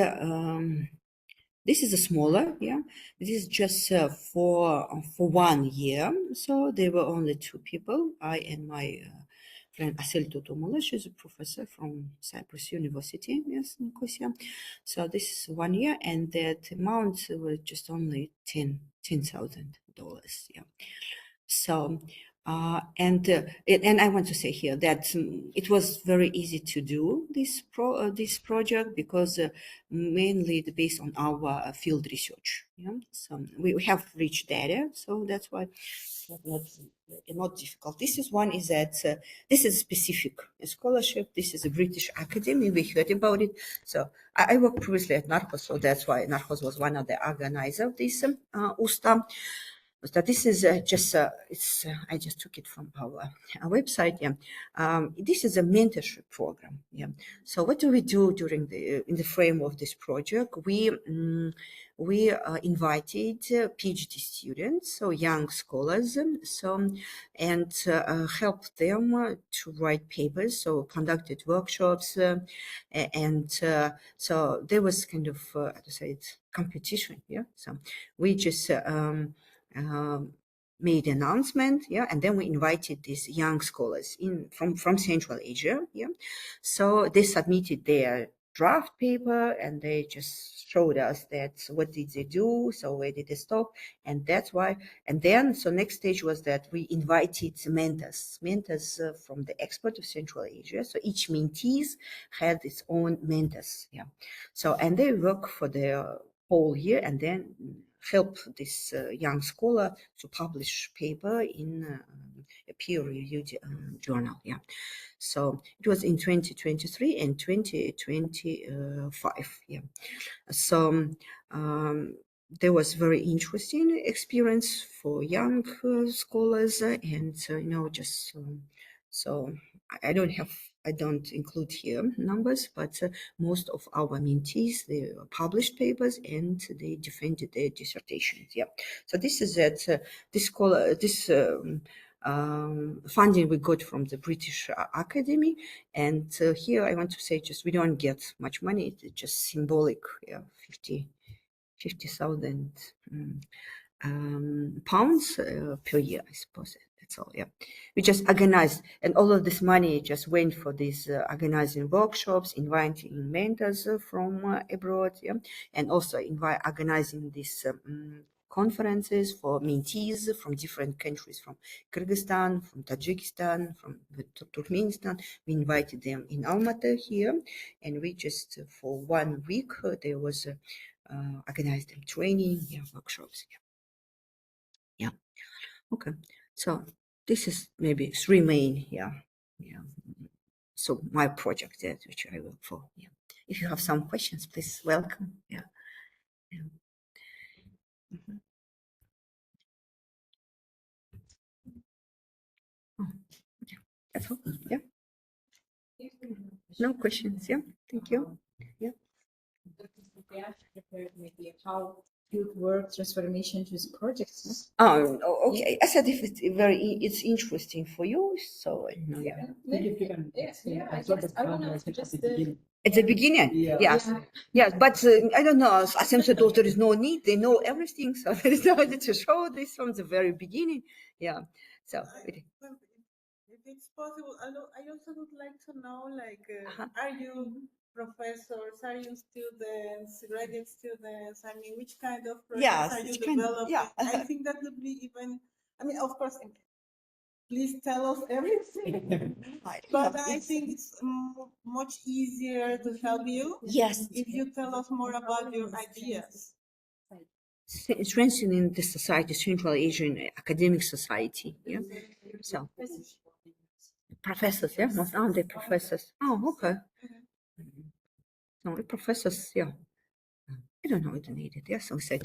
S11: a smaller, yeah. This is just for 1 year. So there were only two people, I and my friend Asel Tutumula. She's a professor from Cyprus University, yes, Nicosia. So this is 1 year, and that amount was just only $10,000, yeah. So. And I want to say here that it was very easy to do this project because mainly based on our field research. Yeah, so we have rich data, so that's why it's not difficult. This is one is that this is a specific scholarship. This is a British academy. We heard about it. So I worked previously at Narcos, so that's why Narcos was one of the organizers of this USTA. So this is just it's I just took it from our website. Yeah, this is a mentorship program. Yeah. So what do we do during in the frame of this project? We invited PhD students, so young scholars, and helped them to write papers. So conducted workshops, and so there was kind of how to say it, competition. Yeah. So we just made an announcement, yeah, and then we invited these young scholars from Central Asia, yeah. So they submitted their draft paper and they just showed us that what did they do, so where did they stop, and that's why. And then so next stage was that we invited mentors from the expert of Central Asia. So each mentees had its own mentors, yeah. So and they work for the whole year and then help this young scholar to publish paper in a peer-reviewed journal. Yeah, so it was in 2023 and 2025. Yeah, so there was very interesting experience for young scholars, and just so I don't include here numbers, but most of our mentees, they published papers and they defended their dissertations. Yeah, so this is that this funding we got from the British Academy, and here I want to say just we don't get much money. It's just symbolic, yeah, 50,000 pounds per year, I suppose. That's all. Yeah, we just organized, and all of this money just went for these organizing workshops, inviting mentors from abroad, yeah, and also organizing these conferences for mentees from different countries, from Kyrgyzstan, from Tajikistan, from Turkmenistan. We invited them in Almaty here, and we just for 1 week there was organized them training, yeah, workshops. Yeah. Okay. So this is maybe 3 main, yeah. So my project that which I work for. Yeah. If you have some questions, please welcome. Yeah. Mm-hmm. Oh, yeah. That's all. Yeah. No questions. Yeah. Thank you. Yeah.
S3: How field work transformation to projects.
S11: Oh, okay. I said if it's interesting for you, so yeah. At the beginning, yes. But I don't know. Asem said, there is no need. They know everything, so there is no need to show this from the very beginning. Yeah. So.
S9: If it's possible, I also would like to know, like, are you professors, are you students, graduate students? I mean, which kind of projects are you developing? I think that would be even, I mean, of course, please tell us everything. But I think it's much easier to help you.
S11: Yes.
S9: If you tell us more about your ideas.
S11: Strengthening the society, Central Asian academic society. Yeah. So professors, yeah, most aren't they professors? Oh, okay. No, professors, yeah. I don't know, it's needed. Yes, so we said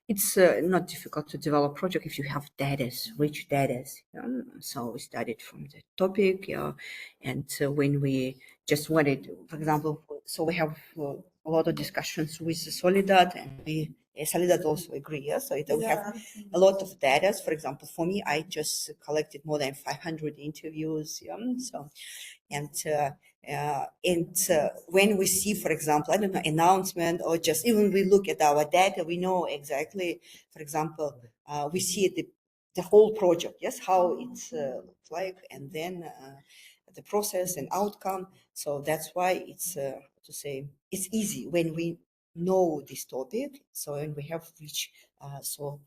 S11: it's not difficult to develop project if you have data, rich data. So we studied from the topic, yeah, and when we just wanted, for example, so we have a lot of discussions with Solidat, and Solidat also agree, yeah. So we have a lot of data. For example, for me, I just collected more than 500 interviews, yeah. So, and when we see, for example, I don't know, announcement or just even we look at our data, we know exactly, for example, we see the whole project, yes, how it's looks like, and then the process and outcome. So that's why it's to say it's easy when we know this topic. So when we have rich so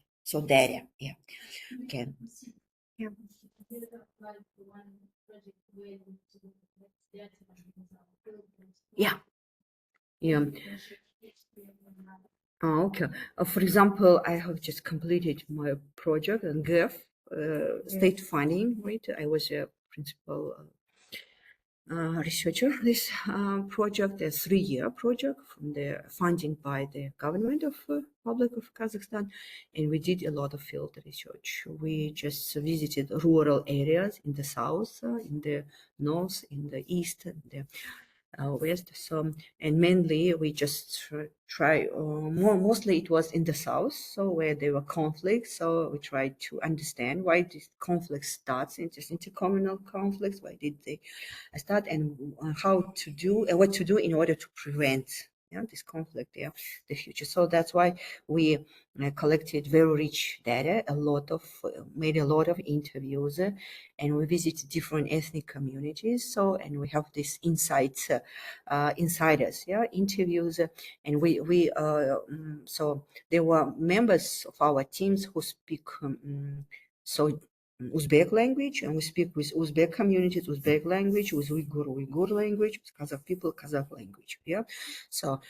S11: data, yeah. Okay. Yeah. Yeah. Yeah. Oh, okay. For example, I have just completed my project on GEF, state funding, right? I was a principal researcher this project, a 3-year project from the funding by the government of Republic of Kazakhstan, and we did a lot of field research. We just visited rural areas in the south, in the north, in the east, and the west. So, and mainly we just mostly it was in the south, so where there were conflicts. So we tried to understand why this conflict starts, just intercommunal conflicts. Why did they start, and how to do and what to do in order to prevent this conflict in the future. So that's why we collected very rich data, made a lot of interviews, and we visited different ethnic communities. So, and we have this insiders, interviews, and so there were members of our teams who speak Uzbek language, and we speak with Uzbek communities, Uzbek language, with Uyghur language, with Kazakh people, Kazakh language. Yeah, so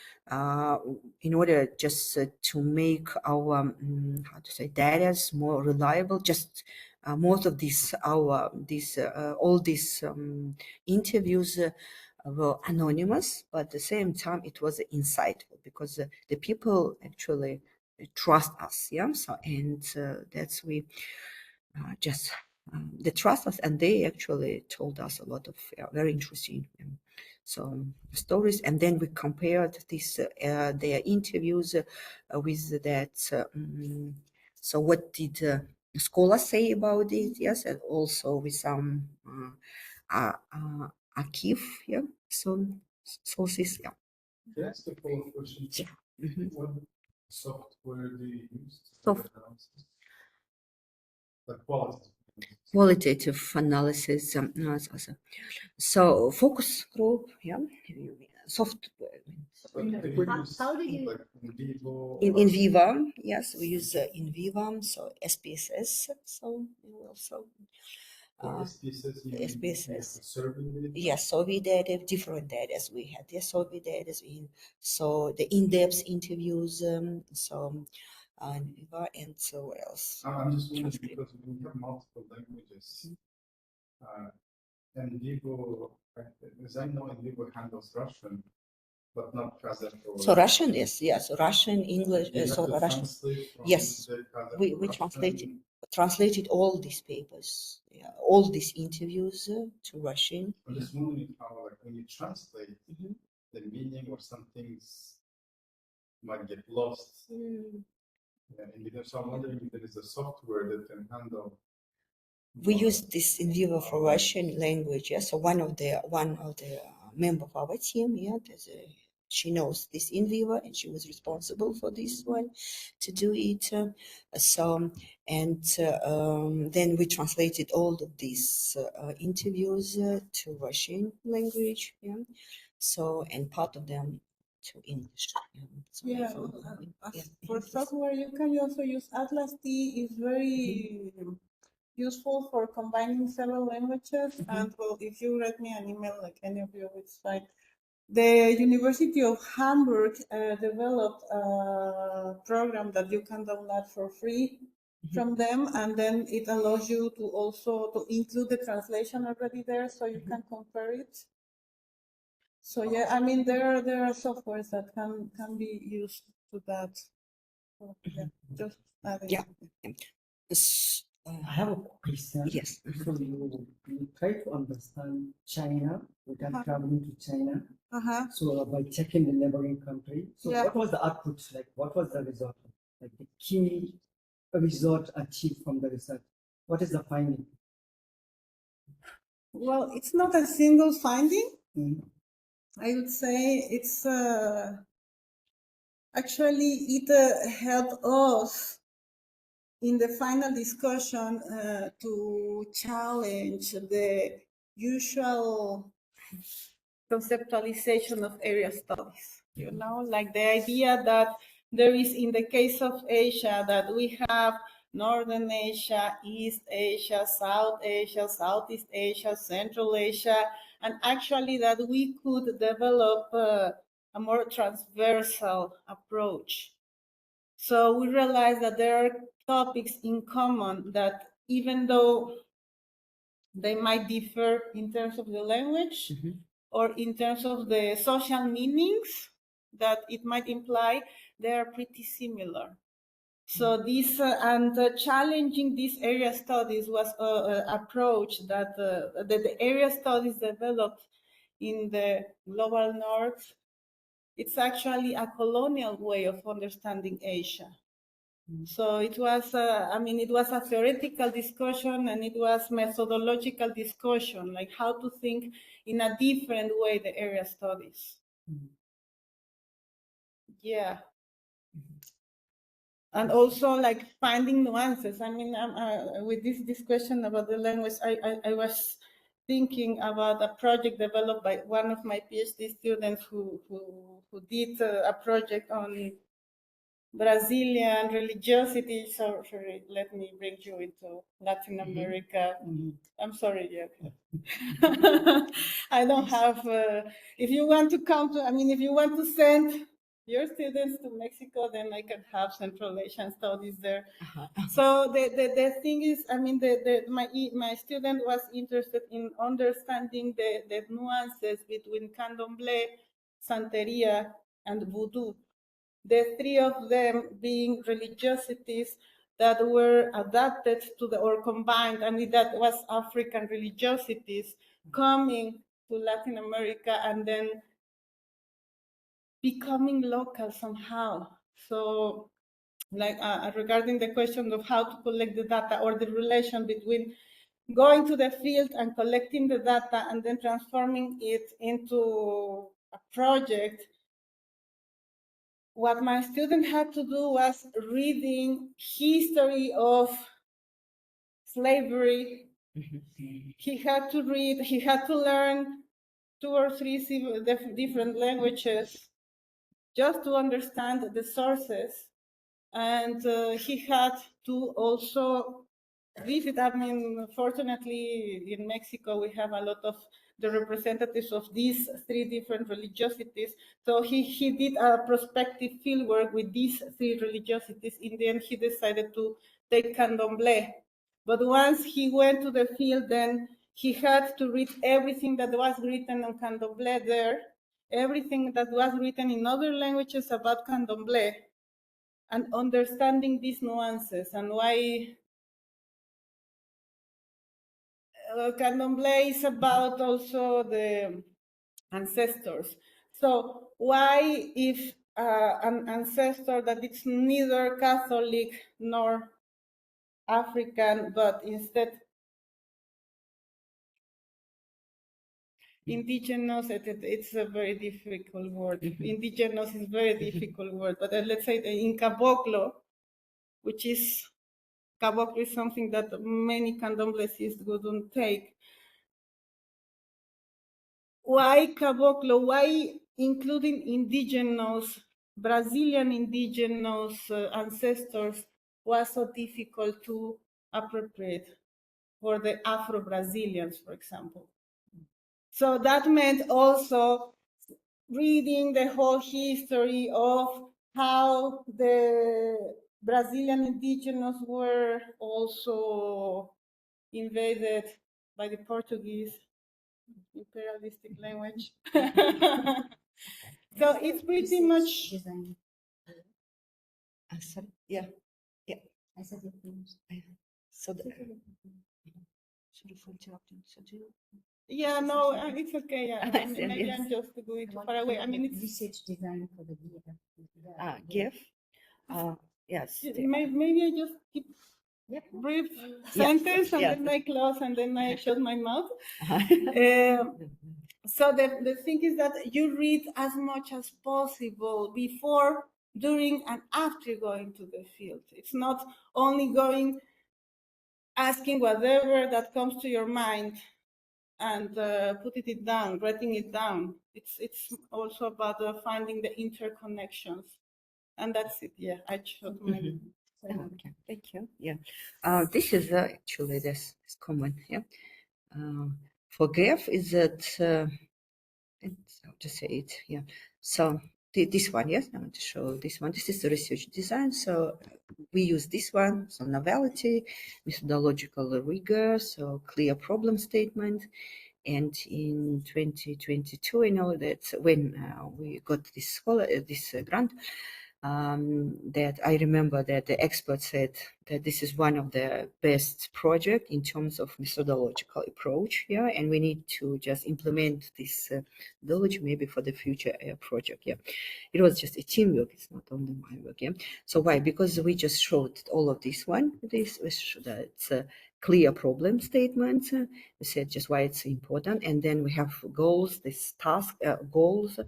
S11: in order just to make our data more reliable, just most of all these interviews were anonymous, but at the same time it was insightful because the people actually trust us. Yeah, so and that's they trust us, and they actually told us a lot of very interesting stories. And then we compared their interviews with that. So what did scholars say about it? Yes, and also with some archive, some sources. Yeah.
S6: Can I ask a follow-up question?
S11: Yeah. Mm-hmm.
S6: What software do you use? The
S11: qualitative analysis. So focus group, software.
S12: How do you
S11: In Viva? Yes, we use in Viva. So SPSS. So also SPSS. Yes, survey data, different data we had. Yes, survey data. So the in-depth interviews. And Viva, and so what else?
S6: I'm just wondering because we have multiple languages. And Vivo, as I know, Vivo handles Russian, but not Kazakh.
S11: So Russian is yes, Russian, English. So Russian. Yes, we translated all these papers, all these interviews to Russian.
S6: I'm just wondering how, like, when you translate, the meaning or some things might get lost. So I'm wondering if there is a software that can handle.
S11: We use this in Vivo for Russian language. So one of the member of our team, she knows this in Vivo, and she was responsible for this one to do it. Then we translated all of these interviews to Russian language. So, and part of them to English.
S9: For software, you can also use Atlas D. Is very useful for combining several languages. And well, if you write me an email, like any of you, it's fine. The University of Hamburg developed a program that you can download for free from them, and then it allows you to also to include the translation already there, so you can compare it. So yeah, I mean there are softwares that can be used to that. So, just adding.
S5: I have a question.
S11: Yes.
S5: So you try to understand China without traveling to China. So by checking the neighboring country. So what was the output like? What was the result? Like the key result achieved from the research? What is the finding?
S9: Well, it's not a single finding. I would say it's actually it helped us in the final discussion to challenge the usual conceptualization of area studies. You know, like the idea that there is, in the case of Asia, that we have Northern Asia, East Asia, South Asia, Southeast Asia, Central Asia, and actually that we could develop a more transversal approach. So we realized that there are topics in common that even though They might differ in terms of the language or in terms of the social meanings that it might imply. They are pretty similar. So this challenging these area studies was an approach that the area studies developed in the global north. It's actually a colonial way of understanding Asia. So it was, it was a theoretical discussion and it was methodological discussion, like how to think in a different way the area studies. Yeah. And also like finding nuances. I mean, with this question about the language, I was thinking about a project developed by one of my PhD students who did a project on Brazilian religiosity. So, sorry, let me bring you into Latin America. I'm sorry, yeah. I don't have, if you want to come to, if you want to send your students to Mexico, then I can have Central Asian studies there. So the thing is, my student was interested in understanding the nuances between Candomblé, Santeria, and Voodoo. The three of them being religiosities that were adapted to or combined, that was African religiosities coming to Latin America and then becoming local somehow. So like regarding the question of how to collect the data or the relation between going to the field and collecting the data and then transforming it into a project, what my student had to do was reading history of slavery. He had to read, he had to learn 2 or 3 different languages just to understand the sources. And he had to also visit, fortunately in Mexico, we have a lot of the representatives of these 3 different religiosities. So he did a prospective fieldwork with these 3 religiosities. In the end, he decided to take Candomblé. But once he went to the field, then he had to read everything that was written on Candomblé there, everything that was written in other languages about Candomblé, and understanding these nuances and why Candomblé is about also the ancestors. So why if an ancestor that it's neither Catholic nor African, but instead indigenous, it's a very difficult word. Indigenous is a very difficult word, but let's say in Caboclo, which is Caboclo is something that many Candomblesists wouldn't take. Why Caboclo? Why including indigenous, Brazilian indigenous ancestors was so difficult to appropriate for the Afro-Brazilians, for example? So that meant also reading the whole history of how the Brazilian indigenous were also invaded by the Portuguese, imperialistic language. So it's pretty much.
S11: Yeah.
S12: I said it finished.
S11: So sorry for interrupting. So do you?
S9: Yeah, no, it's okay. Yeah, maybe
S11: Yes.
S9: I'm just going too far away. It's
S12: research design for the GIF.
S11: GIF. Yes.
S9: Maybe I just keep brief sentence and then I close and then I shut my mouth. So the thing is that you read as much as possible before, during, and after going to the field. It's not only asking whatever that comes to your mind and putting it down, writing it down. It's also about finding the interconnections. And that's it. Yeah, I shut my
S11: Okay, thank you. Yeah, this is actually this is common. Yeah, for GIF is that how to say it? Yeah, so this one, yes, I want to show this one. This is the research design. So we use this one, so novelty, methodological rigor, so clear problem statement. And in 2022, I know that when we got this grant, that I remember that the expert said that this is one of the best project in terms of methodological approach, yeah, and we need to just implement this methodology maybe for the future project, yeah. It was just a teamwork, it's not only my work, yeah. So why? Because we just showed all of this one, it's a clear problem statement, we said just why it's important, and then we have goals, this task, goals,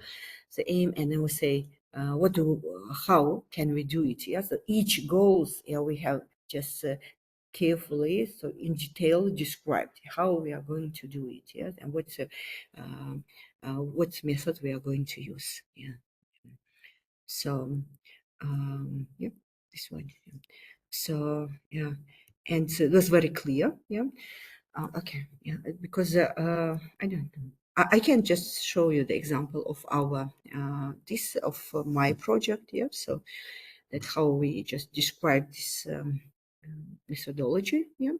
S11: the aim, and then we say, how can we do it? Yeah, so each goals, yeah, we have just carefully, so in detail described how we are going to do it, yeah, and what method we are going to use, yeah. So, yeah, this one. Yeah. So, yeah, and so it was very clear, yeah. Okay, yeah, because I don't know. I can just show you the example of our my project, yeah. So that how we just describe this methodology, yeah.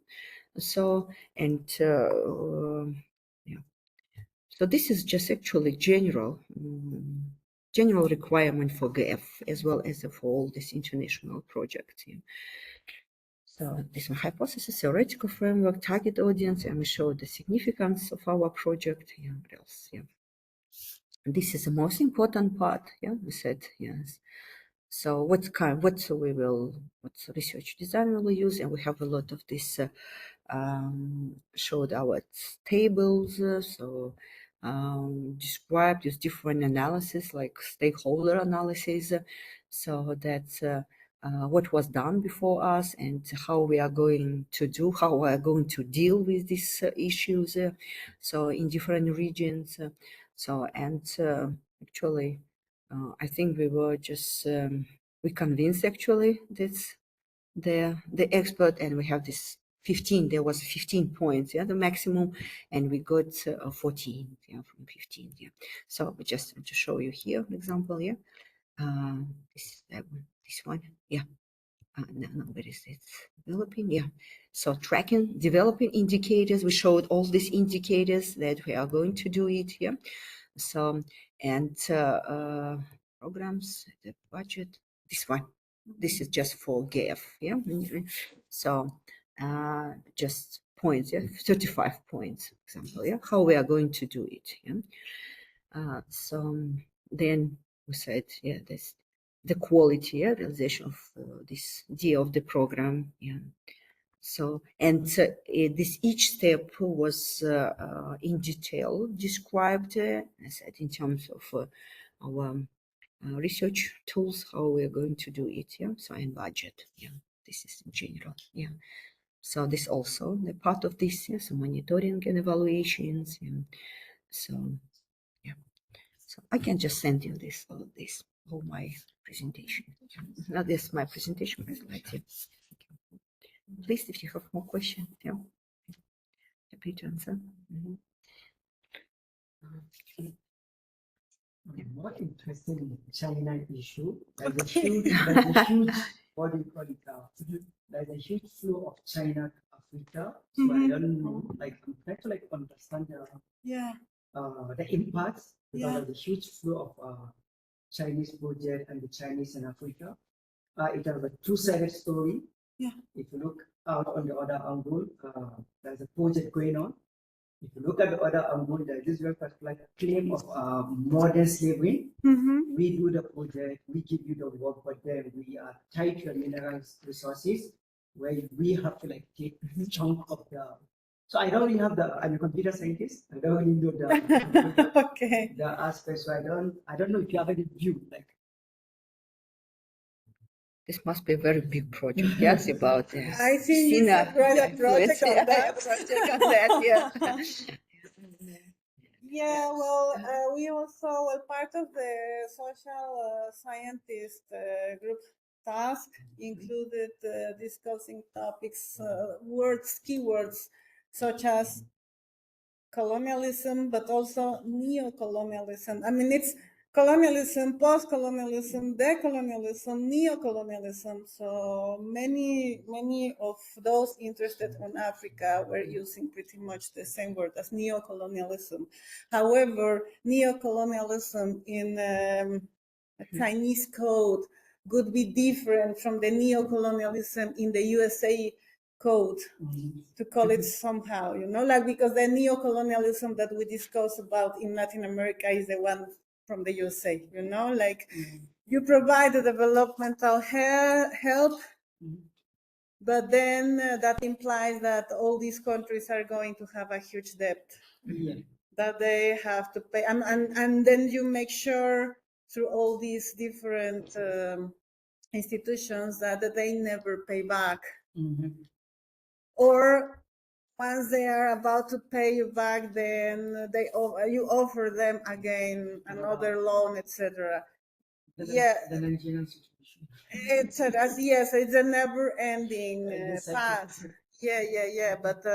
S11: So and yeah, so this is just actually general requirement for GAF as well as for all this international projects. Yeah. So this is hypothesis, theoretical framework, target audience, and we show the significance of our project. Yeah, what else? Yeah. And this is the most important part. Yeah, we said yes. So what research design will we use? And we have a lot of this showed our tables. Described with different analysis like stakeholder analysis. So that's what was done before us and how we are going to deal with these issues. So in different regions. Actually, I think we were just we convinced actually this the expert, and we have this 15. There was 15 points, yeah, the maximum, and we got 14, yeah, from 15, yeah. So we just want to show you here an example, yeah. This one, yeah. No, where is it? Developing, yeah. So tracking, developing indicators. We showed all these indicators that we are going to do it, yeah. So and programs, the budget. This one. This is just for GAF, yeah. So just points, yeah, 35 points, example, yeah. How we are going to do it, yeah. So then we said, yeah, this the quality, yeah, realization of this idea of the program, yeah. So and this each step was in detail described, I said, in terms of our research tools, how we're going to do it, yeah. So and budget, yeah. This is in general, yeah. So this also the part of this, yeah. So monitoring and evaluations, yeah. So yeah. So I can just send you all my presentation. Now this is my presentation slide, yeah. Please, if you have more questions, yeah, happy to answer.
S5: More interested in China issue. There's a huge, what do you call it? There's a huge flow of China to Africa. So I don't know, like I'm trying to like understand the impacts because of the huge flow of Chinese project and the Chinese in Africa. It has a two-sided story. Yeah. If you look out on the other angle, there's a project going on. If you look at the other angle, there's this very particular claim of modern slavery. We do the project, we give you the work, but then we are tied to the mineral resources where we have to like take a chunk of the. So I don't really have I'm a computer scientist. I don't really know the the aspects. So I don't know if you have any view like.
S11: This must be a very big project. Yes, about this.
S9: I think it's a project on that.
S11: Yeah.
S9: Yeah, well, we also were part of the social scientist group task, included discussing topics, keywords such as colonialism, but also neo-colonialism. I mean, colonialism, post-colonialism, decolonialism, neo-colonialism. So many of those interested in Africa were using pretty much the same word as neo-colonialism. However, neo-colonialism in a Chinese code would be different from the neo-colonialism in the USA code, to call it somehow, like, because the neo-colonialism that we discuss about in Latin America is the one from the USA, like you provide the developmental help, but then that implies that all these countries are going to have a huge debt that they have to pay. And then you make sure through all these different institutions that they never pay back. Or once they are about to pay you back, then you offer them again another loan, etc. Yeah,
S5: the Nigerian situation.
S9: It's a never-ending path. Yeah. But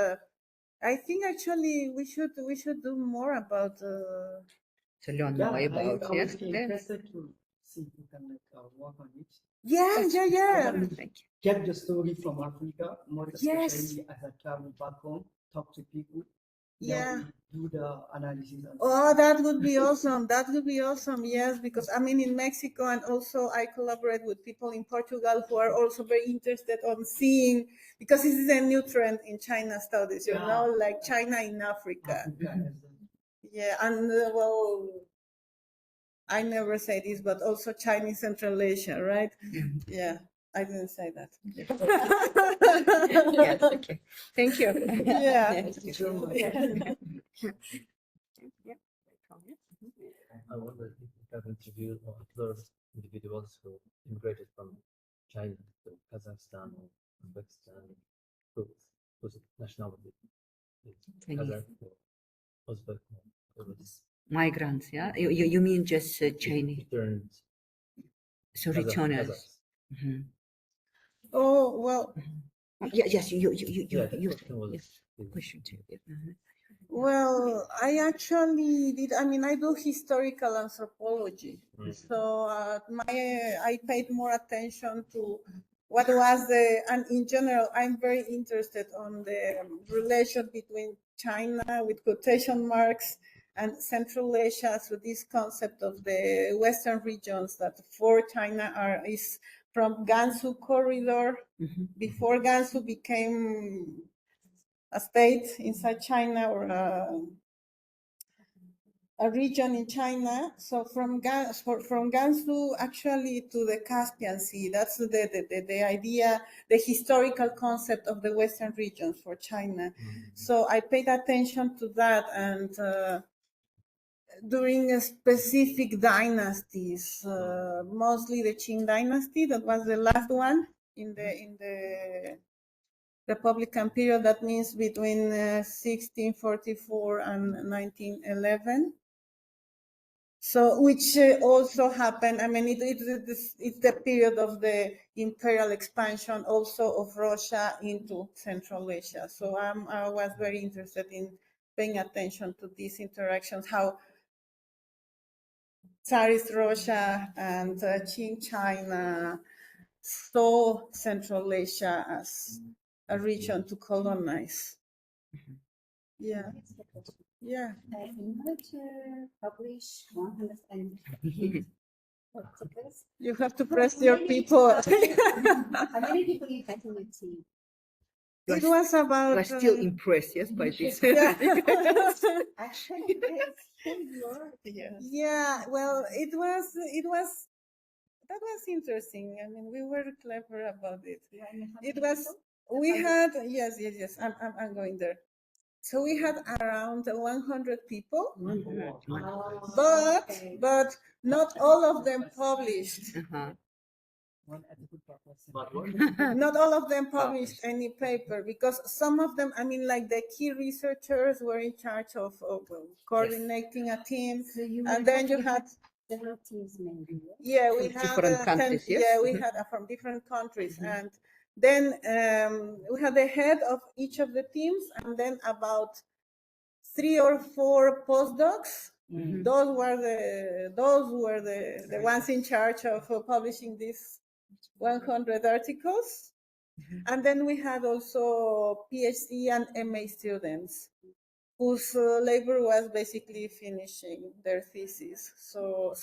S9: I think actually we should do more about.
S11: To learn more about.
S5: I was interested to see if you can work on it.
S9: Yeah.
S5: Get the story from Africa, more especially as I travel back home, talk to people.
S9: Yeah.
S5: Do the analysis.
S9: Oh, that would be awesome. That would be awesome. Yes, because in Mexico, and also I collaborate with people in Portugal who are also very interested on seeing, because this is a new trend in China studies, like China in Africa. Yeah, and I never say this, but also Chinese Central Asia, right? Yeah. I didn't say that.
S11: Yes, okay. Thank you.
S9: Yeah.
S13: I wonder if you have interviewed or observed individuals who immigrated from China to Kazakhstan or Uzbekistan, whose nationality is Kazakh or Uzbek or
S11: Migrants, yeah? You mean just Chinese? So returners.
S9: Oh, well.
S11: Yes, you question too.
S9: Well, I actually did. I do historical anthropology, so I paid more attention to what was and in general, I'm very interested on the relation between China with quotation marks and Central Asia. So this concept of the Western regions that for China is from Gansu corridor, before Gansu became a state inside China, or a region in China. So from Gansu actually to the Caspian Sea, that's the idea, the historical concept of the Western regions for China. So I paid attention to that, and during specific dynasties, mostly the Qing dynasty, that was the last one in the Republican period. That means between 1644 and 1911. So, which also happened. It's the period of the imperial expansion also of Russia into Central Asia. So I was very interested in paying attention to these interactions, how Tsarist Russia and Qing China saw Central Asia as a region to colonize. Yeah.
S12: In order to publish 100 articles,
S9: you have to press your people.
S12: How many people you had in your team?
S9: It was about.
S11: You are still impressed, yes, by this.
S12: Actually,
S9: yeah. Well, it was. That was interesting. We were clever about it. It was. We had. Yes. I'm going there. So we had around 100 people, but not all of them published. Not all of them published any paper, because some of them, like the key researchers were in charge of coordinating a team, and then you had
S12: several teams, maybe.
S9: Yeah, we had
S11: different countries. Yes?
S9: Yeah, we had from different countries, and then we had the head of each of the teams, and then about 3 or 4 postdocs Those were the ones in charge of publishing these 100 articles. And then we had also PhD and MA students whose labor was basically finishing their thesis. So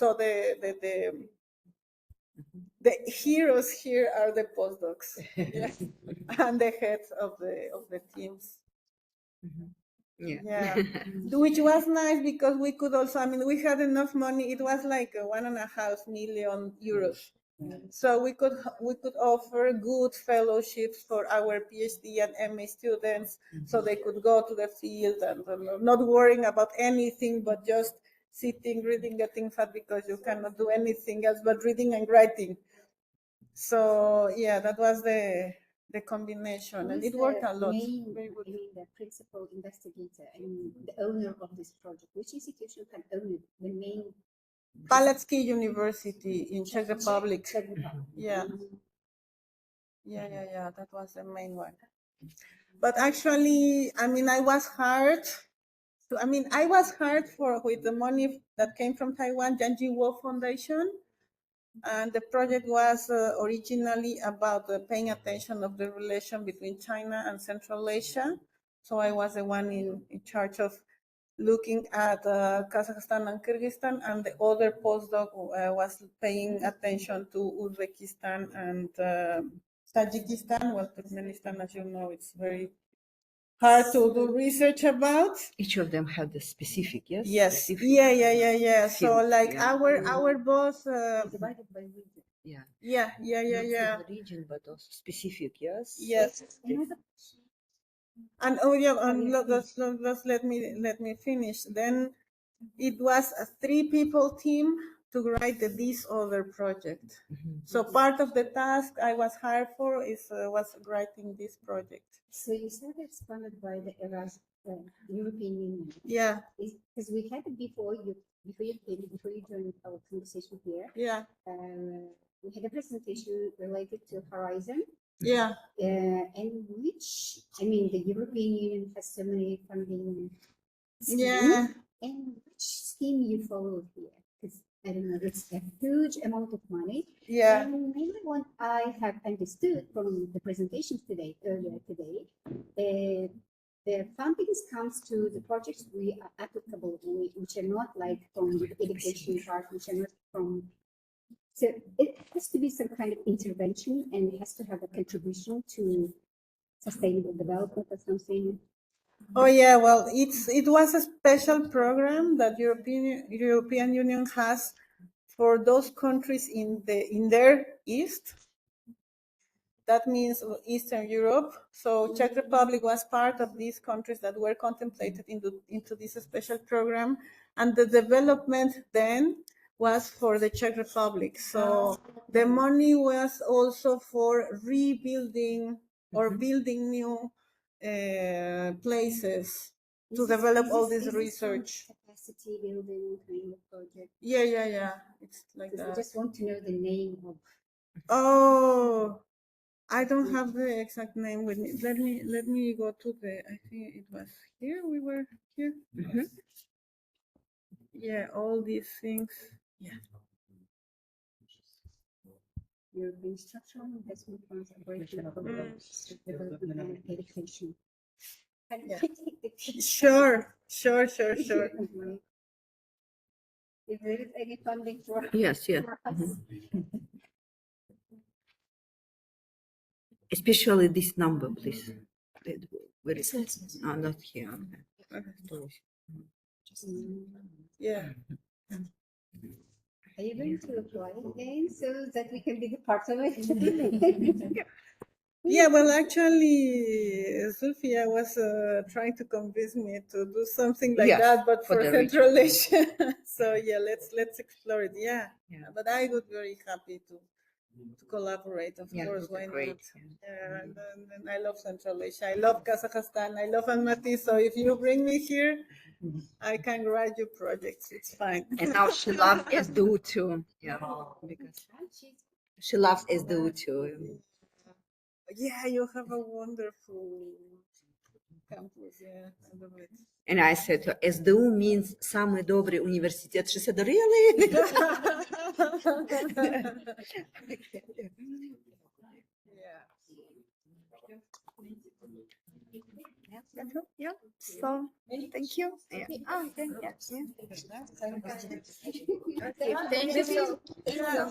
S9: the heroes here are the postdocs, yeah, and the heads of the teams. Yeah, which was nice because we could also, I mean, we had enough money. It was like 1.5 million euros. So we could offer good fellowships for our PhD and MA students, so they could go to the field and not worrying about anything, but just sitting, reading, getting fat because you cannot do anything else but reading and writing. So yeah, that was the combination, and it worked a lot.
S12: Very good. I mean, the principal investigator and the owner of this project. Which institution can own the main?
S9: Palacký University in Czech Republic. Yeah. That was the main one. But actually, I mean, I was hired with the money that came from Taiwan, Jianji Wo Foundation. And the project was originally about paying attention of the relation between China and Central Asia. So I was the one in charge of looking at Kazakhstan and Kyrgyzstan, and the other postdoc was paying attention to Uzbekistan and Tajikistan. Well, Turkmenistan, as you know, it's very hard to do research about.
S8: Each of them had a specific, yes?
S9: Yes.
S8: Specific,
S9: Yeah. So like
S8: yeah.
S9: our boss.
S12: Divided by region.
S8: Yeah.
S9: Yeah.
S8: Not the region, but also specific, yes?
S9: Yes. And just let me finish. Then it was a 3-people team to write the This Other project. So part of the task I was hired for was writing this project.
S12: So you said it's funded by the European Union.
S9: Yeah.
S12: Because we had it before you joined our conversation here.
S9: Yeah.
S12: We had a presentation related to Horizon.
S9: Yeah.
S12: And which, I mean, the European Union has so many funding schemes.
S9: Yeah.
S12: And which scheme you follow here? Because I don't know, it's a huge amount of money.
S9: Yeah.
S12: And maybe what I have understood from the presentations earlier today, the funding comes to the projects we are applicable, which are not like from the education part, which are not from. So it has to be some kind of intervention, and it has to have a contribution to sustainable development or something.
S9: Oh yeah, well, it was a special program that European Union has for those countries in their east. That means Eastern Europe. So Czech Republic was part of these countries that were contemplated into this special program, and the development then was for the Czech Republic. So the money was also for rebuilding or building new places to develop all this research.
S12: Capacity building kind of project.
S9: Yeah. It's like
S12: Because
S9: that.
S12: I just want to know the name of.
S9: Oh, I don't have the exact name with me. Let me go to the. I think it was here. We were here. Yeah, all these things. Yeah.
S12: European structural investment funds operation development and education.
S9: Yeah. Sure.
S12: If there is any funding for
S8: Yes.
S12: for us.
S8: Especially this number, please. Where is it? Not here.
S9: Yeah.
S12: Are you going to apply again so that we can be the part of it?
S9: Yeah, well, actually, Sophia was trying to convince me to do something like that, but for Central Asia. So yeah, let's explore it. Yeah. But I would be very happy to collaborate, of course. Why not? Yeah, and I love Central Asia. I love Kazakhstan. I love Almaty. So if you bring me here, I can write you projects. It's fine.
S8: And now she loves SDU too. Yeah, because she loves SDU too.
S9: Yeah, you have a wonderful
S3: campus, yeah, I love it.
S11: And I said to her, SDU means самый добрый университет. She said, really?
S3: Yeah.
S11: Yeah. So thank you. Yeah. Oh, okay. Yeah.
S3: Thank you so.
S10: Yeah.